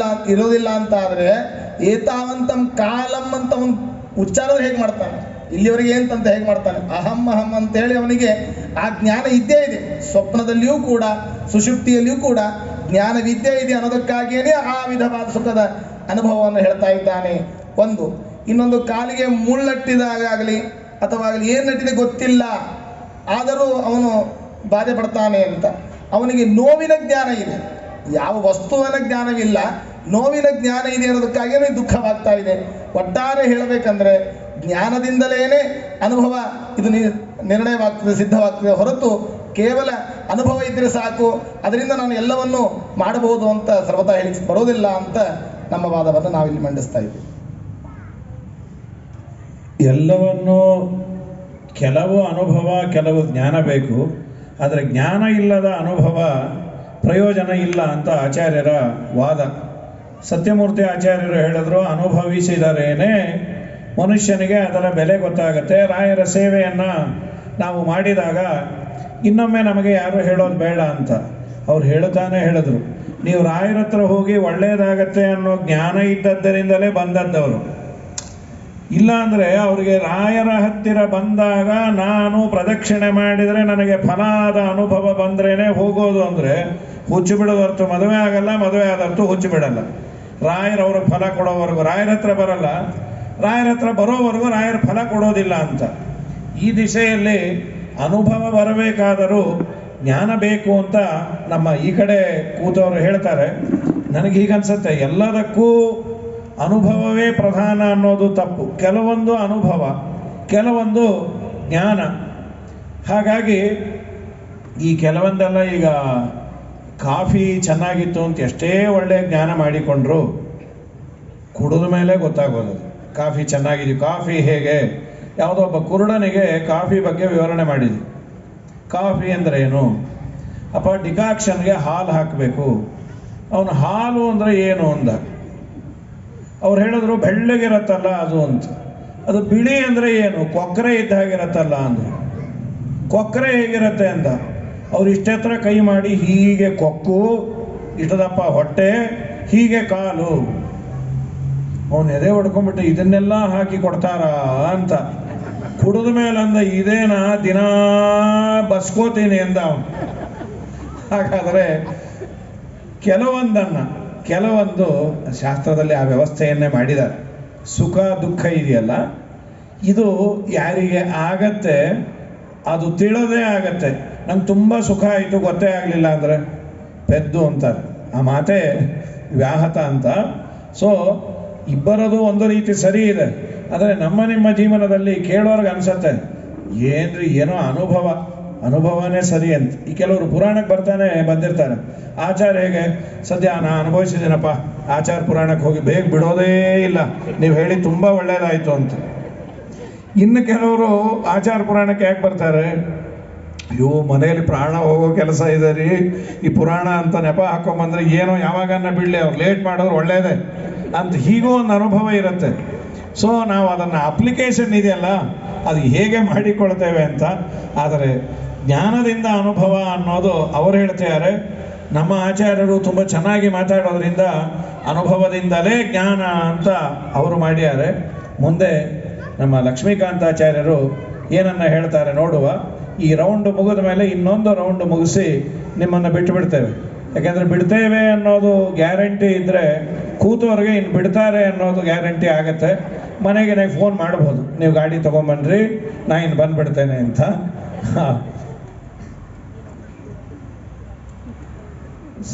ಇರೋದಿಲ್ಲ ಅಂತ ಆದರೆ ಏತಾವಂತಂ ಕಾಲಂ ಅಂತ ಅವನು ಉಚ್ಚಾರ ಹೇಗೆ ಮಾಡ್ತಾನೆ, ಇಲ್ಲಿವರೆಗೆ ಅಂತಂತ ಹೇಗೆ ಮಾಡ್ತಾನೆ, ಅಹಂ ಅಹಂ ಅಂತೇಳಿ ಅವನಿಗೆ ಆ ಜ್ಞಾನ ಇದ್ದೇ ಇದೆ. ಸ್ವಪ್ನದಲ್ಲಿಯೂ ಕೂಡ ಸುಷುಪ್ತಿಯಲ್ಲಿಯೂ ಕೂಡ ಜ್ಞಾನ ವಿದ್ಯೆ ಇದೆ ಅನ್ನೋದಕ್ಕಾಗಿಯೇ ಆ ವಿಧವಾದ ಸುಖದ ಅನುಭವವನ್ನು ಹೇಳ್ತಾ ಇದ್ದಾನೆ. ಒಂದು ಇನ್ನೊಂದು ಕಾಲಿಗೆ ಮುಳ್ಳಟ್ಟಿದಾಗಲಿ ಅಥವಾ ಏನು ನಟ್ಟಿದೆ ಗೊತ್ತಿಲ್ಲ ಆದರೂ ಅವನು ಬಾಧೆ ಪಡ್ತಾನೆ ಅಂತ. ಅವನಿಗೆ ನೋವಿನ ಜ್ಞಾನ ಇದೆ, ಯಾವ ವಸ್ತುವಿನ ಜ್ಞಾನವಿಲ್ಲ, ನೋವಿನ ಜ್ಞಾನ ಇದೆ ಅನ್ನೋದಕ್ಕಾಗಿಯೇ ದುಃಖವಾಗ್ತಾ ಇದೆ. ಒಟ್ಟಾರೆ ಹೇಳಬೇಕಂದ್ರೆ ಜ್ಞಾನದಿಂದಲೇ ಅನುಭವ ಇದು ನಿರ್ಣಯವಾಗ್ತದೆ, ಸಿದ್ಧವಾಗ್ತದೆ ಹೊರತು ಕೇವಲ ಅನುಭವ ಇದ್ದರೆ ಸಾಕು ಅದರಿಂದ ನಾನು ಎಲ್ಲವನ್ನು ಮಾಡಬಹುದು ಅಂತ ಸರ್ವತಾ ಹೇಳಿ ಬರೋದಿಲ್ಲ ಅಂತ ನಮ್ಮ ವಾದವನ್ನು ನಾವಿಲ್ಲಿ ಮಂಡಿಸ್ತಾ ಇದ್ದೀವಿ. ಎಲ್ಲವನ್ನೂ ಕೆಲವು ಅನುಭವ ಕೆಲವು ಜ್ಞಾನ ಬೇಕು, ಆದರೆ ಜ್ಞಾನ ಇಲ್ಲದ ಅನುಭವ ಪ್ರಯೋಜನ ಇಲ್ಲ ಅಂತ ಆಚಾರ್ಯರ ವಾದ. ಸತ್ಯಮೂರ್ತಿ ಆಚಾರ್ಯರು ಹೇಳಿದ್ರು, ಅನುಭವಿಸಿದರೇನೆ ಮನುಷ್ಯನಿಗೆ ಅದರ ಬೆಲೆ ಗೊತ್ತಾಗುತ್ತೆ. ರಾಯರ ಸೇವೆಯನ್ನು ನಾವು ಮಾಡಿದಾಗ ಇನ್ನೊಮ್ಮೆ ನಮಗೆ ಯಾರು ಹೇಳೋದು ಬೇಡ ಅಂತ ಅವ್ರು ಹೇಳುತ್ತಾನೆ ಹೇಳಿದ್ರು. ನೀವು ರಾಯರ ಹತ್ರ ಹೋಗಿ ಒಳ್ಳೆಯದಾಗತ್ತೆ ಅನ್ನೋ ಜ್ಞಾನ ಇದ್ದದ್ದರಿಂದಲೇ ಬಂದದ್ದವರು. ಇಲ್ಲಾಂದರೆ ಅವರಿಗೆ ರಾಯರ ಹತ್ತಿರ ಬಂದಾಗ ನಾನು ಪ್ರದಕ್ಷಿಣೆ ಮಾಡಿದರೆ ನನಗೆ ಫಲಾದ ಅನುಭವ ಬಂದ್ರೇ ಹೋಗೋದು ಅಂದರೆ ಹುಚ್ಚು ಬಿಡೋದು ಹೊರತು ಮದುವೆ ಆಗಲ್ಲ, ಮದುವೆ ಆದರ್ತು ಹುಚ್ಚು ಬಿಡಲ್ಲ. ರಾಯರವರು ಫಲ ಕೊಡೋವರೆಗೂ ರಾಯರ ಹತ್ರ ಬರಲ್ಲ, ರಾಯರ ಹತ್ರ ಬರೋವರೆಗೂ ರಾಯರ ಫಲ ಕೊಡೋದಿಲ್ಲ ಅಂತ. ಈ ದಿಶೆಯಲ್ಲಿ ಅನುಭವ ಬರಬೇಕಾದರೂ ಜ್ಞಾನ ಬೇಕು ಅಂತ ನಮ್ಮ ಈ ಕಡೆ ಕೂತವರು ಹೇಳ್ತಾರೆ. ನನಗೆ ಹೀಗನ್ಸುತ್ತೆ, ಎಲ್ಲದಕ್ಕೂ ಅನುಭವವೇ ಪ್ರಧಾನ ಅನ್ನೋದು ತಪ್ಪು. ಕೆಲವೊಂದು ಅನುಭವ, ಕೆಲವೊಂದು ಜ್ಞಾನ. ಹಾಗಾಗಿ ಈ ಕೆಲವೊಂದೆಲ್ಲ ಈಗ ಕಾಫಿ ಚೆನ್ನಾಗಿತ್ತು ಅಂತ ಎಷ್ಟೇ ಒಳ್ಳೆಯ ಜ್ಞಾನ ಮಾಡಿಕೊಂಡ್ರು ಕುಡಿದ ಮೇಲೆ ಗೊತ್ತಾಗೋದು ಕಾಫಿ ಚೆನ್ನಾಗಿದೆಯೋ. ಕಾಫಿ ಹೇಗೆ, ಯಾವುದೋ ಒಬ್ಬ ಕುರುಡನಿಗೆ ಕಾಫಿ ಬಗ್ಗೆ ವಿವರಣೆ ಮಾಡಿದ್ವಿ. ಕಾಫಿ ಅಂದರೆ ಏನು? ಅಪ್ಪ ಡಿಕಾಕ್ಷನ್ಗೆ ಹಾಲು ಹಾಕಬೇಕು. ಅವನು ಹಾಲು ಅಂದರೆ ಏನು ಅಂದ. ಅವ್ರು ಹೇಳಿದ್ರು ಬೆಳ್ಳಗಿರತ್ತಲ್ಲ ಅದು ಅಂತ. ಅದು ಬಿಳಿ ಅಂದರೆ ಏನು? ಕೊಕ್ಕರೆ ಇದ್ದ ಹಾಗಿರತ್ತಲ್ಲ ಅಂದರು. ಕೊಕ್ಕರೆ ಹೇಗಿರುತ್ತೆ ಅಂತ ಅವ್ರು ಇಷ್ಟೆತ್ರ ಕೈ ಮಾಡಿ, ಹೀಗೆ ಕೊಕ್ಕು, ಇಷ್ಟದಪ್ಪ ಹೊಟ್ಟೆ, ಹೀಗೆ ಕಾಲು. ಅವನು ಎದೆ ಹೊಡ್ಕೊಂಡ್ಬಿಟ್ಟು ಇದನ್ನೆಲ್ಲ ಹಾಕಿ ಕೊಡ್ತಾರ ಅಂತ. ಕುಡಿದ ಮೇಲೆ ಅಂದ, ಇದೇನ ದಿನ ಬಸ್ಕೋತೀನಿ ಅಂದ ಅವನು. ಹಾಗಾದರೆ ಕೆಲವೊಂದು ಶಾಸ್ತ್ರದಲ್ಲಿ ಆ ವ್ಯವಸ್ಥೆಯನ್ನೇ ಮಾಡಿದ್ದಾರೆ. ಸುಖ ದುಃಖ ಇದೆಯಲ್ಲ, ಇದು ಯಾರಿಗೆ ಆಗತ್ತೆ ಅದು ತಿಳಿದೇ ಆಗತ್ತೆ. ನಂಗೆ ತುಂಬ ಸುಖ ಆಯಿತು ಗೊತ್ತೇ ಆಗಲಿಲ್ಲ ಅಂದರೆ ಪೆದ್ದು ಅಂತಾರೆ. ಆ ಮಾತೇ ವ್ಯಾಹತ ಅಂತ. ಸೊ ಇಬ್ಬರದು ಒಂದು ರೀತಿ ಸರಿ ಇದೆ. ಆದರೆ ನಿಮ್ಮ ಜೀವನದಲ್ಲಿ ಕೇಳೋರ್ಗೆ ಅನ್ಸತ್ತೆ, ಏನ್ರಿ ಏನೋ ಅನುಭವನೇ ಸರಿ ಅಂತ. ಈ ಕೆಲವರು ಪುರಾಣಕ್ಕೆ ಬಂದಿರ್ತಾರೆ. ಆಚಾರ ಹೇಗೆ, ಸದ್ಯ ನಾನು ಅನುಭವಿಸಿದ್ದೀನಪ್ಪ, ಆಚಾರ ಪುರಾಣಕ್ಕೆ ಹೋಗಿ ಬೇಗ ಬಿಡೋದೇ ಇಲ್ಲ, ನೀವು ಹೇಳಿ ತುಂಬ ಒಳ್ಳೆಯದಾಯಿತು ಅಂತ. ಇನ್ನು ಕೆಲವರು ಆಚಾರ ಪುರಾಣಕ್ಕೆ ಯಾಕೆ ಬರ್ತಾರೆ, ಅಯ್ಯೋ ಮನೆಯಲ್ಲಿ ಪ್ರಾಣ ಹೋಗೋ ಕೆಲಸ ಇದೆ ರೀ, ಈ ಪುರಾಣ ಅಂತ ನೆಪ ಹಾಕೊಂಬಂದ್ರೆ ಏನೋ ಯಾವಾಗನ್ನ ಬಿಡಲಿ, ಅವ್ರು ಲೇಟ್ ಮಾಡೋರು ಒಳ್ಳೆಯದೇ ಅಂತ ಹೀಗೂ ಒಂದು ಅನುಭವ ಇರುತ್ತೆ. ಸೊ ನಾವು ಅದನ್ನು ಅಪ್ಲಿಕೇಶನ್ ಇದೆಯಲ್ಲ ಅದು ಹೇಗೆ ಮಾಡಿಕೊಳ್ತೇವೆ ಅಂತ. ಆದರೆ ಜ್ಞಾನದಿಂದ ಅನುಭವ ಅನ್ನೋದು ಅವರು ಹೇಳ್ತಿದ್ದಾರೆ. ನಮ್ಮ ಆಚಾರ್ಯರು ತುಂಬ ಚೆನ್ನಾಗಿ ಮಾತಾಡೋದ್ರಿಂದ ಅನುಭವದಿಂದಲೇ ಜ್ಞಾನ ಅಂತ ಅವರು ಮಾಡಿದ್ದಾರೆ. ಮುಂದೆ ನಮ್ಮ ಲಕ್ಷ್ಮೀಕಾಂತಾಚಾರ್ಯರು ಏನನ್ನ ಹೇಳ್ತಾರೆ ನೋಡುವ. ಈ ರೌಂಡ್ ಮುಗಿದ ಮೇಲೆ ಇನ್ನೊಂದು ರೌಂಡ್ ಮುಗಿಸಿ ನಿಮ್ಮನ್ನು ಬಿಟ್ಟು ಬಿಡ್ತೇವೆ. ಯಾಕೆಂದರೆ ಬಿಡ್ತೇವೆ ಅನ್ನೋದು ಗ್ಯಾರಂಟಿ ಇದ್ದರೆ ಕೂತವ್ರಿಗೆ ಇನ್ನು ಬಿಡ್ತಾರೆ ಅನ್ನೋದು ಗ್ಯಾರಂಟಿ ಆಗುತ್ತೆ. ಮನೆಗೆ ಫೋನ್ ಮಾಡ್ಬೋದು, ನೀವು ಗಾಡಿ ತೊಗೊಂಬನ್ರಿ, ನಾ ಇನ್ನು ಬಂದುಬಿಡ್ತೇನೆ ಅಂತ.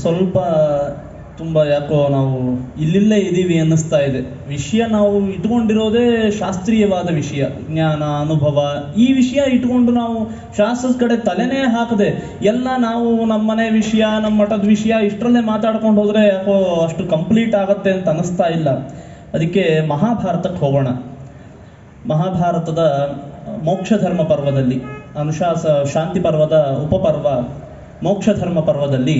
ಸ್ವಲ್ಪ ತುಂಬ ಯಾಕೋ ನಾವು ಇಲ್ಲಿಲ್ಲೇ ಇದ್ದೀವಿ ಅನ್ನಿಸ್ತಾ ಇದೆ. ವಿಷಯ ನಾವು ಇಟ್ಕೊಂಡಿರೋದೇ ಶಾಸ್ತ್ರೀಯವಾದ ವಿಷಯ, ಜ್ಞಾನ, ಅನುಭವ, ಈ ವಿಷಯ ಇಟ್ಕೊಂಡು ನಾವು ಶಾಸ್ತ್ರದ ಕಡೆ ತಲೆನೇ ಹಾಕದೆ ಎಲ್ಲ ನಾವು ನಮ್ಮ ಮನೆ ವಿಷಯ, ನಮ್ಮ ಮಠದ ವಿಷಯ ಇಷ್ಟರಲ್ಲೇ ಮಾತಾಡ್ಕೊಂಡು ಹೋದರೆ ಯಾಕೋ ಅಷ್ಟು ಕಂಪ್ಲೀಟ್ ಆಗುತ್ತೆ ಅಂತ ಅನ್ನಿಸ್ತಾ ಇಲ್ಲ. ಅದಕ್ಕೆ ಮಹಾಭಾರತಕ್ಕೆ ಹೋಗೋಣ. ಮಹಾಭಾರತದ ಮೋಕ್ಷ ಧರ್ಮ ಪರ್ವದಲ್ಲಿ, ಶಾಂತಿ ಪರ್ವದ ಉಪಪರ್ವ ಮೋಕ್ಷ ಧರ್ಮ ಪರ್ವದಲ್ಲಿ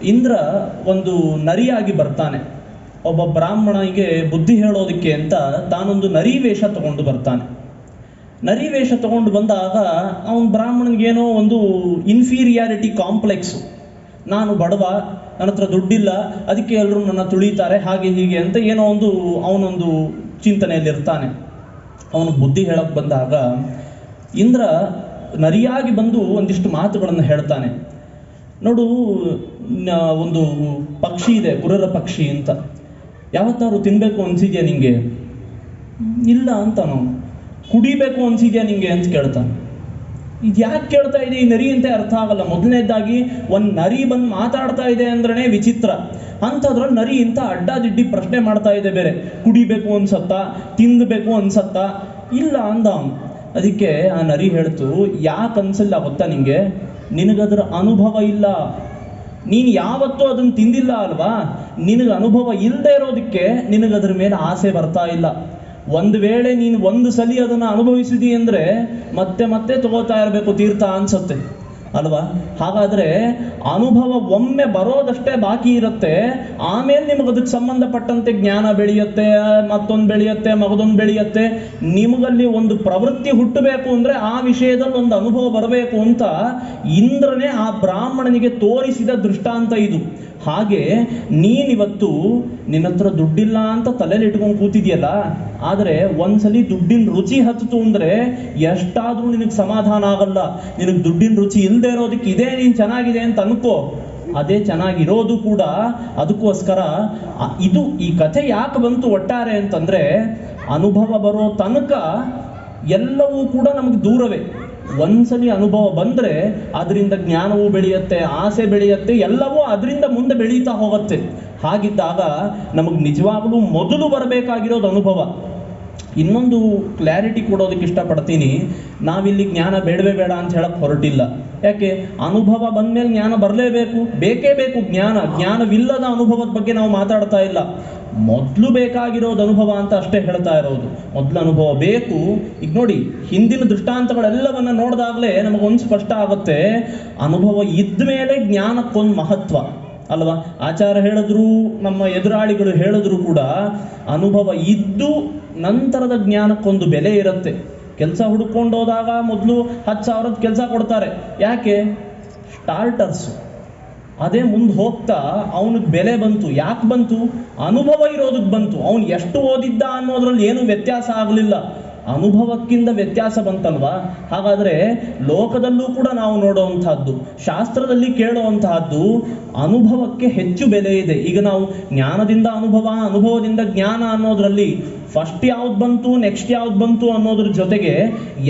ಇಂದ್ರ ಒಂದು ನರಿಯಾಗಿ ಬರ್ತಾನೆ. ಒಬ್ಬ ಬ್ರಾಹ್ಮಣನಿಗೆ ಬುದ್ಧಿ ಹೇಳೋದಕ್ಕೆ ಅಂತ ತಾನೊಂದು ನರಿ ವೇಷ ತಗೊಂಡು ಬರ್ತಾನೆ. ನರಿ ವೇಷ ತಗೊಂಡು ಬಂದಾಗ ಅವನ ಬ್ರಾಹ್ಮಣನಿಗೇನೋ ಒಂದು ಇನ್ಫೀರಿಯಾರಿಟಿ ಕಾಂಪ್ಲೆಕ್ಸು. ನಾನು ಬಡವ, ನನ್ನ ಹತ್ರ ದುಡ್ಡಿಲ್ಲ, ಅದಕ್ಕೆ ಎಲ್ಲರೂ ನನ್ನ ತುಳಿತಾರೆ, ಹಾಗೆ ಹೀಗೆ ಅಂತ ಏನೋ ಒಂದು ಅವನೊಂದು ಚಿಂತನೆಯಲ್ಲಿರ್ತಾನೆ. ಅವನಿಗೆ ಬುದ್ಧಿ ಹೇಳಕ್ಕೆ ಬಂದಾಗ ಇಂದ್ರ ನರಿಯಾಗಿ ಬಂದು ಒಂದಿಷ್ಟು ಮಾತುಗಳನ್ನು ಹೇಳ್ತಾನೆ. ನೋಡು, ಒಂದು ಪಕ್ಷಿ ಇದೆ, ಗುರ್ರ ಪಕ್ಷಿ ಅಂತ, ಯಾವತ್ತಾದ್ರು ತಿನ್ನಬೇಕು ಅನಿಸಿದ್ಯಾ ನಿಂಗೆ? ಇಲ್ಲ ಅಂತ. ನಾವು ಕುಡಿಬೇಕು ಅನಿಸಿದ್ಯಾ ನಿಂಗೆ ಅಂತ ಕೇಳ್ತಾನೆ. ಇದು ಯಾಕೆ ಕೇಳ್ತಾ ಇದೆ ಈ ನರಿ ಅಂತ ಅರ್ಥ ಆಗಲ್ಲ. ಮೊದಲನೇದಾಗಿ ಒಂದು ನರಿ ಬಂದು ಮಾತಾಡ್ತಾ ಇದೆ ಅಂದ್ರೇ ವಿಚಿತ್ರ, ಅಂಥದ್ರಲ್ಲಿ ನರಿ ಇಂಥ ಅಡ್ಡಾದಿಡ್ಡಿ ಪ್ರಶ್ನೆ ಮಾಡ್ತಾ ಇದೆ. ಬೇರೆ ಕುಡಿಬೇಕು ಅನ್ಸತ್ತಾ, ತಿಂದಬೇಕು ಅನ್ಸತ್ತಾ? ಇಲ್ಲ ಅಂದ ಅವನು. ಅದಕ್ಕೆ ಆ ನರಿ ಹೇಳ್ತು, ಯಾಕೆ ಅನ್ಸಲ್ಲ ಗೊತ್ತಾ ನಿಂಗೆ? ನಿನಗದ್ರ ಅನುಭವ ಇಲ್ಲ, ನೀನು ಯಾವತ್ತೂ ಅದನ್ನು ತಿಂದಿಲ್ಲ ಅಲ್ವಾ? ನಿನಗೆ ಅನುಭವ ಇಲ್ಲದೆ ಇರೋದಕ್ಕೆ ನಿನಗದ್ರ ಮೇಲೆ ಆಸೆ ಬರ್ತಾ ಇಲ್ಲ. ಒಂದು ವೇಳೆ ನೀನು ಒಂದು ಸಲ ಅದನ್ನು ಅನುಭವಿಸಿದಿ ಅಂದರೆ ಮತ್ತೆ ಮತ್ತೆ ತಗೋತಾ ಇರಬೇಕು ತೀರ್ಥ ಅನ್ಸತ್ತೆ ಅಲ್ವಾ? ಹಾಗಾದರೆ ಅನುಭವ ಒಮ್ಮೆ ಬರೋದಷ್ಟೇ ಬಾಕಿ ಇರುತ್ತೆ. ಆಮೇಲೆ ನಿಮಗೆ ಅದಕ್ಕೆ ಸಂಬಂಧಪಟ್ಟಂತೆ ಜ್ಞಾನ ಬೆಳೆಯುತ್ತೆ, ಮತ್ತೊಂದು ಬೆಳೆಯುತ್ತೆ, ಮಗದೊಂದು ಬೆಳೆಯುತ್ತೆ. ನಿಮಗಲ್ಲಿ ಒಂದು ಪ್ರವೃತ್ತಿ ಹುಟ್ಟಬೇಕು ಅಂದರೆ ಆ ವಿಷಯದಲ್ಲಿ ಒಂದು ಅನುಭವ ಬರಬೇಕು ಅಂತ ಇಂದ್ರನೇ ಆ ಬ್ರಾಹ್ಮಣನಿಗೆ ತೋರಿಸಿದ ದೃಷ್ಟಾಂತ ಇದು. ಹಾಗೆ ನೀನಿವತ್ತು ನಿನ್ನ ಹತ್ರ ದುಡ್ಡಿಲ್ಲ ಅಂತ ತಲೆಯಲ್ಲಿ ಇಟ್ಕೊಂಡು ಕೂತಿದ್ಯಲ್ಲ, ಆದರೆ ಒಂದ್ಸಲಿ ದುಡ್ಡಿನ ರುಚಿ ಹತ್ತಿತು ಅಂದರೆ ಎಷ್ಟಾದರೂ ನಿನಗೆ ಸಮಾಧಾನ ಆಗಲ್ಲ. ನಿನಗೆ ದುಡ್ಡಿನ ರುಚಿ ಇಲ್ಲದೆ ಇರೋದಕ್ಕೆ ಇದೇ ನೀನು ಚೆನ್ನಾಗಿದೆ ಅಂತ ಅನ್ಕೋ, ಅದೇ ಚೆನ್ನಾಗಿರೋದು ಕೂಡ. ಅದಕ್ಕೋಸ್ಕರ ಈ ಕಥೆ ಯಾಕೆ ಬಂತು ಒಟ್ಟಾರೆ ಅಂತಂದರೆ, ಅನುಭವ ಬರೋ ತನಕ ಎಲ್ಲವೂ ಕೂಡ ನಮಗೆ ದೂರವೇ. ಒಂದ್ಸಲಿ ಅನುಭವ ಬಂದರೆ ಅದರಿಂದ ಜ್ಞಾನವೂ ಬೆಳೆಯುತ್ತೆ, ಆಸೆ ಬೆಳೆಯುತ್ತೆ, ಎಲ್ಲವೂ ಅದರಿಂದ ಮುಂದೆ ಬೆಳೀತಾ ಹೋಗುತ್ತೆ. ಹಾಗಿದ್ದಾಗ ನಮಗೆ ನಿಜವಾಗಲೂ ಮೊದಲು ಬರಬೇಕಾಗಿರೋದು ಅನುಭವ. ಇನ್ನೊಂದು ಕ್ಲಾರಿಟಿ ಕೊಡೋದಕ್ಕೆ ಇಷ್ಟಪಡ್ತೀನಿ. ನಾವಿಲ್ಲಿ ಜ್ಞಾನ ಬೇಡವೇ ಬೇಡ ಅಂತ ಹೇಳಕ್ಕೆ ಹೊರಟಿಲ್ಲ. ಯಾಕೆ? ಅನುಭವ ಬಂದಮೇಲೆ ಜ್ಞಾನ ಬರಲೇಬೇಕು, ಬೇಕೇ ಬೇಕು ಜ್ಞಾನ. ಜ್ಞಾನವಿಲ್ಲದ ಅನುಭವದ ಬಗ್ಗೆ ನಾವು ಮಾತಾಡ್ತಾ ಇಲ್ಲ. ಮೊದಲು ಬೇಕಾಗಿರೋದು ಅನುಭವ ಅಂತ ಅಷ್ಟೇ ಹೇಳ್ತಾ ಇರೋದು. ಮೊದಲು ಅನುಭವ ಬೇಕು. ಈಗ ನೋಡಿ, ಹಿಂದಿನ ದೃಷ್ಟಾಂತಗಳೆಲ್ಲವನ್ನ ನೋಡಿದಾಗಲೇ ನಮಗೊಂದು ಸ್ಪಷ್ಟ ಆಗುತ್ತೆ, ಅನುಭವ ಇದ್ದ ಮೇಲೆ ಜ್ಞಾನಕ್ಕೊಂದು ಮಹತ್ವ ಅಲ್ವಾ? ಆಚಾರ ಹೇಳಿದ್ರು, ನಮ್ಮ ಎದುರಾಳಿಗಳು ಹೇಳಿದ್ರು ಕೂಡ ಅನುಭವ ಇದ್ದು ನಂತರದ ಜ್ಞಾನಕ್ಕೊಂದು ಬೆಲೆ ಇರುತ್ತೆ. ಕೆಲಸ ಹುಡ್ಕೊಂಡು ಹೋದಾಗ ಮೊದಲು 10,000 ಕೆಲಸ ಕೊಡ್ತಾರೆ. ಯಾಕೆ? ಸ್ಟಾರ್ಟರ್ಸು. ಅದೇ ಮುಂದೆ ಹೋಗ್ತಾ ಅವನಿಗೆ ಬೆಲೆ ಬಂತು. ಯಾಕೆ ಬಂತು? ಅನುಭವ ಇರೋದಕ್ಕೆ ಬಂತು. ಅವನು ಎಷ್ಟು ಓದಿದ್ದ ಅನ್ನೋದ್ರಲ್ಲಿ ಏನು ವ್ಯತ್ಯಾಸ ಆಗಲಿಲ್ಲ, ಅನುಭವಕ್ಕಿಂತ ವ್ಯತ್ಯಾಸ ಬಂತಲ್ವಾ? ಹಾಗಾದರೆ ಲೋಕದಲ್ಲೂ ಕೂಡ ನಾವು ನೋಡುವಂತಹದ್ದು, ಶಾಸ್ತ್ರದಲ್ಲಿ ಕೇಳುವಂತಹದ್ದು, ಅನುಭವಕ್ಕೆ ಹೆಚ್ಚು ಬೆಲೆ ಇದೆ. ಈಗ ನಾವು ಜ್ಞಾನದಿಂದ ಅನುಭವ, ಅನುಭವದಿಂದ ಜ್ಞಾನ ಅನ್ನೋದ್ರಲ್ಲಿ ಫಸ್ಟ್ ಯಾವ್ದು ಬಂತು, ನೆಕ್ಸ್ಟ್ ಯಾವ್ದು ಬಂತು ಅನ್ನೋದ್ರ ಜೊತೆಗೆ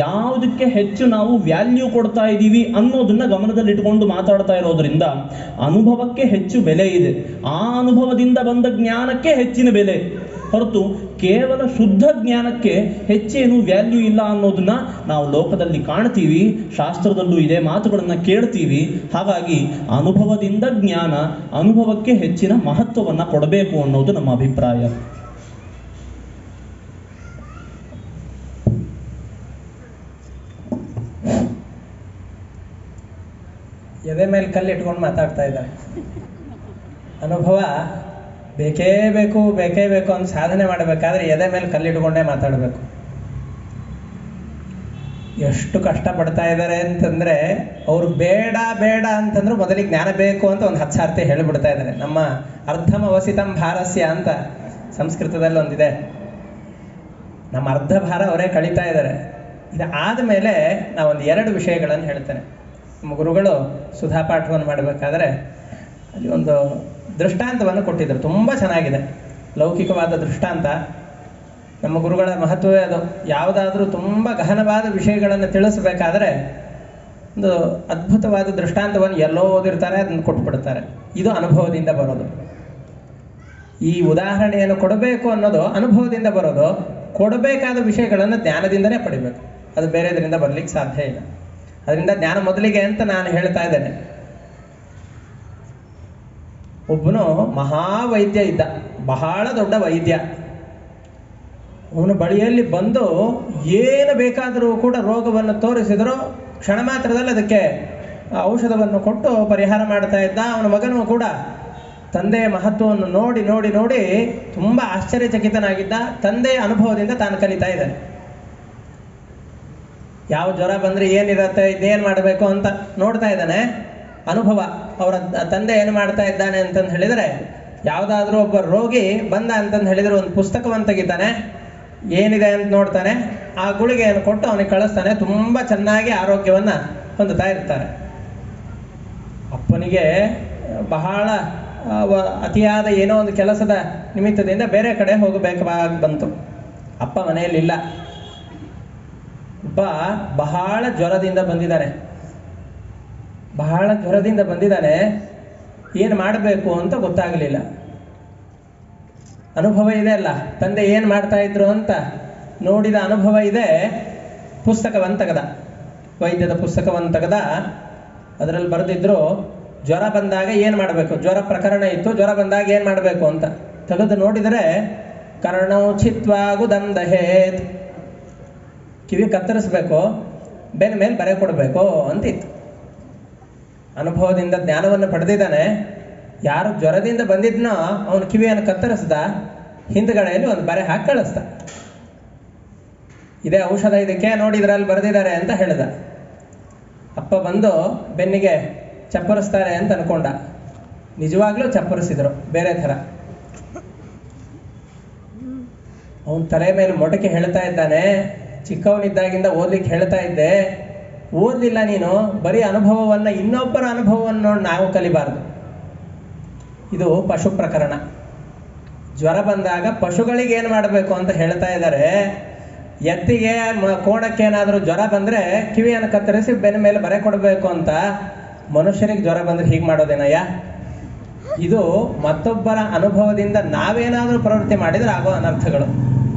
ಯಾವುದಕ್ಕೆ ಹೆಚ್ಚು ನಾವು ವ್ಯಾಲ್ಯೂ ಕೊಡ್ತಾ ಇದ್ದೀವಿ ಅನ್ನೋದನ್ನ ಗಮನದಲ್ಲಿ ಇಟ್ಕೊಂಡು ಮಾತಾಡ್ತಾ ಇರೋದ್ರಿಂದ ಅನುಭವಕ್ಕೆ ಹೆಚ್ಚು ಬೆಲೆ ಇದೆ. ಆ ಅನುಭವದಿಂದ ಬಂದ ಜ್ಞಾನಕ್ಕೆ ಹೆಚ್ಚಿನ ಬೆಲೆ ಹೊರತು ಕೇವಲ ಶುದ್ಧ ಜ್ಞಾನಕ್ಕೆ ಹೆಚ್ಚೇನು ವ್ಯಾಲ್ಯೂ ಇಲ್ಲ ಅನ್ನೋದನ್ನ ನಾವು ಲೋಕದಲ್ಲಿ ಕಾಣ್ತೀವಿ. ಶಾಸ್ತ್ರದಲ್ಲೂ ಇದೇ ಮಾತುಗಳನ್ನು ಕೇಳ್ತೀವಿ. ಹಾಗಾಗಿ ಅನುಭವದಿಂದ ಜ್ಞಾನ, ಅನುಭವಕ್ಕೆ ಹೆಚ್ಚಿನ ಮಹತ್ವವನ್ನು ಕೊಡಬೇಕು ಅನ್ನೋದು ನಮ್ಮ ಅಭಿಪ್ರಾಯ. ಎದೆ ಮೇಲೆ ಕಲ್ಲು ಇಟ್ಕೊಂಡು ಮಾತಾಡ್ತಾ ಇದ್ದಾರೆ. ಅನುಭವ ಬೇಕೇ ಬೇಕು, ಬೇಕೇ ಬೇಕು ಅಂತ ಸಾಧನೆ ಮಾಡಬೇಕಾದ್ರೆ ಎದೆ ಮೇಲೆ ಕಲ್ಲಿಟ್ಕೊಂಡೇ ಮಾತಾಡಬೇಕು. ಎಷ್ಟು ಕಷ್ಟಪಡ್ತಾ ಇದ್ದಾರೆ ಅಂತಂದರೆ, ಅವರು ಬೇಡ ಬೇಡ ಅಂತಂದ್ರೆ ಮೊದಲಿಗೆ ಜ್ಞಾನ ಬೇಕು ಅಂತ ಒಂದು 10 ಸಾರ್ತಿ ಹೇಳಿಬಿಡ್ತಾ ಇದ್ದಾರೆ. ನಮ್ಮ ಅರ್ಧಮವಸಿತಂ ಭಾರಸ್ಯ ಅಂತ ಸಂಸ್ಕೃತದಲ್ಲಿ ಒಂದಿದೆ. ನಮ್ಮ ಅರ್ಧ ಭಾರ ಅವರೇ ಕಳೀತಾ ಇದ್ದಾರೆ. ಇದು ಆದಮೇಲೆ ನಾವೊಂದು 2 ವಿಷಯಗಳನ್ನು ಹೇಳ್ತೇನೆ. ನಮ್ಮ ಗುರುಗಳು ಸುಧಾಪಾಠವನ್ನು ಮಾಡಬೇಕಾದ್ರೆ ಅಲ್ಲಿ ಒಂದು ದೃಷ್ಟಾಂತವನ್ನು ಕೊಟ್ಟಿದ್ದರು. ತುಂಬ ಚೆನ್ನಾಗಿದೆ ಲೌಕಿಕವಾದ ದೃಷ್ಟಾಂತ. ನಮ್ಮ ಗುರುಗಳ ಮಹತ್ವವೇ ಅದು. ಯಾವುದಾದ್ರೂ ತುಂಬ ಗಹನವಾದ ವಿಷಯಗಳನ್ನು ತಿಳಿಸಬೇಕಾದ್ರೆ ಒಂದು ಅದ್ಭುತವಾದ ದೃಷ್ಟಾಂತವನ್ನು ಎಲ್ಲೋ ಓದಿರ್ತಾರೆ, ಅದನ್ನು ಕೊಟ್ಬಿಡ್ತಾರೆ. ಇದು ಅನುಭವದಿಂದ ಬರೋದು. ಈ ಉದಾಹರಣೆಯನ್ನು ಕೊಡಬೇಕು ಅನ್ನೋದು ಅನುಭವದಿಂದ ಬರೋದು. ಕೊಡಬೇಕಾದ ವಿಷಯಗಳನ್ನು ಜ್ಞಾನದಿಂದನೇ ಪಡಿಬೇಕು, ಅದು ಬೇರೆದರಿಂದ ಬರಲಿಕ್ಕೆ ಸಾಧ್ಯ ಇಲ್ಲ. ಅದರಿಂದ ಜ್ಞಾನ ಮೊದಲಿಗೆ ಅಂತ ನಾನು ಹೇಳ್ತಾ ಇದ್ದೇನೆ. ಒಬ್ಬನು ಮಹಾವೈದ್ಯ ಇದ್ದ, ಬಹಳ ದೊಡ್ಡ ವೈದ್ಯ. ಅವನ ಬಳಿಯಲ್ಲಿ ಬಂದು ಏನು ಬೇಕಾದರೂ ಕೂಡ ರೋಗವನ್ನು ತೋರಿಸಿದರೂ ಕ್ಷಣ ಮಾತ್ರದಲ್ಲಿ ಅದಕ್ಕೆ ಔಷಧವನ್ನು ಕೊಟ್ಟು ಪರಿಹಾರ ಮಾಡ್ತಾ ಇದ್ದ. ಅವನ ಮಗನೂ ಕೂಡ ತಂದೆಯ ಮಹತ್ವವನ್ನು ನೋಡಿ ನೋಡಿ ನೋಡಿ ತುಂಬ ಆಶ್ಚರ್ಯಚಕಿತನಾಗಿದ್ದ. ತಂದೆಯ ಅನುಭವದಿಂದ ತಾನು ಕಲಿತಾ ಇದ್ದಾನೆ. ಯಾವ ಜ್ವರ ಬಂದರೆ ಏನಿರತ್ತೆ, ಇದೇನು ಮಾಡಬೇಕು ಅಂತ ನೋಡ್ತಾ ಇದ್ದಾನೆ. ಅನುಭವ. ಅವರ ತಂದೆ ಏನು ಮಾಡ್ತಾ ಇದ್ದಾನೆ ಅಂತಂದು ಹೇಳಿದರೆ, ಯಾವುದಾದ್ರೂ ಒಬ್ಬ ರೋಗಿ ಬಂದ ಅಂತಂದು ಹೇಳಿದರೆ ಒಂದು ಪುಸ್ತಕವನ್ನು ತೆಗಿತಾನೆ, ಏನಿದೆ ಅಂತ ನೋಡ್ತಾನೆ, ಆ ಗುಳಿಗೆಯನ್ನು ಕೊಟ್ಟು ಅವನಿಗೆ ಕಳಿಸ್ತಾನೆ. ತುಂಬ ಚೆನ್ನಾಗಿ ಆರೋಗ್ಯವನ್ನು ಹೊಂದುತ್ತಾ ಇರ್ತಾರೆ. ಅಪ್ಪನಿಗೆ ಬಹಳ ಅತಿಯಾದ ಏನೋ ಒಂದು ಕೆಲಸದ ನಿಮಿತ್ತದಿಂದ ಬೇರೆ ಕಡೆ ಹೋಗಬೇಕಾಗಿ ಬಂತು. ಅಪ್ಪ ಮನೆಯಲ್ಲಿಲ್ಲ. ಒಬ್ಬ ಬಹಳ ಜ್ವರದಿಂದ ಬಂದಿದ್ದಾನೆ. ಏನು ಮಾಡಬೇಕು ಅಂತ ಗೊತ್ತಾಗಲಿಲ್ಲ. ಅನುಭವ ಇದೆ ಅಲ್ಲ, ತಂದೆ ಏನು ಮಾಡ್ತಾ ಇದ್ರು ಅಂತ ನೋಡಿದ ಅನುಭವ ಇದೆ. ಪುಸ್ತಕವನ್ನು ತೆಗೆದ, ವೈದ್ಯದ ಪುಸ್ತಕವನ್ನು ತೆಗೆದ. ಅದರಲ್ಲಿ ಬರೆದಿದ್ರು ಜ್ವರ ಬಂದಾಗ ಏನು ಮಾಡಬೇಕು. ಜ್ವರ ಪ್ರಕರಣ ಇತ್ತು, ಜ್ವರ ಬಂದಾಗ ಏನು ಮಾಡಬೇಕು ಅಂತ ತೆಗೆದು ನೋಡಿದರೆ ಕರ್ಣವು ಚಿತ್ವಾಗುದಂ ದಹೇತ್, ಕಿವಿ ಕತ್ತರಿಸ್ಬೇಕು, ಬೆನ್ನ ಮೇಲೆ ಬರೆ ಕೊಡಬೇಕು ಅಂತಿತ್ತು. ಅನುಭವದಿಂದ ಜ್ಞಾನವನ್ನು ಪಡೆದಿದ್ದಾನೆ. ಯಾರು ಜ್ವರದಿಂದ ಬಂದಿದ್ನೋ ಅವನ ಕಿವಿಯನ್ನು ಕತ್ತರಿಸ್ದ, ಹಿಂದ್ಗಡೆಯಲ್ಲಿ ಒಂದು ಬರೆ ಹಾಕಿ ಕಳಿಸ್ದ. ಇದೇ ಔಷಧ ಇದಕ್ಕೆ ನೋಡಿದ್ರಲ್ಲಿ ಬರೆದಿದ್ದಾರೆ ಅಂತ ಹೇಳಿದ. ಅಪ್ಪ ಬಂದು ಬೆನ್ನಿಗೆ ಚಪ್ಪರಿಸ್ತಾರೆ ಅಂತ ಅನ್ಕೊಂಡ. ನಿಜವಾಗ್ಲೂ ಚಪ್ಪರಿಸಿದ್ರು ಬೇರೆ ಥರ. ಅವನ ತಲೆ ಮೇಲೆ ಮೊಟಕೆ ಹೇಳ್ತಾ ಇದ್ದಾನೆ, ಚಿಕ್ಕವನಿದ್ದಾಗಿಂದ ಓದ್ಲಿಕ್ಕೆ ಹೇಳ್ತಾ ಇದ್ದೆ, ಓದಲಿಲ್ಲ ನೀನು, ಬರೀ ಅನುಭವವನ್ನು, ಇನ್ನೊಬ್ಬರ ಅನುಭವವನ್ನು ನೋಡಿ ನಾವು ಕಲಿಬಾರ್ದು. ಇದು ಪಶು ಪ್ರಕರಣ. ಜ್ವರ ಬಂದಾಗ ಪಶುಗಳಿಗೆ ಏನು ಮಾಡಬೇಕು ಅಂತ ಹೇಳ್ತಾ ಇದ್ದಾರೆ. ಎತ್ತಿಗೆ ಕೋಣಕ್ಕೆ ಏನಾದರೂ ಜ್ವರ ಬಂದರೆ ಕಿವಿಯನ್ನು ಕತ್ತರಿಸಿ ಬೆನ್ನ ಮೇಲೆ ಬರೆ ಕೊಡಬೇಕು ಅಂತ. ಮನುಷ್ಯರಿಗೆ ಜ್ವರ ಬಂದರೆ ಹೀಗೆ ಮಾಡೋದೇನಯ್ಯ? ಇದು ಮತ್ತೊಬ್ಬರ ಅನುಭವದಿಂದ ನಾವೇನಾದರೂ ಪ್ರವೃತ್ತಿ ಮಾಡಿದರೆ ಆಗೋ ಅನರ್ಥಗಳು.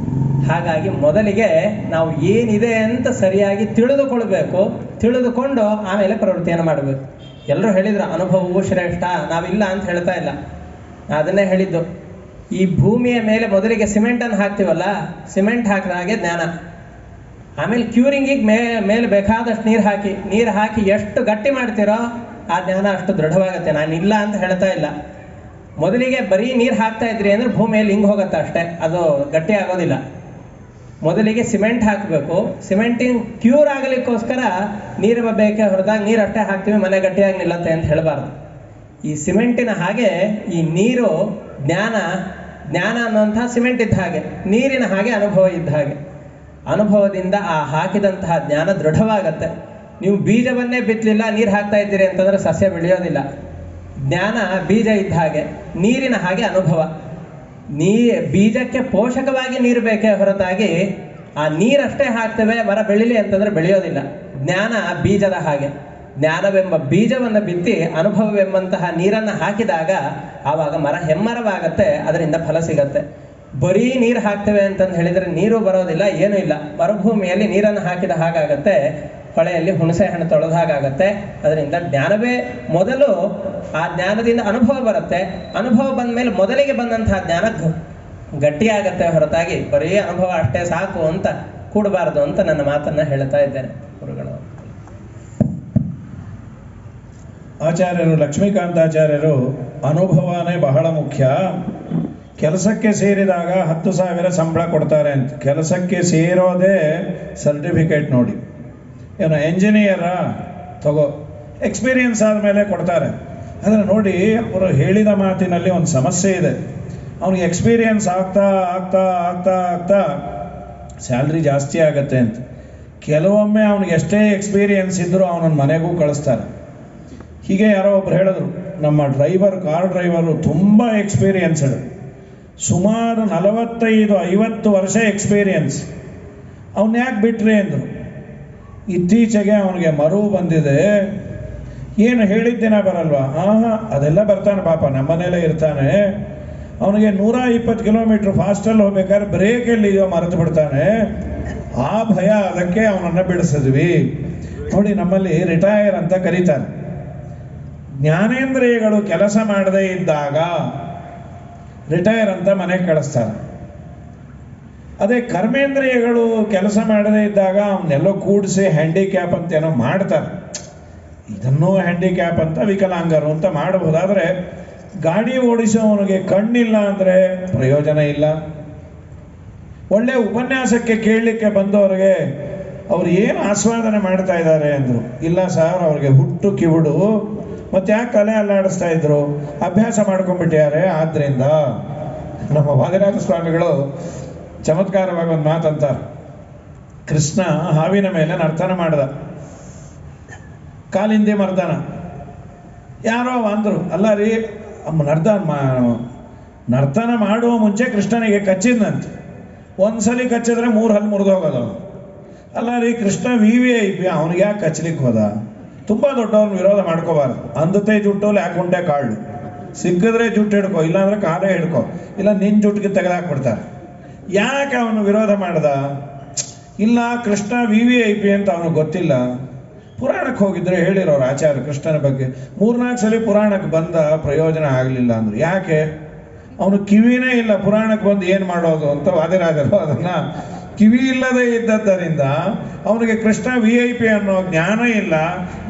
ಹಾಗಾಗಿ ಮೊದಲಿಗೆ ನಾವು ಏನಿದೆ ಅಂತ ಸರಿಯಾಗಿ ತಿಳಿದುಕೊಳ್ಬೇಕು. ತಿಳಿದುಕೊಂಡು ಆಮೇಲೆ ಪ್ರವೃತ್ತಿಯನ್ನು ಮಾಡಬೇಕು. ಎಲ್ಲರೂ ಹೇಳಿದ್ರು ಅನುಭವವು ಶ್ರೇಷ್ಠ, ನಾವಿಲ್ಲ ಅಂತ ಹೇಳ್ತಾ ಇಲ್ಲ. ಅದನ್ನೇ ಹೇಳಿದ್ದು. ಈ ಭೂಮಿಯ ಮೇಲೆ ಮೊದಲಿಗೆ ಸಿಮೆಂಟನ್ನು ಹಾಕ್ತೀವಲ್ಲ, ಸಿಮೆಂಟ್ ಹಾಕಿದ ಹಾಗೆ ಜ್ಞಾನ. ಆಮೇಲೆ ಕ್ಯೂರಿಂಗಿಗೆ ಮೇಲೆ ಬೇಕಾದಷ್ಟು ನೀರು ಹಾಕಿ ಎಷ್ಟು ಗಟ್ಟಿ ಮಾಡ್ತೀರೋ ಆ ಜ್ಞಾನ ಅಷ್ಟು ದೃಢವಾಗುತ್ತೆ. ನಾನು ಇಲ್ಲ ಅಂತ ಹೇಳ್ತಾ ಇಲ್ಲ. ಮೊದಲಿಗೆ ಬರೀ ನೀರು ಹಾಕ್ತಾ ಇದ್ರಿ ಅಂದರೆ ಭೂಮಿಯಲ್ಲಿ ಹಿಂಗೆ ಹೋಗುತ್ತೆ ಅಷ್ಟೇ, ಅದು ಗಟ್ಟಿ ಆಗೋದಿಲ್ಲ. ಮೊದಲಿಗೆ ಸಿಮೆಂಟ್ ಹಾಕಬೇಕು. ಸಿಮೆಂಟಿನ ಕ್ಯೂರ್ ಆಗಲಿಕ್ಕೋಸ್ಕರ ನೀರು ಬೇಕೇ ಹೊರತಾಗಿ ನೀರು ಅಷ್ಟೇ ಹಾಕ್ತೀವಿ ಮನೆ ಗಟ್ಟಿಯಾಗಿ ನಿಲ್ಲತ್ತೆ ಅಂತ ಹೇಳಬಾರ್ದು. ಈ ಸಿಮೆಂಟಿನ ಹಾಗೆ ಈ ನೀರು ಜ್ಞಾನ ಅನ್ನುವಂಥ ಸಿಮೆಂಟ್ ಇದ್ದ ಹಾಗೆ, ನೀರಿನ ಹಾಗೆ ಅನುಭವ ಇದ್ದ ಹಾಗೆ. ಅನುಭವದಿಂದ ಆ ಹಾಕಿದಂತಹ ಜ್ಞಾನ ದೃಢವಾಗತ್ತೆ. ನೀವು ಬೀಜವನ್ನೇ ಬಿತ್ತಲಿಲ್ಲ, ನೀರು ಹಾಕ್ತಾ ಇದ್ದೀರಿ ಅಂತಂದರೆ ಸಸ್ಯ ಬೆಳೆಯೋದಿಲ್ಲ. ಜ್ಞಾನ ಬೀಜ ಇದ್ದ ಹಾಗೆ, ನೀರಿನ ಹಾಗೆ ಅನುಭವ. ಬೀಜಕ್ಕೆ ಪೋಷಕವಾಗಿ ನೀರು ಬೇಕೇ ಹೊರತಾಗಿ ಆ ನೀರಷ್ಟೇ ಹಾಕ್ತೇವೆ ಮರ ಬೆಳಿಲಿ ಅಂತಂದರೆ ಬೆಳೆಯೋದಿಲ್ಲ. ಜ್ಞಾನ ಬೀಜದ ಹಾಗೆ. ಜ್ಞಾನವೆಂಬ ಬೀಜವನ್ನು ಬಿತ್ತಿ ಅನುಭವವೆಂಬಂತಹ ನೀರನ್ನು ಹಾಕಿದಾಗ ಆವಾಗ ಮರ ಹೆಮ್ಮರವಾಗತ್ತೆ, ಅದರಿಂದ ಫಲ ಸಿಗತ್ತೆ. ಬರೀ ನೀರು ಹಾಕ್ತೇವೆ ಅಂತಂದು ಹೇಳಿದರೆ ನೀರು ಬರೋದಿಲ್ಲ, ಏನೂ ಇಲ್ಲ. ಮರುಭೂಮಿಯಲ್ಲಿ ನೀರನ್ನು ಹಾಕಿದ ಹಾಗಾಗತ್ತೆ, ಹೊಳೆಯಲ್ಲಿ ಹುಣಸೆ ಹಣ್ಣು ತೊಳೆದ ಹಾಗಾಗತ್ತೆ. ಅದರಿಂದ ಜ್ಞಾನವೇ ಮೊದಲು. ಆ ಜ್ಞಾನದಿಂದ ಅನುಭವ ಬರುತ್ತೆ. ಅನುಭವ ಬಂದ ಮೇಲೆ ಮೊದಲಿಗೆ ಬಂದಂತಹ ಜ್ಞಾನ ಗಟ್ಟಿಯಾಗತ್ತೆ ಹೊರತಾಗಿ ಬರೀ ಅನುಭವ ಅಷ್ಟೇ ಸಾಕು ಅಂತ ಕೂಡಬಾರದು ಅಂತ ನನ್ನ ಮಾತನ್ನು ಹೇಳ್ತಾ ಇದ್ದೇನೆ. ಗುರುಗಳು ಆಚಾರ್ಯರು ಲಕ್ಷ್ಮೀಕಾಂತಾಚಾರ್ಯರು ಅನುಭವನೇ ಬಹಳ ಮುಖ್ಯ. ಕೆಲಸಕ್ಕೆ ಸೇರಿದಾಗ 10,000 ಸಂಬಳ ಕೊಡ್ತಾರೆ ಅಂತ. ಕೆಲಸಕ್ಕೆ ಸೇರೋದೇ ಸರ್ಟಿಫಿಕೇಟ್ ನೋಡಿ. ಏನು ಎಂಜಿನಿಯರ ತಗೋ, ಎಕ್ಸ್ಪೀರಿಯನ್ಸ್ ಆದಮೇಲೆ ಕೊಡ್ತಾರೆ. ಆದರೆ ನೋಡಿ, ಅವರು ಹೇಳಿದ ಮಾತಿನಲ್ಲಿ ಒಂದು ಸಮಸ್ಯೆ ಇದೆ. ಅವನಿಗೆ ಎಕ್ಸ್ಪೀರಿಯನ್ಸ್ ಆಗ್ತಾ ಆಗ್ತಾ ಆಗ್ತಾ ಆಗ್ತಾ ಸ್ಯಾಲ್ರಿ ಜಾಸ್ತಿ ಆಗತ್ತೆ ಅಂತ. ಕೆಲವೊಮ್ಮೆ ಅವನಿಗೆ ಎಷ್ಟೇ ಎಕ್ಸ್ಪೀರಿಯನ್ಸ್ ಇದ್ದರೂ ಅವನನ್ನು ಮನೆಗೂ ಕಳಿಸ್ತಾರೆ. ಹೀಗೆ ಯಾರೋ ಒಬ್ರು ಹೇಳಿದ್ರು, ನಮ್ಮ ಕಾರ್ ಡ್ರೈವರು ತುಂಬ ಎಕ್ಸ್ಪೀರಿಯನ್ಸ್ಡ್, ಸುಮಾರು 45-50 ವರ್ಷ ಎಕ್ಸ್ಪೀರಿಯನ್ಸ್. ಅವನ್ನ ಯಾಕೆ ಬಿಟ್ರಿ ಅಂದರು. ಇತ್ತೀಚೆಗೆ ಅವನಿಗೆ ಮರು ಬಂದಿದೆ, ಏನು ಹೇಳಿದ್ದೇನ ಬರಲ್ವಾ? ಅದೆಲ್ಲ ಬರ್ತಾನೆ ಪಾಪ, ನಮ್ಮನೇಲೇ ಇರ್ತಾನೆ. ಅವನಿಗೆ 120 ಕಿಲೋಮೀಟ್ರ್ ಫಾಸ್ಟಲ್ಲಿ ಹೋಗ್ಬೇಕಾದ್ರೆ ಬ್ರೇಕ್ ಎಲ್ಲಿದೆಯೋ ಮರೆತು ಬಿಡ್ತಾನೆ. ಆ ಭಯ, ಅದಕ್ಕೆ ಅವನನ್ನು ಬಿಡಿಸಿದ್ವಿ. ನೋಡಿ, ನಮ್ಮಲ್ಲಿ ರಿಟೈರ್ ಅಂತ ಕರೀತಾರೆ. ಜ್ಞಾನೇಂದ್ರಿಯಗಳು ಕೆಲಸ ಮಾಡದೇ ಇದ್ದಾಗ ರಿಟೈರ್ ಅಂತ ಮನೆಗೆ ಕಳಿಸ್ತಾರೆ. ಅದೇ ಕರ್ಮೇಂದ್ರಿಯಗಳು ಕೆಲಸ ಮಾಡದೇ ಇದ್ದಾಗ ಅವನ್ನೆಲ್ಲೋ ಕೂಡಿಸಿ ಹ್ಯಾಂಡಿಕ್ಯಾಪ್ ಅಂತ ಏನೋ ಮಾಡ್ತಾರೆ. ಇದನ್ನೂ ಹ್ಯಾಂಡಿಕ್ಯಾಪ್ ಅಂತ, ವಿಕಲಾಂಗರು ಅಂತ ಮಾಡಬಹುದಾದ್ರೆ, ಗಾಡಿ ಓಡಿಸೋವನಿಗೆ ಕಣ್ಣಿಲ್ಲ ಅಂದರೆ ಪ್ರಯೋಜನ ಇಲ್ಲ. ಒಳ್ಳೆ ಉಪನ್ಯಾಸಕ್ಕೆ ಕೇಳಲಿಕ್ಕೆ ಬಂದವರಿಗೆ ಅವ್ರು ಏನು ಆಸ್ವಾದನೆ ಮಾಡ್ತಾ ಇದ್ದಾರೆ ಅಂದರು. ಇಲ್ಲ ಸರ್, ಅವ್ರಿಗೆ ಹುಟ್ಟು ಕಿವುಡು, ಮತ್ತೆ ಯಾಕೆ ತಲೆ ಅಲ್ಲಾಡಿಸ್ತಾ ಇದ್ರು, ಅಭ್ಯಾಸ ಮಾಡ್ಕೊಂಡ್ಬಿಟ್ಟಿದ್ದಾರೆ. ಆದ್ದರಿಂದ ನಮ್ಮ ವಾದಿರಾಜ ಸ್ವಾಮಿಗಳು ಚಮತ್ಕಾರವಾಗಿ ಒಂದು ಮಾತಂತಾರೆ. ಕೃಷ್ಣ ಹಾವಿನ ಮೇಲೆ ನರ್ತನ ಮಾಡ್ದ, ಕಾಲಿಂದಿ ಮರ್ದನ. ಯಾರೋ ಅಂದರು, ಅಲ್ಲ ರೀ, ನರ್ತನ ಮಾಡುವ ಮುಂಚೆ ಕೃಷ್ಣನಿಗೆ ಕಚ್ಚಿದ್ನಂತೆ. ಒಂದ್ಸಲಿ ಕಚ್ಚಿದ್ರೆ 3 ಹಲ್ಲು ಮುರಿದೋಗೋದು. ಅಲ್ಲ ರೀ, ಕೃಷ್ಣ VIP, ಅವನಿಗೆ ಯಾಕೆ ಕಚ್ಚಲಿಕ್ಕೆ ಹೋದ? ತುಂಬ ದೊಡ್ಡವ್ರನ್ನ ವಿರೋಧ ಮಾಡ್ಕೋಬಾರ್ದು. ಅಂದತೆ ಜುಟ್ಟೋಲಿ ಹಾಕೊಂಡೆ ಕಾಳು, ಸಿಕ್ಕಿದ್ರೆ ಜುಟ್ಟು ಹಿಡ್ಕೊ, ಇಲ್ಲಾಂದ್ರೆ ಕಾಲೇ ಹಿಡ್ಕೊ, ಇಲ್ಲ ನಿನ್ನ ಜುಟ್ಟಿಗೆ ತೆಗೆದಾಕ್ಬಿಡ್ತಾರೆ. ಯಾಕೆ ಅವನು ವಿರೋಧ ಮಾಡ್ದ? ಇಲ್ಲ, ಕೃಷ್ಣ VIP ಅಂತ ಅವನಿಗೆ ಗೊತ್ತಿಲ್ಲ. ಪುರಾಣಕ್ಕೆ ಹೋಗಿದ್ರೆ ಹೇಳಿರೋರು ಆಚಾರ್ಯ ಕೃಷ್ಣನ ಬಗ್ಗೆ. 3-4 ಸಲ ಪುರಾಣಕ್ಕೆ ಬಂದ, ಪ್ರಯೋಜನ ಆಗಲಿಲ್ಲ ಅಂದರು. ಯಾಕೆ? ಅವನು ಕಿವಿನೇ ಇಲ್ಲ, ಪುರಾಣಕ್ಕೆ ಬಂದು ಏನು ಮಾಡೋದು ಅಂತ ವಾದಿರಾಜರು ಅದನ್ನು ಕಿವಿ ಇಲ್ಲದೆ ಇದ್ದದ್ದರಿಂದ ಅವನಿಗೆ ಕೃಷ್ಣ VIP ಅನ್ನೋ ಜ್ಞಾನ ಇಲ್ಲ.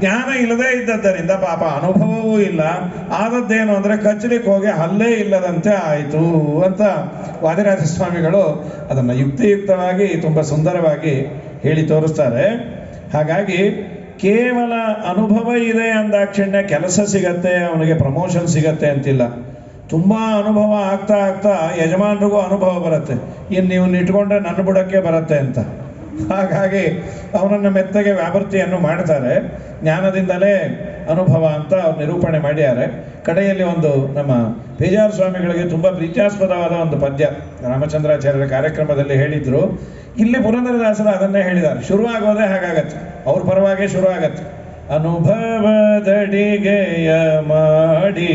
ಜ್ಞಾನ ಇಲ್ಲದೆ ಇದ್ದದ್ದರಿಂದ ಪಾಪ ಅನುಭವವೂ ಇಲ್ಲ. ಆದದ್ದೇನು ಅಂದರೆ ಕಚ್ಚಲಿಕ್ಕೆ ಹೋಗಿ ಹಲ್ಲೇ ಇಲ್ಲದಂತೆ ಆಯಿತು ಅಂತ ವಾದಿರಾಜ ಸ್ವಾಮಿಗಳು ಅದನ್ನು ಯುಕ್ತಿಯುಕ್ತವಾಗಿ ತುಂಬ ಸುಂದರವಾಗಿ ಹೇಳಿ ತೋರಿಸ್ತಾರೆ. ಹಾಗಾಗಿ ಕೇವಲ ಅನುಭವ ಇದೆ ಅಂದಾಕ್ಷಣ್ಯ ಕೆಲಸ ಸಿಗತ್ತೆ, ಅವನಿಗೆ ಪ್ರಮೋಷನ್ ಸಿಗತ್ತೆ ಅಂತಿಲ್ಲ. ತುಂಬ ಅನುಭವ ಆಗ್ತಾ ಆಗ್ತಾ ಯಜಮಾನರಿಗೂ ಅನುಭವ ಬರುತ್ತೆ, ಇನ್ನು ನೀವು ಇಟ್ಕೊಂಡ್ರೆ ನನ್ನ ಬುಡಕ್ಕೆ ಬರುತ್ತೆ ಅಂತ. ಹಾಗಾಗಿ ಅವನನ್ನು ಮೆತ್ತಗೆ ವ್ಯಾಪೃತಿಯನ್ನು ಮಾಡ್ತಾರೆ. ಜ್ಞಾನದಿಂದಲೇ ಅನುಭವ ಅಂತ ಅವ್ರು ನಿರೂಪಣೆ ಮಾಡಿದ್ದಾರೆ. ಕಡೆಯಲ್ಲಿ ಒಂದು ನಮ್ಮ ಪೇಜಾರ ಸ್ವಾಮಿಗಳಿಗೆ ತುಂಬ ಪ್ರೀತ್ಯಾಸ್ಪದವಾದ ಒಂದು ಪದ್ಯ ರಾಮಚಂದ್ರಾಚಾರ್ಯರ ಕಾರ್ಯಕ್ರಮದಲ್ಲಿ ಹೇಳಿದ್ರು. ಇಲ್ಲಿ ಪುರಂದರದಾಸರು ಅದನ್ನೇ ಹೇಳಿದ್ದಾರೆ. ಶುರುವಾಗೋದೇ ಹಾಗಾಗತ್ತೆ, ಅವ್ರ ಪರವಾಗೇ ಶುರು ಆಗತ್ತೆ. ಅನುಭವದಡಿಗೆಯ ಮಾಡಿ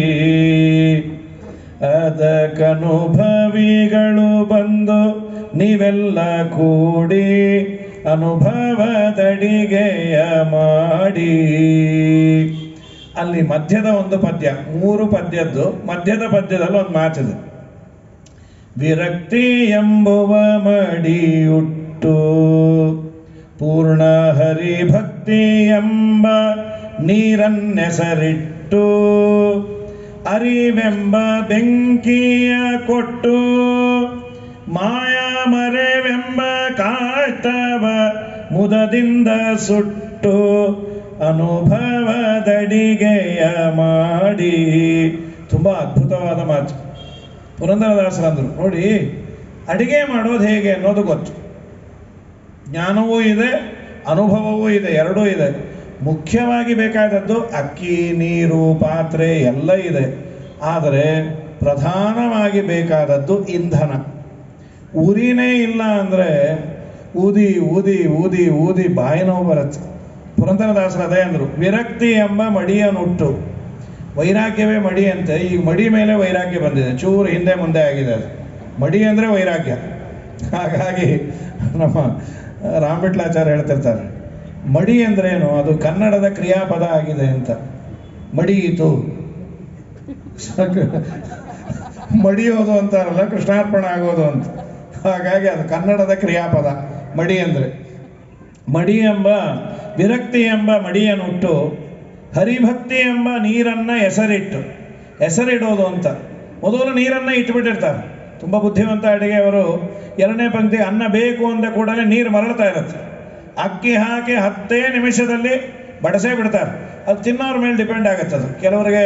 ಅದಕ್ಕನುಭವಿಗಳು ಬಂದು ನೀವೆಲ್ಲ ಕೂಡಿ ಅನುಭವದಡಿಗೆಯ ಮಾಡಿ. ಅಲ್ಲಿ ಮಧ್ಯದ ಒಂದು ಪದ್ಯ, 3 ಪದ್ಯದ್ದು ಮಧ್ಯದ ಪದ್ಯದಲ್ಲಿ ಒಂದು ಮಾತಿದೆ. ವಿರಕ್ತಿ ಎಂಬುವ ಮಡಿಯುಟ್ಟು ಪೂರ್ಣ ಹರಿಭಕ್ತಿ ಎಂಬ ನೀರನ್ನೆಸರಿಟ್ಟು ಅರಿವೆಂಬ ಬೆಂಕಿಯ ಕೊಟ್ಟು ಮಾಯಾ ಮರೆವೆಂಬ ಕಾಟವ ಮುದದಿಂದ ಸುಟ್ಟು ಅನುಭವದಡಿಗೆಯ ಮಾಡಿ. ತುಂಬ ಅದ್ಭುತವಾದ ಮಾತು. ಪುರಂದರದಾಸರಂದರು ನೋಡಿ, ಅಡಿಗೆ ಮಾಡೋದು ಹೇಗೆ ಅನ್ನೋದು ಗೊತ್ತು, ಜ್ಞಾನವೂ ಇದೆ, ಅನುಭವವೂ ಇದೆ, ಎರಡೂ ಇದೆ. ಮುಖ್ಯವಾಗಿ ಬೇಕಾದದ್ದು ಅಕ್ಕಿ, ನೀರು, ಪಾತ್ರೆ ಎಲ್ಲ ಇದೆ. ಆದರೆ ಪ್ರಧಾನವಾಗಿ ಬೇಕಾದದ್ದು ಇಂಧನ. ಉರಿನೇ ಇಲ್ಲ ಅಂದರೆ ಊದಿ ಊದಿ ಊದಿ ಊದಿ ಬಾಯಿ ನೋವು ಬರುತ್ತೆ. ಪುರಂದರದಾಸರು ಅದೇ ಅಂದರು, ವಿರಕ್ತಿ ಎಂಬ ಮಡಿಯನ್ನುಟ್ಟು. ವೈರಾಗ್ಯವೇ ಮಡಿ ಅಂತೆ. ಈಗ ಮಡಿ ಮೇಲೆ ವೈರಾಗ್ಯ ಬಂದಿದೆ, ಚೂರು ಹಿಂದೆ ಮುಂದೆ ಆಗಿದೆ. ಅದು ಮಡಿ ಅಂದರೆ ವೈರಾಗ್ಯ. ಹಾಗಾಗಿ ನಮ್ಮ ರಾಮಬಿಟ್ಲಾಚಾರ್ಯ ಹೇಳ್ತಿರ್ತಾರೆ, ಮಡಿ ಅಂದ್ರೇನು? ಅದು ಕನ್ನಡದ ಕ್ರಿಯಾಪದ ಆಗಿದೆ ಅಂತ. ಮಡಿಯಿತು, ಮಡಿಯೋದು ಅಂತಾರಲ್ಲ, ಕೃಷ್ಣಾರ್ಪಣ ಆಗೋದು ಅಂತ. ಹಾಗಾಗಿ ಅದು ಕನ್ನಡದ ಕ್ರಿಯಾಪದ ಮಡಿ ಅಂದರೆ. ಮಡಿ ಎಂಬ ವಿರಕ್ತಿ ಎಂಬ ಮಡಿಯನ್ನುಟ್ಟು ಹರಿಭಕ್ತಿ ಎಂಬ ನೀರನ್ನು ಹೆಸರಿಡೋದು ಅಂತ. ಮೊದಲು ನೀರನ್ನು ಇಟ್ಬಿಟ್ಟಿರ್ತಾರೆ. ತುಂಬ ಬುದ್ಧಿವಂತ ಅಡಿಗೆಯವರು 2ನೇ ಪಂಕ್ತಿ ಅನ್ನ ಬೇಕು ಅಂದ ಕೂಡಲೇ ನೀರು ಮರಳ್ತಾ ಇರುತ್ತೆ. ಅಕ್ಕಿ ಹಾಕಿ 10 ನಿಮಿಷದಲ್ಲಿ ಬಡಿಸೇ ಬಿಡ್ತಾರೆ. ಅದು ತಿನ್ನೋರ ಮೇಲೆ ಡಿಪೆಂಡ್ ಆಗುತ್ತೆ. ಅದು ಕೆಲವರಿಗೆ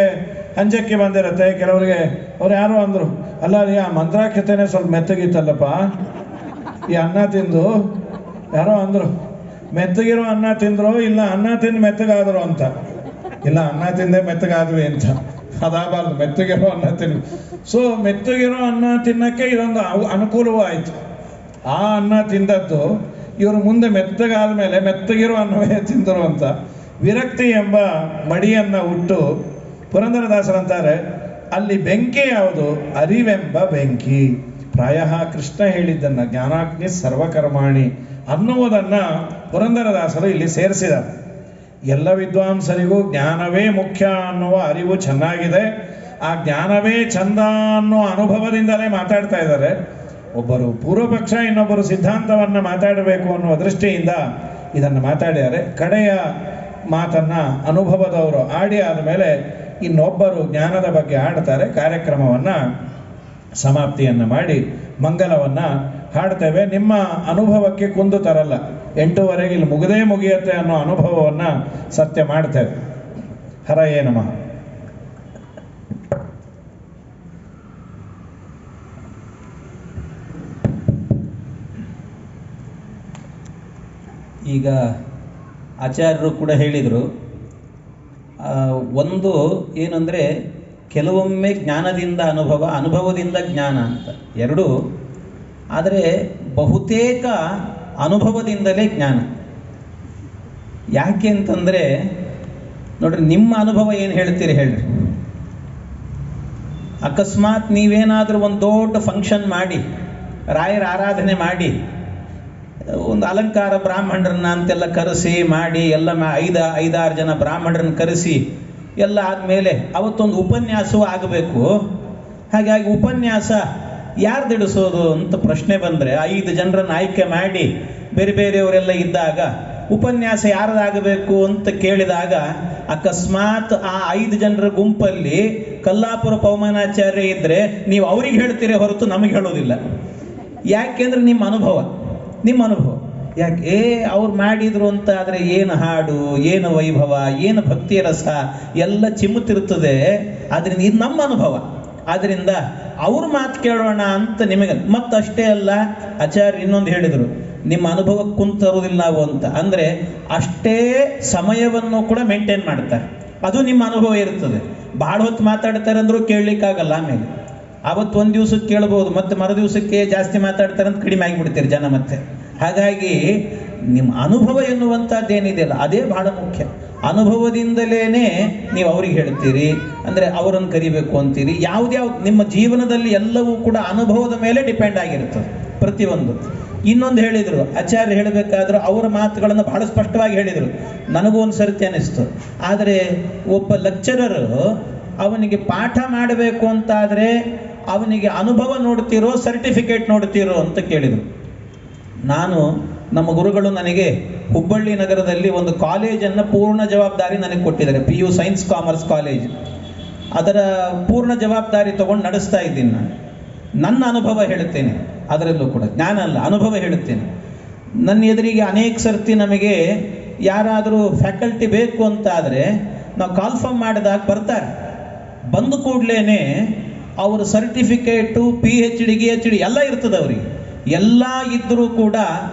ಅಂಜಕ್ಕಿ ಬಂದಿರುತ್ತೆ, ಕೆಲವರಿಗೆ ಅವ್ರು ಯಾರೋ ಅಂದರು, ಅಲ್ಲ ರೀ ಆ ಮಂತ್ರಾಕ್ಷತೆನೇ ಸ್ವಲ್ಪ ಮೆತ್ತಗಿತ್ತಲ್ಲಪ್ಪ ಈ ಅನ್ನ ತಿಂದು. ಯಾರೋ ಅಂದರು, ಮೆತ್ತಗಿರೋ ಅನ್ನ ತಿಂದ್ರು ಇಲ್ಲ ಅನ್ನ ತಿಂದು ಮೆತ್ತಗಾದರು ಅಂತ. ಇಲ್ಲ, ಅನ್ನ ತಿಂದೇ ಮೆತ್ತಗಾದ್ವಿ ಅಂತ. ಅದಾಗಬಾರ್ದು, ಮೆತ್ತಗಿರೋ ಅನ್ನ ತಿನ್ನು. ಸೊ ಮೆತ್ತಗಿರೋ ಅನ್ನ ತಿನ್ನಕ್ಕೆ ಇದೊಂದು ಅನುಕೂಲವೂ ಆಯಿತು. ಆ ಅನ್ನ ತಿಂದದ್ದು ಇವರು ಮುಂದೆ ಮೆತ್ತಗಾದ ಮೇಲೆ ಮೆತ್ತಗಿರೋ ಅನ್ನವೇ ತಿಂದರು ಅಂತ ವಿರಕ್ತಿ ಎಂಬ ಮಡಿಯನ್ನು ಹುಟ್ಟು ಪುರಂದರದಾಸರಂತಾರೆ, ಅಲ್ಲಿ ಬೆಂಕಿ ಯಾವುದು? ಅರಿವೆಂಬ ಬೆಂಕಿ. ಪ್ರಾಯ ಕೃಷ್ಣ ಹೇಳಿದ್ದನ್ನು ಜ್ಞಾನಾಗ್ನಿ ಸರ್ವಕರ್ಮಾಣಿ ಅನ್ನುವುದನ್ನು ಪುರಂದರದಾಸರು ಇಲ್ಲಿ ಸೇರಿಸಿದ್ದಾರೆ. ಎಲ್ಲ ವಿದ್ವಾಂಸರಿಗೂ ಜ್ಞಾನವೇ ಮುಖ್ಯ ಅನ್ನುವ ಅರಿವು ಚೆನ್ನಾಗಿದೆ. ಆ ಜ್ಞಾನವೇ ಚಂದ ಅನ್ನೋ ಅನುಭವದಿಂದಲೇ ಮಾತಾಡ್ತಾ ಇದ್ದಾರೆ. ಒಬ್ಬರು ಪೂರ್ವಪಕ್ಷ, ಇನ್ನೊಬ್ಬರು ಸಿದ್ಧಾಂತವನ್ನು ಮಾತಾಡಬೇಕು ಅನ್ನುವ ದೃಷ್ಟಿಯಿಂದ ಇದನ್ನು ಮಾತಾಡಿದ್ದಾರೆ. ಕಡೆಯ ಮಾತನ್ನು ಅನುಭವದವರು ಆಡಿ ಆದಮೇಲೆ ಇನ್ನೊಬ್ಬರು ಜ್ಞಾನದ ಬಗ್ಗೆ ಆಡ್ತಾರೆ. ಕಾರ್ಯಕ್ರಮವನ್ನು ಸಮಾಪ್ತಿಯನ್ನು ಮಾಡಿ ಮಂಗಲವನ್ನು ಹಾಡ್ತೇವೆ. ನಿಮ್ಮ ಅನುಭವಕ್ಕೆ ಕುಂದು ತರಲ್ಲ. 8:15 ಇಲ್ಲಿ ಮುಗಿಯುತ್ತೆ ಅನ್ನೋ ಅನುಭವವನ್ನು ಸತ್ಯ ಮಾಡ್ತೇವೆ. ಹರಯೇ ನಮಃ. ಈಗ ಆಚಾರ್ಯರು ಕೂಡ ಹೇಳಿದರು, ಒಂದು ಏನಂದರೆ ಕೆಲವೊಮ್ಮೆ ಜ್ಞಾನದಿಂದ ಅನುಭವ, ಅನುಭವದಿಂದ ಜ್ಞಾನ ಅಂತ ಎರಡು. ಆದರೆ ಬಹುತೇಕ ಅನುಭವದಿಂದಲೇ ಜ್ಞಾನ. ಯಾಕೆ ಅಂತಂದರೆ ನೋಡ್ರಿ, ನಿಮ್ಮ ಅನುಭವ ಏನು ಹೇಳ್ತೀರಿ ಹೇಳ್ರಿ. ಅಕಸ್ಮಾತ್ ನೀವೇನಾದರೂ ಒಂದು ದೊಡ್ಡ ಫಂಕ್ಷನ್ ಮಾಡಿ, ರಾಯರ ಆರಾಧನೆ ಮಾಡಿ, ಒಂದು ಅಲಂಕಾರ ಬ್ರಾಹ್ಮಣರನ್ನ ಅಂತೆಲ್ಲ ಕರೆಸಿ ಮಾಡಿ ಎಲ್ಲ 5-6 ಜನ ಬ್ರಾಹ್ಮಣರನ್ನ ಕರೆಸಿ ಎಲ್ಲ ಆದಮೇಲೆ ಅವತ್ತೊಂದು ಉಪನ್ಯಾಸವೂ ಆಗಬೇಕು. ಹಾಗಾಗಿ ಉಪನ್ಯಾಸ ಯಾರ್ದಿಡಿಸೋದು ಅಂತ ಪ್ರಶ್ನೆ ಬಂದರೆ 5 ಜನರನ್ನು ಆಯ್ಕೆ ಮಾಡಿ ಬೇರೆ ಬೇರೆಯವರೆಲ್ಲ ಇದ್ದಾಗ ಉಪನ್ಯಾಸ ಯಾರ್ದಾಗಬೇಕು ಅಂತ ಕೇಳಿದಾಗ ಅಕಸ್ಮಾತ್ ಆ 5 ಜನರ ಗುಂಪಲ್ಲಿ ಕಲ್ಲಾಪುರ ಪವಮಾನಾಚಾರ್ಯ ಇದ್ದರೆ ನೀವು ಅವ್ರಿಗೆ ಹೇಳ್ತೀರಿ ಹೊರತು ನಮಗೆ ಹೇಳೋದಿಲ್ಲ. ಯಾಕೆಂದ್ರೆ ನಿಮ್ಮ ಅನುಭವ ಯಾಕೆ ಅವ್ರು ಮಾಡಿದ್ರು ಅಂತ ಆದರೆ ಏನು ಹಾಡು, ಏನು ವೈಭವ, ಏನು ಭಕ್ತಿ ರಸ ಎಲ್ಲ ಚಿಮ್ಮುತ್ತಿರುತ್ತದೆ. ಆದ್ದರಿಂದ ಇದು ನಮ್ಮ ಅನುಭವ. ಆದ್ದರಿಂದ ಅವ್ರ ಮಾತು ಕೇಳೋಣ ಅಂತ ನಿಮಗೆ. ಮತ್ತಷ್ಟೇ ಅಲ್ಲ, ಆಚಾರ್ಯ ಇನ್ನೊಂದು ಹೇಳಿದರು, ನಿಮ್ಮ ಅನುಭವಕ್ಕೆ ಕುಂತರುವುದಿಲ್ಲ ನಾವು ಅಂತ. ಅಂದರೆ ಅಷ್ಟೇ ಸಮಯವನ್ನು ಕೂಡ ಮೇಂಟೈನ್ ಮಾಡ್ತಾರೆ. ಅದು ನಿಮ್ಮ ಅನುಭವ ಇರ್ತದೆ. ಭಾಳ ಹೊತ್ತು ಮಾತಾಡ್ತಾರೆ ಅಂದರೂ ಕೇಳಲಿಕ್ಕಾಗಲ್ಲ. ಆಮೇಲೆ ಆವತ್ತು ಒಂದು ದಿವಸಕ್ಕೆ ಕೇಳ್ಬೋದು, ಮತ್ತು ಮರು ದಿವಸಕ್ಕೆ ಜಾಸ್ತಿ ಮಾತಾಡ್ತಾರೆ ಅಂತ ಕಡಿಮೆ ಆಗಿಬಿಡ್ತೀರಿ ಜನ ಮತ್ತೆ. ಹಾಗಾಗಿ ನಿಮ್ಮ ಅನುಭವ ಎನ್ನುವಂಥದ್ದೇನಿದೆಯಲ್ಲ ಅದೇ ಬಹಳ ಮುಖ್ಯ. ಅನುಭವದಿಂದಲೇ ನೀವು ಅವ್ರಿಗೆ ಹೇಳ್ತೀರಿ, ಅಂದರೆ ಅವರನ್ನು ಕರಿಬೇಕು ಅಂತೀರಿ. ಯಾವ್ದು ನಿಮ್ಮ ಜೀವನದಲ್ಲಿ ಎಲ್ಲವೂ ಕೂಡ ಅನುಭವದ ಮೇಲೆ ಡಿಪೆಂಡ್ ಆಗಿರ್ತದೆ ಪ್ರತಿಯೊಂದು. ಇನ್ನೊಂದು ಹೇಳಿದರು ಆಚಾರ್ಯ, ಹೇಳಬೇಕಾದ್ರೂ ಅವರ ಮಾತುಗಳನ್ನು ಬಹಳ ಸ್ಪಷ್ಟವಾಗಿ ಹೇಳಿದರು. ನನಗೂ ಒಂದು ಸರ್ತಿ ಅನ್ನಿಸ್ತು. ಆದರೆ ಒಬ್ಬ ಲೆಕ್ಚರರು ಅವನಿಗೆ ಪಾಠ ಮಾಡಬೇಕು ಅಂತಾದರೆ ಅವನಿಗೆ ಅನುಭವ ನೋಡ್ತಿರೋ ಸರ್ಟಿಫಿಕೇಟ್ ನೋಡ್ತಿರೋ ಅಂತ ಕೇಳಿದರು. ನಾನು, ನಮ್ಮ ಗುರುಗಳು ನನಗೆ ಹುಬ್ಬಳ್ಳಿ ನಗರದಲ್ಲಿ ಒಂದು ಕಾಲೇಜನ್ನು ಪೂರ್ಣ ಜವಾಬ್ದಾರಿ ನನಗೆ ಕೊಟ್ಟಿದ್ದಾರೆ. PU science commerce college. ಅದರ ಪೂರ್ಣ ಜವಾಬ್ದಾರಿ ತಗೊಂಡು ನಡೆಸ್ತಾ ಇದ್ದೀನಿ ನಾನು. ನನ್ನ ಅನುಭವ ಹೇಳುತ್ತೇನೆ, ಅದರಲ್ಲೂ ಕೂಡ ಜ್ಞಾನ ಅಲ್ಲ, ಅನುಭವ ಹೇಳುತ್ತೇನೆ. ನನ್ನ ಎದುರಿಗೆ ಅನೇಕ ಸರ್ತಿ ನಮಗೆ ಯಾರಾದರೂ ಫ್ಯಾಕಲ್ಟಿ ಬೇಕು ಅಂತ ಆದರೆ ನಾವು ಕಾಲ್ಫಾರ್ಮ್ ಮಾಡಿದಾಗ ಬರ್ತಾರೆ. ಬಂದು ಕೂಡಲೇ ಅವರ ಸರ್ಟಿಫಿಕೇಟು PhD GHD ಎಲ್ಲ ಇರ್ತದೆ ಅವರಿಗೆ. ಎಲ್ಲ ಇದ್ದರೂ ಕೂಡ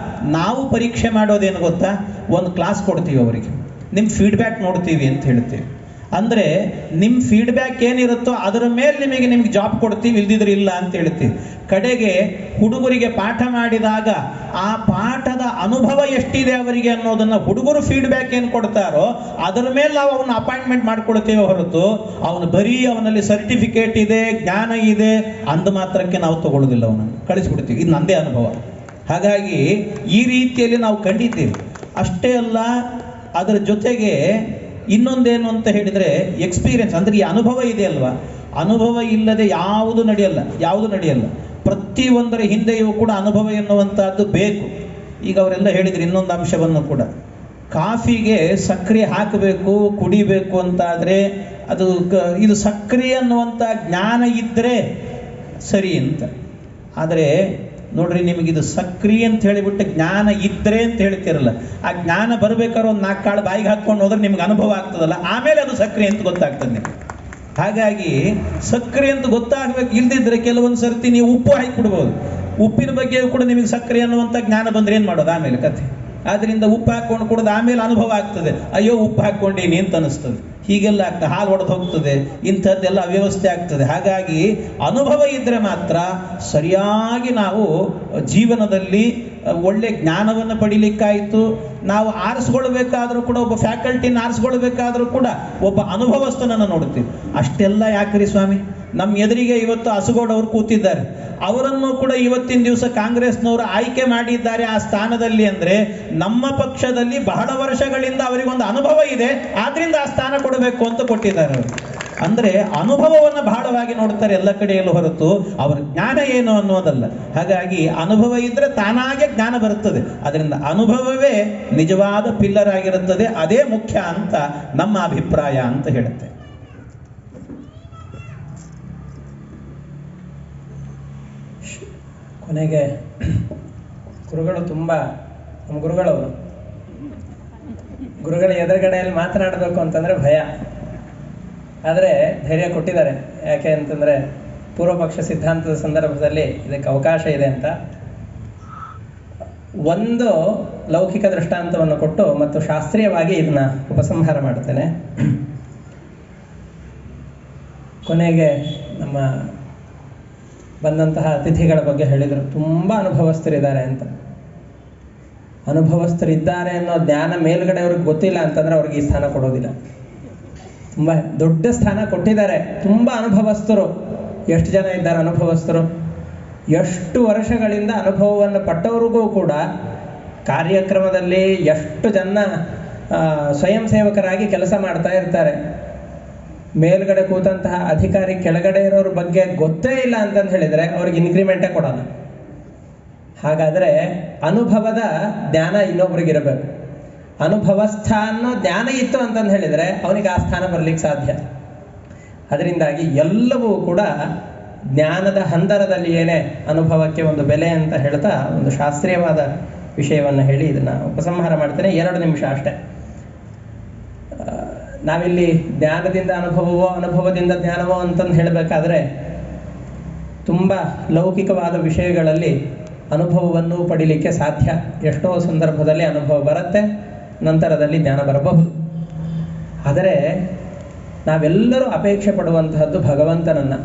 ನಾವು ಪರೀಕ್ಷೆ ಮಾಡೋದೇನು ಗೊತ್ತಾ? ಒಂದು ಕ್ಲಾಸ್ ಕೊಡ್ತೀವಿ ಅವರಿಗೆ, ನಿಮ್ಮ ಫೀಡ್ಬ್ಯಾಕ್ ನೋಡ್ತೀವಿ ಅಂತ ಹೇಳ್ತೀವಿ. ಅಂದರೆ ನಿಮ್ಮ ಫೀಡ್ಬ್ಯಾಕ್ ಏನಿರುತ್ತೋ ಅದರ ಮೇಲೆ ನಿಮಗೆ ಜಾಬ್ ಕೊಡ್ತೀವಿ, ಇಲ್ದಿದ್ರೆ ಇಲ್ಲ ಅಂತ ಹೇಳ್ತೀವಿ. ಕಡೆಗೆ ಹುಡುಗರಿಗೆ ಪಾಠ ಮಾಡಿದಾಗ ಆ ಪಾಠದ ಅನುಭವ ಎಷ್ಟಿದೆ ಅವರಿಗೆ ಅನ್ನೋದನ್ನು ಹುಡುಗರು ಫೀಡ್ಬ್ಯಾಕ್ ಏನು ಕೊಡ್ತಾರೋ ಅದರ ಮೇಲೆ ನಾವು ಅವನ್ನ ಅಪಾಯಿಂಟ್ಮೆಂಟ್ ಮಾಡಿಕೊಡ್ತೇವೆ ಹೊರತು ಅವನಲ್ಲಿ ಸರ್ಟಿಫಿಕೇಟ್ ಇದೆ, ಜ್ಞಾನ ಇದೆ ಅಂದ ಮಾತ್ರಕ್ಕೆ ನಾವು ತಗೊಳ್ಳೋದಿಲ್ಲ, ಅವನನ್ನು ಕಳಿಸ್ಬಿಡ್ತೀವಿ. ಇದು ನನ್ನದೇ ಅನುಭವ. ಹಾಗಾಗಿ ಈ ರೀತಿಯಲ್ಲಿ ನಾವು ಕಂಡಿದ್ದೀವಿ. ಅಷ್ಟೇ ಅಲ್ಲ, ಅದರ ಜೊತೆಗೆ ಇನ್ನೊಂದೇನು ಅಂತ ಹೇಳಿದರೆ ಎಕ್ಸ್ಪೀರಿಯನ್ಸ್. ಅಂದರೆ ಈ ಅನುಭವ ಇದೆಯಲ್ವಾ, ಅನುಭವ ಇಲ್ಲದೆ ಯಾವುದು ನಡೆಯಲ್ಲ. ಪ್ರತಿಯೊಂದರ ಹಿಂದೆಯೂ ಕೂಡ ಅನುಭವ ಎನ್ನುವಂಥದ್ದು ಬೇಕು. ಈಗ ಅವರೆಲ್ಲ ಹೇಳಿದ್ರು ಇನ್ನೊಂದು ಅಂಶವನ್ನು ಕೂಡ, ಕಾಫಿಗೆ ಸಕ್ಕರೆ ಹಾಕಬೇಕು, ಕುಡಿಬೇಕು ಅಂತಾದರೆ ಇದು ಸಕ್ಕರೆ ಅನ್ನುವಂಥ ಜ್ಞಾನ ಇದ್ದರೆ ಸರಿ ಅಂತ. ಆದರೆ ನೋಡ್ರಿ, ನಿಮಗಿದು ಸಕ್ರಿ ಅಂತ ಹೇಳಿಬಿಟ್ಟು ಜ್ಞಾನ ಇದ್ದರೆ ಅಂತ ಹೇಳ್ತಿರಲ್ಲ, ಆ ಜ್ಞಾನ ಬರ್ಬೇಕಾದ್ರೆ ಒಂದು 4 ಕಾಳು ಬಾಯಿಗೆ ಹಾಕ್ಕೊಂಡು ಹೋದ್ರೆ ನಿಮ್ಗೆ ಅನುಭವ ಆಗ್ತದಲ್ಲ, ಆಮೇಲೆ ಅದು ಸಕ್ರಿ ಅಂತ ಗೊತ್ತಾಗ್ತದೆ ನಿಮಗೆ. ಹಾಗಾಗಿ ಸಕ್ರಿ ಅಂತ ಗೊತ್ತಾಗಬೇಕು. ಇಲ್ದಿದ್ರೆ ಕೆಲವೊಂದು ಸರ್ತಿ ನೀವು ಉಪ್ಪು ಹಾಕಿ ಕೊಡ್ಬೋದು. ಉಪ್ಪಿನ ಬಗ್ಗೆ ಕೂಡ ನಿಮಗೆ ಸಕ್ರಿ ಅನ್ನುವಂಥ ಜ್ಞಾನ ಬಂದರೆ ಏನು ಮಾಡೋದು ಆಮೇಲೆ ಕತೆ. ಆದ್ದರಿಂದ ಉಪ್ಪು ಹಾಕ್ಕೊಂಡು ಕುಡಿದು ಆಮೇಲೆ ಅನುಭವ ಆಗ್ತದೆ, ಅಯ್ಯೋ ಉಪ್ಪು ಹಾಕ್ಕೊಂಡೀನಿ ಅಂತ ಅನಿಸ್ತದೆ. ಹೀಗೆಲ್ಲ ಆಗ್ತದೆ, ಹಾಲು ಒಡೆದು ಹೋಗ್ತದೆ, ಇಂಥದ್ದೆಲ್ಲ ಅವ್ಯವಸ್ಥೆ ಆಗ್ತದೆ. ಹಾಗಾಗಿ ಅನುಭವ ಇದ್ದರೆ ಮಾತ್ರ ಸರಿಯಾಗಿ ನಾವು ಜೀವನದಲ್ಲಿ ಒಳ್ಳೆ ಜ್ಞಾನವನ್ನು ಪಡಿಲಿಕ್ಕಾಯಿತು. ನಾವು ಆರಿಸ್ಕೊಳ್ಬೇಕಾದ್ರೂ ಕೂಡ, ಒಬ್ಬ ಫ್ಯಾಕಲ್ಟಿನ ಆರಿಸ್ಕೊಳ್ಬೇಕಾದ್ರೂ ಕೂಡ ಒಬ್ಬ ಅನುಭವಸ್ಥನನ್ನು ನೋಡ್ತೀವಿ. ಅಷ್ಟೆಲ್ಲ ಯಾಕ್ರಿ ಸ್ವಾಮಿ? ನಮ್ಮ ಎದುರಿಗೆ ಇವತ್ತು ಅಸಗೋಡ್ ಅವರು ಕೂತಿದ್ದಾರೆ, ಅವರನ್ನು ಕೂಡ ಇವತ್ತಿನ ದಿವಸ ಕಾಂಗ್ರೆಸ್ನವರು ಆಯ್ಕೆ ಮಾಡಿದ್ದಾರೆ ಆ ಸ್ಥಾನದಲ್ಲಿ. ಅಂದರೆ ನಮ್ಮ ಪಕ್ಷದಲ್ಲಿ ಬಹಳ ವರ್ಷಗಳಿಂದ ಅವರಿಗೊಂದು ಅನುಭವ ಇದೆ, ಆದ್ರಿಂದ ಆ ಸ್ಥಾನ ಕೊಡಬೇಕು ಅಂತ ಕೊಟ್ಟಿದ್ದಾರೆ ಅವರು. ಅಂದರೆ ಅನುಭವವನ್ನು ಬಹಳವಾಗಿ ನೋಡ್ತಾರೆ ಎಲ್ಲ ಕಡೆಯಲ್ಲೂ, ಹೊರತು ಅವರ ಜ್ಞಾನ ಏನು ಅನ್ನೋದಲ್ಲ. ಹಾಗಾಗಿ ಅನುಭವ ಇದ್ದರೆ ತಾನಾಗೆ ಜ್ಞಾನ ಬರುತ್ತದೆ. ಅದರಿಂದ ಅನುಭವವೇ ನಿಜವಾದ ಪಿಲ್ಲರ್ ಆಗಿರುತ್ತದೆ, ಅದೇ ಮುಖ್ಯ ಅಂತ ನಮ್ಮ ಅಭಿಪ್ರಾಯ ಅಂತ ಹೇಳುತ್ತೆ. ಕೊನೆಗೆ ಗುರುಗಳು ತುಂಬ, ನಮ್ಮ ಗುರುಗಳ ಎದುರುಗಡೆಯಲ್ಲಿ ಮಾತನಾಡಬೇಕು ಅಂತಂದರೆ ಭಯ, ಆದರೆ ಧೈರ್ಯ ಕೊಟ್ಟಿದ್ದಾರೆ. ಯಾಕೆ ಅಂತಂದರೆ ಪೂರ್ವಪಕ್ಷ ಸಿದ್ಧಾಂತದ ಸಂದರ್ಭದಲ್ಲಿ ಇದಕ್ಕೆ ಅವಕಾಶ ಇದೆ ಅಂತ ಒಂದು ಲೌಕಿಕ ದೃಷ್ಟಾಂತವನ್ನು ಕೊಟ್ಟು ಮತ್ತು ಶಾಸ್ತ್ರೀಯವಾಗಿ ಇದನ್ನ ಉಪಸಂಹಾರ ಮಾಡ್ತೇನೆ. ಕೊನೆಗೆ ನಮ್ಮ ಬಂದಂತಹ ಅತಿಥಿಗಳ ಬಗ್ಗೆ ಹೇಳಿದರು, ತುಂಬ ಅನುಭವಸ್ಥರಿದ್ದಾರೆ ಅಂತ. ಅನುಭವಸ್ಥರಿದ್ದಾರೆ ಅನ್ನೋ ಜ್ಞಾನ ಮೇಲ್ಗಡೆ ಅವ್ರಿಗೆ ಗೊತ್ತಿಲ್ಲ ಅಂತಂದ್ರೆ ಅವ್ರಿಗೆ ಈ ಸ್ಥಾನ ಕೊಡೋದಿಲ್ಲ. ತುಂಬ ದೊಡ್ಡ ಸ್ಥಾನ ಕೊಟ್ಟಿದ್ದಾರೆ. ತುಂಬ ಅನುಭವಸ್ಥರು. ಎಷ್ಟು ಜನ ಇದ್ದಾರೆ ಅನುಭವಸ್ಥರು? ಎಷ್ಟು ವರ್ಷಗಳಿಂದ ಅನುಭವವನ್ನು ಪಟ್ಟವರಿಗೂ ಕೂಡ ಕಾರ್ಯಕ್ರಮದಲ್ಲಿ ಎಷ್ಟು ಜನ ಸ್ವಯಂ ಸೇವಕರಾಗಿ ಕೆಲಸ ಮಾಡ್ತಾ ಇರ್ತಾರೆ. ಮೇಲ್ಗಡೆ ಕೂತಂತಹ ಅಧಿಕಾರಿ ಕೆಳಗಡೆ ಇರೋರ ಬಗ್ಗೆ ಗೊತ್ತೇ ಇಲ್ಲ ಅಂತಂದು ಹೇಳಿದರೆ ಅವ್ರಿಗೆ ಇನ್ಕ್ರಿಮೆಂಟೇ ಕೊಡೋಲ್ಲ. ಹಾಗಾದರೆ ಅನುಭವದ ಜ್ಞಾನ ಇನ್ನೊಬ್ರಿಗಿರಬೇಕು. ಅನುಭವಸ್ಥ ಅನ್ನೋ ಜ್ಞಾನ ಇತ್ತು ಅಂತಂದು ಹೇಳಿದರೆ ಅವನಿಗೆ ಆ ಸ್ಥಾನ ಬರಲಿಕ್ಕೆ ಸಾಧ್ಯ. ಅದರಿಂದಾಗಿ ಎಲ್ಲವೂ ಕೂಡ ಜ್ಞಾನದ ಹಂದರದಲ್ಲಿ ಏನೇ ಅನುಭವಕ್ಕೆ ಒಂದು ಬೆಲೆ ಅಂತ ಹೇಳ್ತಾ ಒಂದು ಶಾಸ್ತ್ರೀಯವಾದ ವಿಷಯವನ್ನು ಹೇಳಿ ಇದನ್ನು ಉಪಸಂಹಾರ ಮಾಡ್ತೇನೆ. 2 ನಿಮಿಷ ಅಷ್ಟೇ. ನಾವಿಲ್ಲಿ ಜ್ಞಾನದಿಂದ ಅನುಭವವೋ ಅನುಭವದಿಂದ ಜ್ಞಾನವೋ ಅಂತಂದು ಹೇಳಬೇಕಾದ್ರೆ ತುಂಬ ಲೌಕಿಕವಾದ ವಿಷಯಗಳಲ್ಲಿ ಅನುಭವವನ್ನು ಪಡೀಲಿಕ್ಕೆ ಸಾಧ್ಯ. ಎಷ್ಟೋ ಸಂದರ್ಭದಲ್ಲಿ ಅನುಭವ ಬರುತ್ತೆ, ನಂತರದಲ್ಲಿ ಜ್ಞಾನ ಬರಬಹುದು. ಆದರೆ ನಾವೆಲ್ಲರೂ ಅಪೇಕ್ಷೆ ಪಡುವಂತಹದ್ದು ಭಗವಂತನನ್ನು.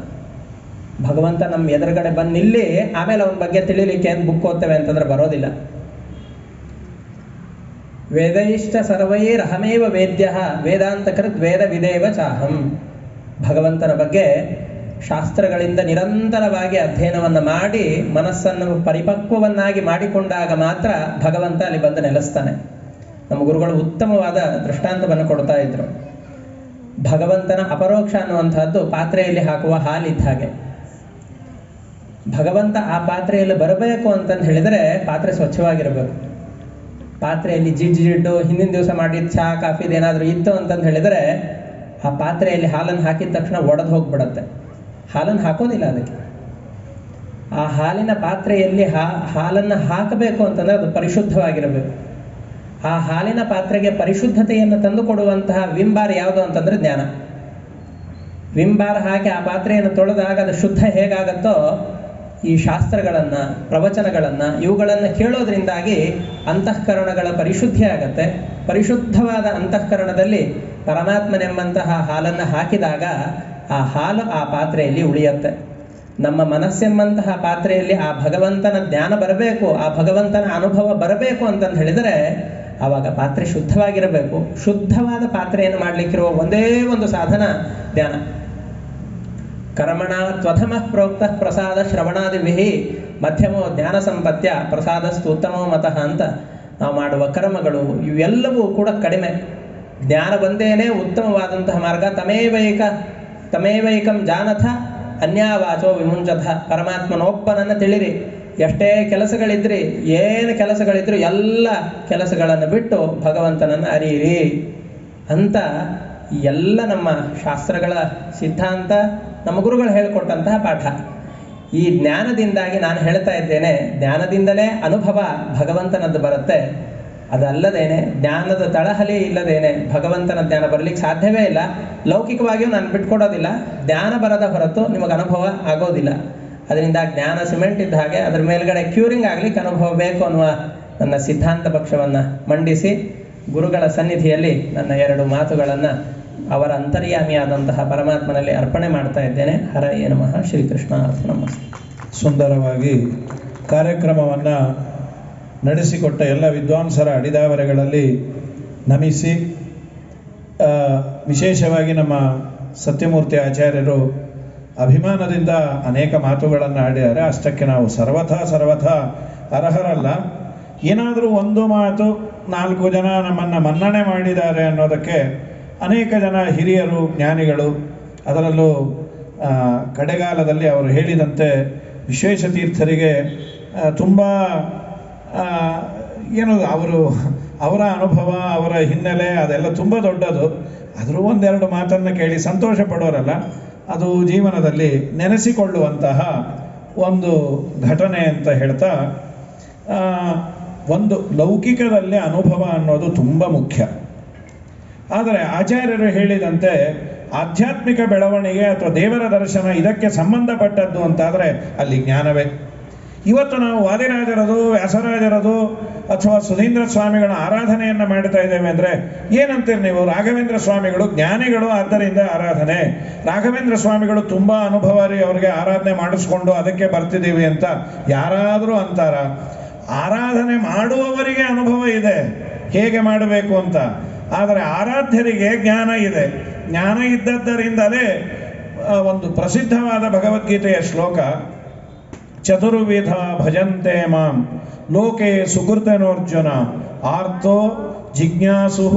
ಭಗವಂತ ನಮ್ಮ ಎದುರುಗಡೆ ಬಂದು ನಿಲ್ಲಿ, ಆಮೇಲೆ ಅವನ ಬಗ್ಗೆ ತಿಳಿಲಿಕ್ಕೆ ಏನು ಬುಕ್ ಓದ್ತೇವೆ ಅಂತಂದ್ರೆ ಬರೋದಿಲ್ಲ. ವೇದೈಶ್ಚ ಸರ್ವೈರಹಮೇವ ವೇದ್ಯ ವೇದಾಂತಕೃತ್ ವೇದ ವಿದೇವ ಚಾಹಂ. ಭಗವಂತನ ಬಗ್ಗೆ ಶಾಸ್ತ್ರಗಳಿಂದ ನಿರಂತರವಾಗಿ ಅಧ್ಯಯನವನ್ನು ಮಾಡಿ ಮನಸ್ಸನ್ನು ಪರಿಪಕ್ವವನ್ನಾಗಿ ಮಾಡಿಕೊಂಡಾಗ ಮಾತ್ರ ಭಗವಂತ ಅಲ್ಲಿ ಬಂದು ನೆಲೆಸ್ತಾನೆ. ನಮ್ಮ ಗುರುಗಳು ಉತ್ತಮವಾದ ದೃಷ್ಟಾಂತವನ್ನು ಕೊಡ್ತಾ ಇದ್ರು. ಭಗವಂತನ ಅಪರೋಕ್ಷ ಅನ್ನುವಂಥದ್ದು ಪಾತ್ರೆಯಲ್ಲಿ ಹಾಕುವ ಹಾಲಿದ್ದ ಹಾಗೆ. ಭಗವಂತ ಆ ಪಾತ್ರೆಯಲ್ಲಿ ಬರಬೇಕು ಅಂತಂದು ಹೇಳಿದರೆ ಪಾತ್ರೆ ಸ್ವಚ್ಛವಾಗಿರಬೇಕು. ಪಾತ್ರೆಯಲ್ಲಿ ಜಿಡ್ಡು ಹಿಂದಿನ ದಿವಸ ಮಾಡಿದ ಚಹಾ ಕಾಫಿದು ಏನಾದರೂ ಇತ್ತು ಅಂತಂದು ಹೇಳಿದರೆ ಆ ಪಾತ್ರೆಯಲ್ಲಿ ಹಾಲನ್ನು ಹಾಕಿದ ತಕ್ಷಣ ಒಡೆದು ಹೋಗ್ಬಿಡತ್ತೆ. ಹಾಲನ್ನು ಹಾಕೋದಿಲ್ಲ ಅದಕ್ಕೆ. ಆ ಹಾಲಿನ ಪಾತ್ರೆಯಲ್ಲಿ ಹಾಲನ್ನು ಹಾಕಬೇಕು ಅಂತಂದರೆ ಅದು ಪರಿಶುದ್ಧವಾಗಿರಬೇಕು. ಆ ಹಾಲಿನ ಪಾತ್ರೆಗೆ ಪರಿಶುದ್ಧತೆಯನ್ನು ತಂದು ಕೊಡುವಂತಹ ವಿಂಬಾರ್ ಯಾವುದು ಅಂತಂದ್ರೆ ಜ್ಞಾನ. ವಿಂಬಾರ್ ಹಾಕಿ ಆ ಪಾತ್ರೆಯನ್ನು ತೊಳೆದಾಗ ಅದು ಶುದ್ಧ ಹೇಗಾಗತ್ತೋ, ಈ ಶಾಸ್ತ್ರಗಳನ್ನು, ಪ್ರವಚನಗಳನ್ನು, ಇವುಗಳನ್ನು ಕೇಳೋದ್ರಿಂದಾಗಿ ಅಂತಃಕರಣಗಳ ಪರಿಶುದ್ಧಿ ಆಗತ್ತೆ. ಪರಿಶುದ್ಧವಾದ ಅಂತಃಕರಣದಲ್ಲಿ ಪರಮಾತ್ಮನೆಂಬಂತಹ ಹಾಲನ್ನು ಹಾಕಿದಾಗ ಆ ಹಾಲು ಆ ಪಾತ್ರೆಯಲ್ಲಿ ಉಳಿಯುತ್ತೆ. ನಮ್ಮ ಮನಸ್ಸೆಂಬಂತಹ ಪಾತ್ರೆಯಲ್ಲಿ ಆ ಭಗವಂತನ ಜ್ಞಾನ ಬರಬೇಕು, ಆ ಭಗವಂತನ ಅನುಭವ ಬರಬೇಕು ಅಂತಂದು ಹೇಳಿದರೆ ಆವಾಗ ಪಾತ್ರೆ ಶುದ್ಧವಾಗಿರಬೇಕು. ಶುದ್ಧವಾದ ಪಾತ್ರೆಯನ್ನು ಮಾಡಲಿಕ್ಕಿರುವ ಒಂದೇ ಒಂದು ಸಾಧನ ಧ್ಯಾನ. ಕರ್ಮಣ ತ್ವಧಮ ಪ್ರೋಕ್ತ ಪ್ರಸಾದ ಶ್ರವಣಾದಿಭಿ ಮಧ್ಯಮೋ ಜ್ಞಾನ ಸಂಪತ್ಯ ಪ್ರಸಾದಸ್ತು ಉತ್ತಮೋ ಮತಃ ಅಂತ ನಾವು ಮಾಡುವ ಕರ್ಮಗಳು ಇವೆಲ್ಲವೂ ಕೂಡ ಕಡಿಮೆ. ಜ್ಞಾನ ಬಂದೇನೆ ಉತ್ತಮವಾದಂತಹ ಮಾರ್ಗ. ತಮೇವೈಕಂ ಜಾನಥ ಅನ್ಯಾವಾಚೋ ವಿಮುಂಚಥ. ಪರಮಾತ್ಮನೊಬ್ಬನನ್ನು ತಿಳಿರಿ. ಎಷ್ಟೇ ಕೆಲಸಗಳಿದ್ರಿ, ಏನು ಕೆಲಸಗಳಿದ್ರು ಎಲ್ಲ ಕೆಲಸಗಳನ್ನು ಬಿಟ್ಟು ಭಗವಂತನನ್ನು ಅರಿಯಿರಿ ಅಂತ ಎಲ್ಲ ನಮ್ಮ ಶಾಸ್ತ್ರಗಳ ಸಿದ್ಧಾಂತ, ನಮ್ಮ ಗುರುಗಳು ಹೇಳಿಕೊಟ್ಟಂತಹ ಪಾಠ. ಈ ಜ್ಞಾನದಿಂದಾಗಿ ನಾನು ಹೇಳ್ತಾ ಇದ್ದೇನೆ, ಜ್ಞಾನದಿಂದಲೇ ಅನುಭವ ಭಗವಂತನದ್ದು ಬರುತ್ತೆ. ಅದಲ್ಲದೇನೆ ಜ್ಞಾನದ ತಳಹಲಿ ಇಲ್ಲದೇನೆ ಭಗವಂತನ ಜ್ಞಾನ ಬರಲಿಕ್ಕೆ ಸಾಧ್ಯವೇ ಇಲ್ಲ. ಲೌಕಿಕವಾಗಿಯೂ ನಾನು ಬಿಟ್ಕೊಡೋದಿಲ್ಲ. ಜ್ಞಾನ ಬರದ ಹೊರತು ನಿಮಗೆ ಅನುಭವ ಆಗೋದಿಲ್ಲ. ಅದರಿಂದ ಜ್ಞಾನ ಸಿಮೆಂಟ್ ಇದ್ದ ಹಾಗೆ ಅದರ ಮೇಲ್ಗಡೆ ಕ್ಯೂರಿಂಗ್ ಆಗ್ಲಿಕ್ಕೆ ಅನುಭವ ಬೇಕು ಅನ್ನುವ ನನ್ನ ಸಿದ್ಧಾಂತ ಪಕ್ಷವನ್ನು ಮಂಡಿಸಿ ಗುರುಗಳ ಸನ್ನಿಧಿಯಲ್ಲಿ ನನ್ನ 2 ಮಾತುಗಳನ್ನು ಅವರ ಅಂತರ್ಯಾಮಿಯಾದಂತಹ ಪರಮಾತ್ಮನಲ್ಲಿ ಅರ್ಪಣೆ ಮಾಡ್ತಾ ಇದ್ದೇನೆ. ಹರಯೇ ನಮಃ. ಶ್ರೀಕೃಷ್ಣ ಅರ್ಪಣಮಸ್ತು. ಸುಂದರವಾಗಿ ಕಾರ್ಯಕ್ರಮವನ್ನು ನಡೆಸಿಕೊಟ್ಟ ಎಲ್ಲ ವಿದ್ವಾಂಸರ ಅಡಿದಾವರೆಗಳಲ್ಲಿ ನಮಿಸಿ, ವಿಶೇಷವಾಗಿ ನಮ್ಮ ಸತ್ಯಮೂರ್ತಿ ಆಚಾರ್ಯರು ಅಭಿಮಾನದಿಂದ ಅನೇಕ ಮಾತುಗಳನ್ನು ಆಡಿದ್ದಾರೆ. ಅಷ್ಟಕ್ಕೆ ನಾವು ಸರ್ವಥಾ ಅರ್ಹರಲ್ಲ. ಏನಾದರೂ ಒಂದು ಮಾತು 4 ಜನ ನಮ್ಮನ್ನು ಮನ್ನಣೆ ಮಾಡಿದ್ದಾರೆ ಅನ್ನೋದಕ್ಕೆ ಅನೇಕ ಜನ ಹಿರಿಯರು, ಜ್ಞಾನಿಗಳು, ಅದರಲ್ಲೂ ಕಡೆಗಾಲದಲ್ಲಿ ಅವರು ಹೇಳಿದಂತೆ ವಿಶ್ವೇಶತೀರ್ಥರಿಗೆ ತುಂಬ ಏನು ಅವರ ಅನುಭವ, ಅವರ ಹಿನ್ನೆಲೆ ಅದೆಲ್ಲ ತುಂಬ ದೊಡ್ಡದು. ಆದರೂ ಒಂದೆರಡು ಮಾತನ್ನು ಕೇಳಿ ಸಂತೋಷ ಪಡೋರಲ್ಲ, ಅದು ಜೀವನದಲ್ಲಿ ನೆನೆಸಿಕೊಳ್ಳುವಂತಹ ಒಂದು ಘಟನೆ ಅಂತ ಹೇಳ್ತಾ, ಒಂದು ಲೌಕಿಕದಲ್ಲಿ ಅನುಭವ ಅನ್ನೋದು ತುಂಬ ಮುಖ್ಯ. ಆದರೆ ಆಚಾರ್ಯರು ಹೇಳಿದಂತೆ ಆಧ್ಯಾತ್ಮಿಕ ಬೆಳವಣಿಗೆ ಅಥವಾ ದೇವರ ದರ್ಶನ ಇದಕ್ಕೆ ಸಂಬಂಧಪಟ್ಟದ್ದು ಅಂತಾದರೆ ಅಲ್ಲಿ ಜ್ಞಾನವೇ. ಇವತ್ತು ನಾವು ವಾದಿರಾಜರದು, ವ್ಯಾಸರಾಜರದು ಅಥವಾ ಸುಧೀಂದ್ರ ಸ್ವಾಮಿಗಳ ಆರಾಧನೆಯನ್ನು ಮಾಡ್ತಾ ಇದ್ದೇವೆ ಅಂದರೆ ಏನಂತೀರಿ ನೀವು? ರಾಘವೇಂದ್ರ ಸ್ವಾಮಿಗಳು ಜ್ಞಾನಿಗಳು, ಆದ್ದರಿಂದ ಆರಾಧನೆ. ರಾಘವೇಂದ್ರ ಸ್ವಾಮಿಗಳು ತುಂಬ ಅನುಭವರಿ, ಅವರಿಗೆ ಆರಾಧನೆ ಮಾಡಿಸ್ಕೊಂಡು ಅದಕ್ಕೆ ಬರ್ತಿದ್ದೀವಿ ಅಂತ ಯಾರಾದರೂ ಅಂತಾರ? ಆರಾಧನೆ ಮಾಡುವವರಿಗೆ ಅನುಭವ ಇದೆ ಹೇಗೆ ಮಾಡಬೇಕು ಅಂತ, ಆದರೆ ಆರಾಧ್ಯರಿಗೆ ಜ್ಞಾನ ಇದೆ. ಜ್ಞಾನ ಇದ್ದದ್ದರಿಂದಲೇ ಒಂದು ಪ್ರಸಿದ್ಧವಾದ ಭಗವದ್ಗೀತೆಯ ಶ್ಲೋಕ, ಚತುರ್ವಿಧ ಭಜಂತೆ ಮಾಂ ಲೋಕೆ ಸುಕೃತನೋರ್ಜುನ ಆರ್ತೋ ಜಿಜ್ಞಾಸು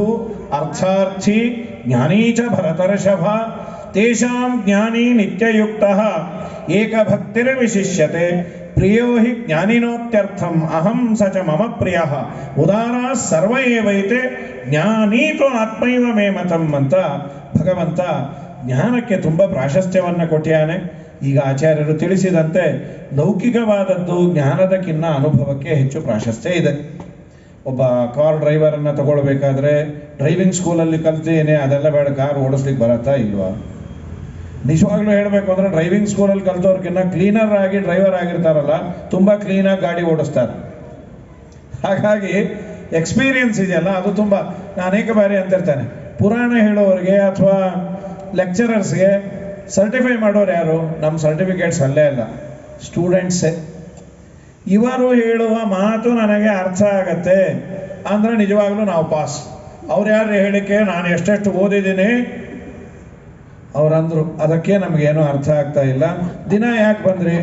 ಅರ್ಥಾರ್ಥಿ ಜ್ಞಾನೀ ಚ ಭರತರ್ಷಭ ತೇಷಾಂ ಜ್ಞಾನಿ ನಿತ್ಯಯುಕ್ತಃ ಏಕಭಕ್ತಿರ್ವಿಶಿಷ್ಯತೆ ಪ್ರಿಯೋ ಹಿ ಜ್ಞಾನಿನೋತ್ಯರ್ಥಂ ಅಹಂ ಸ ಚ ಮಮ ಪ್ರಿಯಃ ಉದಾರಾ ಸರ್ವ ಏವೈತೆ ಜ್ಞಾನೀತು ಆತ್ಮೈವ ಮೇ ಮತಂ ಅಂತ ಭಗವಂತ ಜ್ಞಾನಕ್ಕೆ ತುಂಬ ಪ್ರಾಶಸ್ತ್ಯವನ್ನು ಕೊಟ್ಟಿಯಾನೆ. ಈಗ ಆಚಾರ್ಯರು ತಿಳಿಸಿದಂತೆ ಲೌಕಿಕವಾದದ್ದು ಜ್ಞಾನದಕ್ಕಿಂತ ಅನುಭವಕ್ಕೆ ಹೆಚ್ಚು ಪ್ರಾಶಸ್ತ್ಯ ಇದೆ. ಒಬ್ಬ ಕಾರ್ ಡ್ರೈವರನ್ನು ತಗೊಳ್ಬೇಕಾದ್ರೆ ಡ್ರೈವಿಂಗ್ ಸ್ಕೂಲಲ್ಲಿ ಕಲ್ತೇನೆ ಅದೆಲ್ಲ ಬೇಡ, ಕಾರ್ ಓಡಿಸ್ಲಿಕ್ಕೆ ಬರತ್ತಾ ಇಲ್ವಾ? ನಿಜವಾಗ್ಲೂ ಹೇಳಬೇಕು ಅಂದರೆ ಡ್ರೈವಿಂಗ್ ಸ್ಕೂಲಲ್ಲಿ ಕಲ್ತವ್ರಿಗಿನ್ನ ಕ್ಲೀನರ್ ಆಗಿ ಡ್ರೈವರ್ ಆಗಿರ್ತಾರಲ್ಲ, ತುಂಬ ಕ್ಲೀನಾಗಿ ಗಾಡಿ ಓಡಿಸ್ತಾರೆ. ಹಾಗಾಗಿ ಎಕ್ಸ್ಪೀರಿಯನ್ಸ್ ಇದೆಯಲ್ಲ ಅದು ತುಂಬ. ನಾನು ಅನೇಕ ಬಾರಿ ಅಂತಿರ್ತೇನೆ, ಪುರಾಣ ಹೇಳೋರಿಗೆ ಅಥವಾ ಲೆಕ್ಚರರ್ಸ್ಗೆ ಸರ್ಟಿಫೈ ಮಾಡೋರು ಯಾರು? ನಮ್ಮ ಸರ್ಟಿಫಿಕೇಟ್ಸ್ ಅಲ್ಲೇ ಅಲ್ಲ, ಸ್ಟೂಡೆಂಟ್ಸೇ. ಇವರು ಹೇಳುವ ಮಾತು ನನಗೆ ಅರ್ಥ ಆಗತ್ತೆ ಅಂದರೆ ನಿಜವಾಗ್ಲೂ ನಾವು ಪಾಸ್. ಅವ್ರು ಯಾರು ಹೇಳಿಕೆ ನಾನು ಎಷ್ಟೆಷ್ಟು ಓದಿದ್ದೀನಿ ಅವರಂದ್ರು, ಅದಕ್ಕೆ ನಮಗೇನು ಅರ್ಥ ಆಗ್ತಾ ಇಲ್ಲ. ದಿನ ಯಾಕೆ ಬಂದ್ರಿ?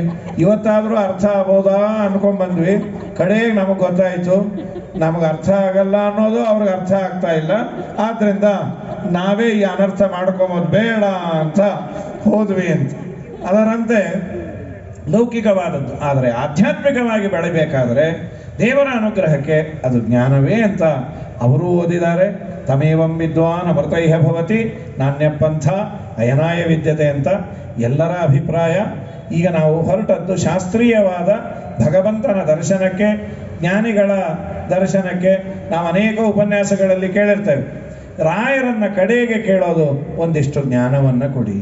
ಇವತ್ತಾದರೂ ಅರ್ಥ ಆಗ್ಬೋದಾ ಅನ್ಕೊಂಡ್ಬಂದ್ವಿ. ಕಡೆಗೆ ನಮಗೆ ಗೊತ್ತಾಯಿತು ನಮಗೆ ಅರ್ಥ ಆಗಲ್ಲ ಅನ್ನೋದು ಅವ್ರಿಗೆ ಅರ್ಥ ಆಗ್ತಾ ಇಲ್ಲ. ಆದ್ದರಿಂದ ನಾವೇ ಈ ಅನರ್ಥ ಮಾಡ್ಕೊಂಬೋದು ಬೇಡ ಅಂತ ಹೋದ್ವಿ ಅಂತ. ಅದರಂತೆ ಲೌಕಿಕವಾದದ್ದು. ಆದರೆ ಆಧ್ಯಾತ್ಮಿಕವಾಗಿ ಬೆಳಿಬೇಕಾದ್ರೆ ದೇವರ ಅನುಗ್ರಹಕ್ಕೆ ಅದು ಜ್ಞಾನವೇ ಅಂತ ಅವರು ಓದಿದ್ದಾರೆ. ತಮೇವಂ ವಿದ್ವಾನ್ ಅಮೃತೈಹ ಭವತಿ ನಾಣ್ಯ ಪಂಥ ಅಯನಾಯ ವಿದ್ಯತೆ ಅಂತ ಎಲ್ಲರ ಅಭಿಪ್ರಾಯ. ಈಗ ನಾವು ಹೊರಟದ್ದು ಶಾಸ್ತ್ರೀಯವಾದ ಭಗವಂತನ ದರ್ಶನಕ್ಕೆ, ಜ್ಞಾನಿಗಳ ದರ್ಶನಕ್ಕೆ. ನಾವು ಅನೇಕ ಉಪನ್ಯಾಸಗಳಲ್ಲಿ ಕೇಳಿರ್ತೇವೆ, ರಾಯರನ್ನ ಕಡೆಗೆ ಕೇಳೋದು ಒಂದಿಷ್ಟು ಜ್ಞಾನವನ್ನು ಕೊಡಿ.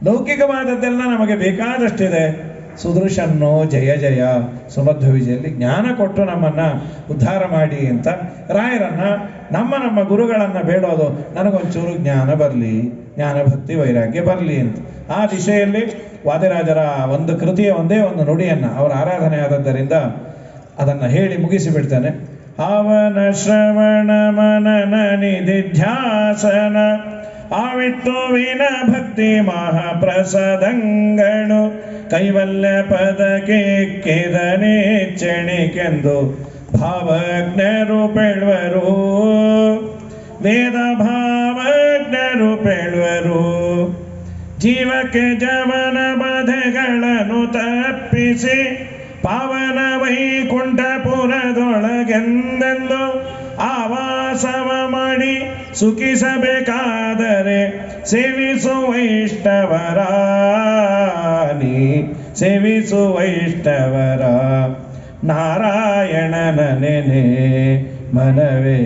ಲೌಕಿಕವಾದದ್ದೆಲ್ಲ ನಮಗೆ ಬೇಕಾದಷ್ಟಿದೆ. ಸುದೃಶನ್ನೋ ಜಯ ಜಯ ಸುಮಧ್ವ ವಿಜಯಲ್ಲಿ ಜ್ಞಾನ ಕೊಟ್ಟು ನಮ್ಮನ್ನು ಉದ್ಧಾರ ಮಾಡಿ ಅಂತ ರಾಯರನ್ನ, ನಮ್ಮ ಗುರುಗಳನ್ನು ಬೇಡೋದು, ನನಗೊಂಚೂರು ಜ್ಞಾನ ಬರಲಿ, ಜ್ಞಾನ ಭಕ್ತಿ ವೈರಾಗ್ಯ ಬರಲಿ ಅಂತ. ಆ ದಿಶೆಯಲ್ಲಿ ವಾದಿರಾಜರ ಒಂದು ಕೃತಿಯ ಒಂದೇ ಒಂದು ನುಡಿಯನ್ನು, ಅವರ ಆರಾಧನೆ ಆದದ್ದರಿಂದ ಅದನ್ನು ಹೇಳಿ ಮುಗಿಸಿಬಿಡ್ತಾನೆ. ಅವನ ಶ್ರವಣ ಮನನ ನಿಧಿಧ್ಯಾಸನ ಆವಿಟ್ಟುವಿನ ಭಕ್ತಿ ಮಹಾಪ್ರಸದಂಗಳು ಕೈವಲ್ಯ ಪದಕ್ಕೆ ಕೆದನೇಚ್ಚಣಿಕೆಂದು ಭಾವಜ್ಞರು ಪೇಳುವರು, ವೇದ ಭಾವಜ್ಞರು ಪೇಳುವರು. ಜೀವಕ್ಕೆ ಜವನ ಬಾಧೆಗಳನ್ನು ತಪ್ಪಿಸಿ ಪಾವನ ವೈಕುಂಠಪುರದೊಳಗೆಂದೆಂದು ಆವಾಸವ ಮಾಡಿ ಸುಖಿಸಬೇಕಾದರೆ ಸೇವಿಸು ವೈಷ್ಣವರ, ನೀ ಸೇವಿಸು ವೈಷ್ಣವರ. ನಾರಾಯಣನ ನೆನೆ ಮನವೇ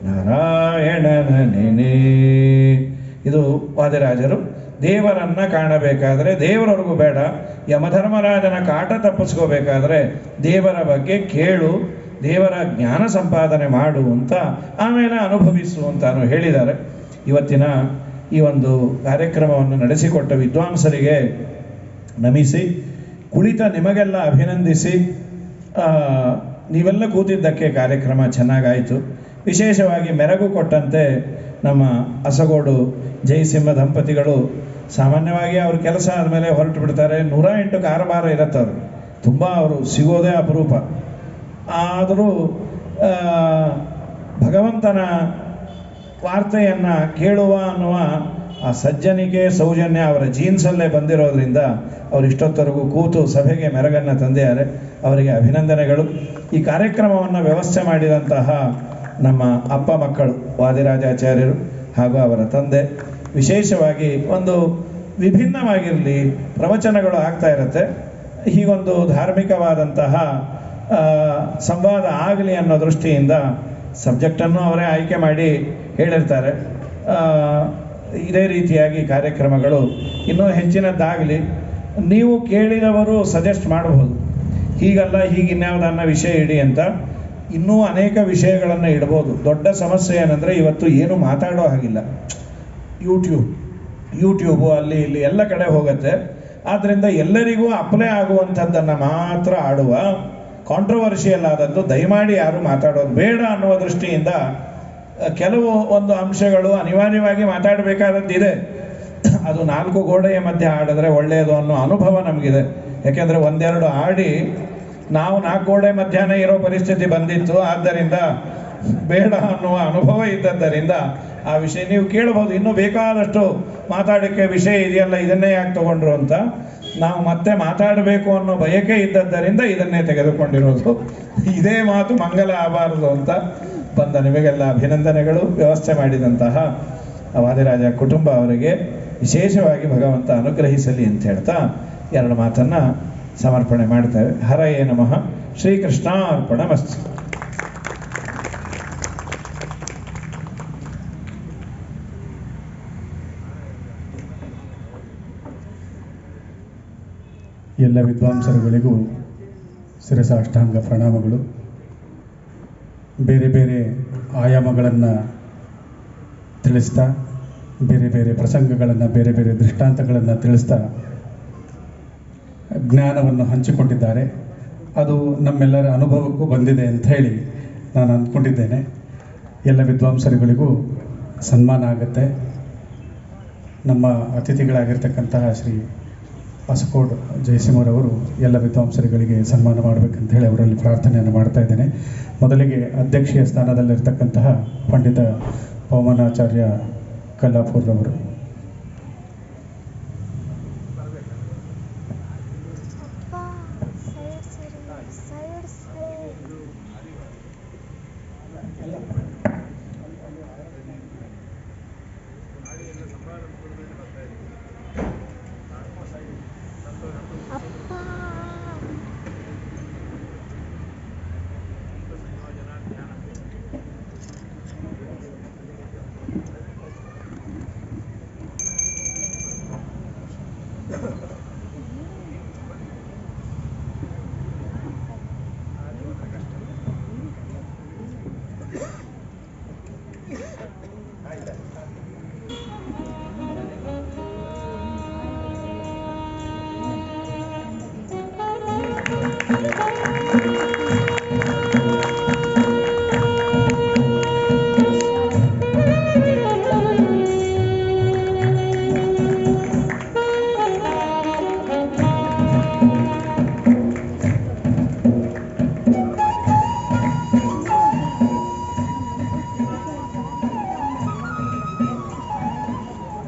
ನಾರಾಯಣನ ನೆನೆ. ಇದು ವಾದಿರಾಜರು. ದೇವರನ್ನು ಕಾಣಬೇಕಾದರೆ ದೇವರವರೆಗೂ ಬೇಡ, ಯಮಧರ್ಮರಾಜನ ಕಾಟ ತಪ್ಪಿಸ್ಕೋಬೇಕಾದ್ರೆ ದೇವರ ಬಗ್ಗೆ ಕೇಳು, ದೇವರ ಜ್ಞಾನ ಸಂಪಾದನೆ ಮಾಡು ಅಂತ, ಆಮೇಲೆ ಅನುಭವಿಸು ಅಂತಾನು ಹೇಳಿದ್ದಾರೆ. ಇವತ್ತಿನ ಈ ಒಂದು ಕಾರ್ಯಕ್ರಮವನ್ನು ನಡೆಸಿಕೊಟ್ಟ ವಿದ್ವಾಂಸರಿಗೆ ನಮಿಸಿ, ಕುಳಿತ ನಿಮಗೆಲ್ಲ ಅಭಿನಂದಿಸಿ, ನೀವೆಲ್ಲ ಕೂತಿದ್ದಕ್ಕೆ ಕಾರ್ಯಕ್ರಮ ಚೆನ್ನಾಗಾಯಿತು. ವಿಶೇಷವಾಗಿ ಮೆರಗು ಕೊಟ್ಟಂತೆ ನಮ್ಮ ಅಸಗೋಡು ಜಯಸಿಂಹ ದಂಪತಿಗಳು ಸಾಮಾನ್ಯವಾಗಿ ಅವ್ರ ಕೆಲಸ ಆದಮೇಲೆ ಹೊರಟು ಬಿಡ್ತಾರೆ. 108 ಕಾರಬಾರ ಇರುತ್ತೆ ಅವರು, ತುಂಬ ಅವರು ಸಿಗೋದೇ ಅಪರೂಪ. ಆದರೂ ಭಗವಂತನ ವಾರ್ತೆಯನ್ನು ಕೇಳುವ ಅನ್ನುವ ಆ ಸಜ್ಜನಿಕೆ ಸೌಜನ್ಯ ಅವರ ಜೀನ್ಸಲ್ಲೇ ಬಂದಿರೋದ್ರಿಂದ ಅವರು ಇಷ್ಟೊತ್ತರೆಗೂ ಕೂತು ಸಭೆಗೆ ಮೆರಗನ್ನು ತಂದಿದ್ದಾರೆ. ಅವರಿಗೆ ಅಭಿನಂದನೆಗಳು. ಈ ಕಾರ್ಯಕ್ರಮವನ್ನು ವ್ಯವಸ್ಥೆ ಮಾಡಿದಂತಹ ನಮ್ಮ ಅಪ್ಪ ಮಕ್ಕಳು ವಾದಿರಾಜಾಚಾರ್ಯರು ಹಾಗೂ ಅವರ ತಂದೆ, ವಿಶೇಷವಾಗಿ ಒಂದು ವಿಭಿನ್ನವಾಗಿರಲಿ, ಪ್ರವಚನಗಳು ಆಗ್ತಾ ಇರುತ್ತೆ, ಹೀಗೊಂದು ಧಾರ್ಮಿಕವಾದಂತಹ ಸಂವಾದ ಆಗಲಿ ಅನ್ನೋ ದೃಷ್ಟಿಯಿಂದ ಸಬ್ಜೆಕ್ಟನ್ನು ಅವರೇ ಆಯ್ಕೆ ಮಾಡಿ ಹೇಳಿರ್ತಾರೆ. ಇದೇ ರೀತಿಯಾಗಿ ಕಾರ್ಯಕ್ರಮಗಳು ಇನ್ನೂ ಹೆಚ್ಚಿನದ್ದಾಗಲಿ. ನೀವು ಕೇಳಿದವರು ಸಜೆಸ್ಟ್ ಮಾಡಬಹುದು, ಹೀಗಲ್ಲ ಹೀಗಿನ್ಯಾವುದನ್ನ ವಿಷಯ ಇಡಿ ಅಂತ. ಇನ್ನೂ ಅನೇಕ ವಿಷಯಗಳನ್ನು ಇಡ್ಬೋದು. ದೊಡ್ಡ ಸಮಸ್ಯೆ ಏನಂದರೆ ಇವತ್ತು ಏನು ಮಾತಾಡೋ ಹಾಗಿಲ್ಲ. ಯೂಟ್ಯೂಬು ಅಲ್ಲಿ ಇಲ್ಲಿ ಎಲ್ಲ ಕಡೆ ಹೋಗುತ್ತೆ. ಆದ್ದರಿಂದ ಎಲ್ಲರಿಗೂ ಅಪ್ಲೈ ಆಗುವಂಥದ್ದನ್ನು ಮಾತ್ರ ಆಡುವ, ಕಾಂಟ್ರವರ್ಷಿಯಲ್ ಆದದ್ದು ದಯಮಾಡಿ ಯಾರು ಮಾತಾಡೋದು ಬೇಡ ಅನ್ನುವ ದೃಷ್ಟಿಯಿಂದ ಕೆಲವು ಒಂದು ಅಂಶಗಳು ಅನಿವಾರ್ಯವಾಗಿ ಮಾತಾಡಬೇಕಾದದ್ದಿದೆ. ಅದು 4 ಗೋಡೆಯ ಮಧ್ಯೆ ಆಡಿದ್ರೆ ಒಳ್ಳೆಯದು ಅನ್ನೋ ಅನುಭವ ನಮಗಿದೆ. ಯಾಕೆಂದರೆ ಒಂದೆರಡು ಆಡಿ ನಾವು 4 ಗೋಡೆ ಮಧ್ಯಾಹ್ನ ಇರೋ ಪರಿಸ್ಥಿತಿ ಬಂದಿತ್ತು. ಆದ್ದರಿಂದ ಬೇಡ ಅನ್ನುವ ಅನುಭವ ಇದ್ದದ್ದರಿಂದ ಆ ವಿಷಯ ನೀವು ಕೇಳಬಹುದು. ಇನ್ನೂ ಬೇಕಾದಷ್ಟು ಮಾತಾಡೋಕ್ಕೆ ವಿಷಯ ಇದೆಯಲ್ಲ, ಇದನ್ನೇ ಯಾಕೆ ತಗೊಂಡ್ರು ಅಂತ ನಾವು ಮತ್ತೆ ಮಾತಾಡಬೇಕು ಅನ್ನೋ ಬಯಕೆ ಇದ್ದದ್ದರಿಂದ ಇದನ್ನೇ ತೆಗೆದುಕೊಂಡಿರೋದು. ಇದೇ ಮಾತು ಮಂಗಲ ಆಗಬಾರದು ಅಂತ ಬಂದ ನಿಮಗೆಲ್ಲ ಅಭಿನಂದನೆಗಳು. ವ್ಯವಸ್ಥೆ ಮಾಡಿದಂತಹ ವಾದಿರಾಜ ಕುಟುಂಬ ಅವರಿಗೆ ವಿಶೇಷವಾಗಿ ಭಗವಂತ ಅನುಗ್ರಹಿಸಲಿ ಅಂತ ಹೇಳ್ತಾ 2 ಮಾತನ್ನು ಸಮರ್ಪಣೆ ಮಾಡ್ತೇವೆ. ಹರಯೇ ನಮಃ. ಶ್ರೀಕೃಷ್ಣಾರ್ಪಣಮಸ್ತು. ಎಲ್ಲ ವಿದ್ವಾಂಸರುಗಳಿಗೂ ಶಿರಸಾಷ್ಟಾಂಗ ಪ್ರಣಾಮಗಳು. ಬೇರೆ ಬೇರೆ ಆಯಾಮಗಳನ್ನು ತಿಳಿಸ್ತಾ, ಬೇರೆ ಬೇರೆ ಪ್ರಸಂಗಗಳನ್ನು, ಬೇರೆ ಬೇರೆ ದೃಷ್ಟಾಂತಗಳನ್ನು ತಿಳಿಸ್ತಾ ಜ್ಞಾನವನ್ನು ಹಂಚಿಕೊಂಡಿದ್ದಾರೆ. ಅದು ನಮ್ಮೆಲ್ಲರ ಅನುಭವಕ್ಕೂ ಬಂದಿದೆ ಅಂತ ಹೇಳಿ ನಾನು ಅಂದ್ಕೊಂಡಿದ್ದೇನೆ. ಎಲ್ಲ ವಿದ್ವಾಂಸರುಗಳಿಗೂ ಸನ್ಮಾನ ಆಗುತ್ತೆ. ನಮ್ಮ ಅತಿಥಿಗಳಾಗಿರ್ತಕ್ಕಂತಹ ಶ್ರೀ ಅಸಕೋಡ್ ಜಯಸಿಂಹರವರು ಎಲ್ಲ ವಿದ್ವಾಂಸರುಗಳಿಗೆ ಸನ್ಮಾನ ಮಾಡಬೇಕಂತ ಹೇಳಿ ಅವರಲ್ಲಿ ಪ್ರಾರ್ಥನೆಯನ್ನು ಮಾಡ್ತಾ ಇದ್ದೇನೆ. ಮೊದಲಿಗೆ ಅಧ್ಯಕ್ಷೀಯ ಸ್ಥಾನದಲ್ಲಿರ್ತಕ್ಕಂತಹ ಪಂಡಿತ ಪವಮಾನಾಚಾರ್ಯ ಕಲ್ಲಾಪುರರವರು.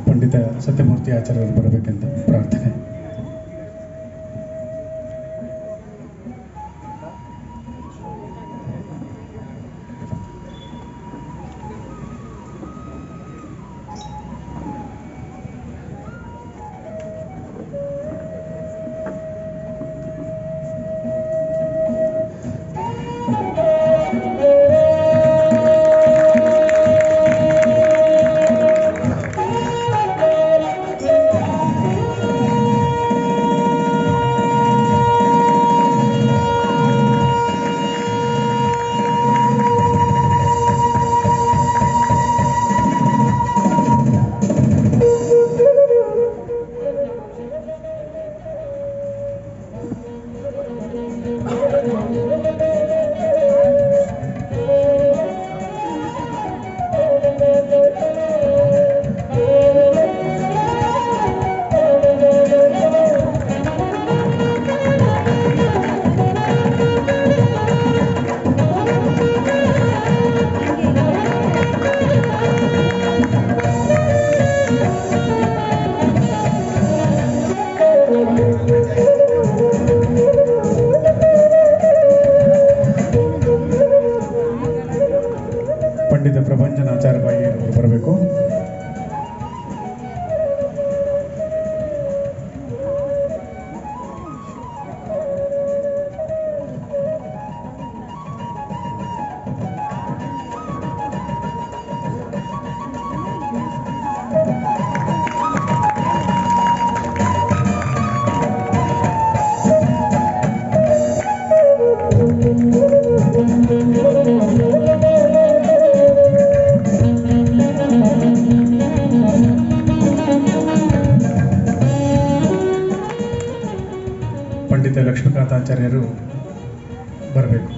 ಪಂಡಿತ ಸತ್ಯಮೂರ್ತಿ ಆಚಾರ್ಯರು ಬರಬೇಕೆಂದು ಪ್ರಾರ್ಥನೆ. ಆಚಾರ್ಯರು ಬರಬೇಕು.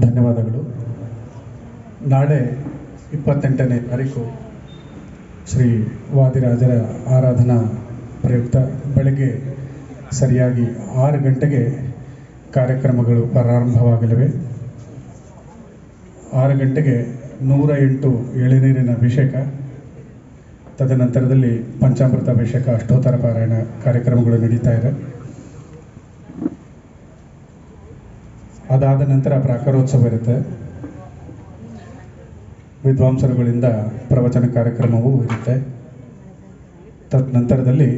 ಧನ್ಯವಾದಗಳು. ನಾಳೆ 28ನೇ ತಾರೀಕು ಶ್ರೀ ವಾದಿರಾಜರ ಆರಾಧನಾ ಪ್ರಯುಕ್ತ ಬೆಳಗ್ಗೆ ಸರಿಯಾಗಿ 6 ಗಂಟೆಗೆ ಕಾರ್ಯಕ್ರಮಗಳು ಪ್ರಾರಂಭವಾಗಲಿವೆ. 6 ಗಂಟೆಗೆ 108 ಎಳೆನೀರಿನ ಅಭಿಷೇಕ, ತದನಂತರದಲ್ಲಿ ಪಂಚಾಮೃತ ಅಭಿಷೇಕ, ಅಷ್ಟೋತ್ತರ ಪಾರಾಯಣ ಕಾರ್ಯಕ್ರಮಗಳು ನಡೀತಾ ಇದೆ. ಅದಾದ ನಂತರ ಪ್ರಾಕಾರೋತ್ಸವ ಇರುತ್ತೆ. ವಿದ್ವಾಂಸರುಗಳಿಂದ ಪ್ರವಚನ ಕಾರ್ಯಕ್ರಮವೂ ಇರುತ್ತೆ. ತದನಂತರದಲ್ಲಿ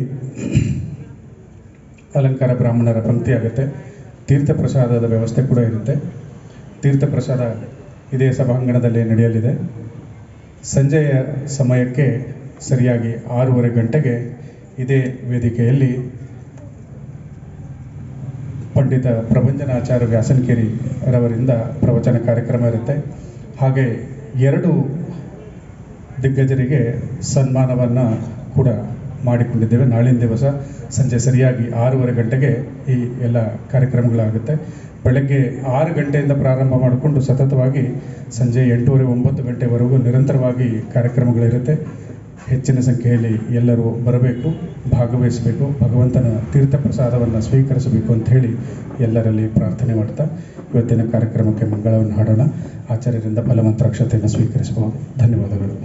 ಅಲಂಕಾರ ಬ್ರಾಹ್ಮಣರ ಪಂಕ್ತಿ ಆಗುತ್ತೆ. ತೀರ್ಥ ಪ್ರಸಾದದ ವ್ಯವಸ್ಥೆ ಕೂಡ ಇರುತ್ತೆ. ತೀರ್ಥ ಪ್ರಸಾದ ಇದೇ ಸಭಾಂಗಣದಲ್ಲಿ ನಡೆಯಲಿದೆ. ಸಂಜೆಯ ಸಮಯಕ್ಕೆ ಸರಿಯಾಗಿ 6:30 ಗಂಟೆಗೆ ಇದೇ ವೇದಿಕೆಯಲ್ಲಿ ಪಂಡಿತ ಪ್ರಭಂಜನಾಚಾರ್ಯ ವ್ಯಾಸನಕೇರಿ ರವರಿಂದ ಪ್ರವಚನ ಕಾರ್ಯಕ್ರಮ ಇರುತ್ತೆ. ಹಾಗೆ 2 ದಿಗ್ಗಜರಿಗೆ ಸನ್ಮಾನವನ್ನು ಕೂಡ ಮಾಡಿಕೊಂಡಿದ್ದೇವೆ. ನಾಳಿನ ದಿವಸ ಸಂಜೆ ಸರಿಯಾಗಿ 6:30 ಗಂಟೆಗೆ ಈ ಎಲ್ಲ ಕಾರ್ಯಕ್ರಮಗಳಾಗುತ್ತೆ. ಬೆಳಗ್ಗೆ 6 ಗಂಟೆಯಿಂದ ಪ್ರಾರಂಭ ಮಾಡಿಕೊಂಡು ಸತತವಾಗಿ ಸಂಜೆ 8:30-9 ಗಂಟೆವರೆಗೂ ನಿರಂತರವಾಗಿ ಕಾರ್ಯಕ್ರಮಗಳಿರುತ್ತೆ. ಹೆಚ್ಚಿನ ಸಂಖ್ಯೆಯಲ್ಲಿ ಎಲ್ಲರೂ ಬರಬೇಕು, ಭಾಗವಹಿಸಬೇಕು, ಭಗವಂತನ ತೀರ್ಥ ಪ್ರಸಾದವನ್ನು ಸ್ವೀಕರಿಸಬೇಕು ಅಂತ ಹೇಳಿ ಎಲ್ಲರಲ್ಲಿ ಪ್ರಾರ್ಥನೆ ಮಾಡ್ತಾ ಇವತ್ತಿನ ಕಾರ್ಯಕ್ರಮಕ್ಕೆ ಮಂಗಳವನ್ನು ಹಾಡೋಣ. ಆಚಾರ್ಯರಿಂದ ಫಲಮಂತ್ರಾಕ್ಷತೆಯನ್ನು ಸ್ವೀಕರಿಸಬಹುದು. ಧನ್ಯವಾದಗಳು.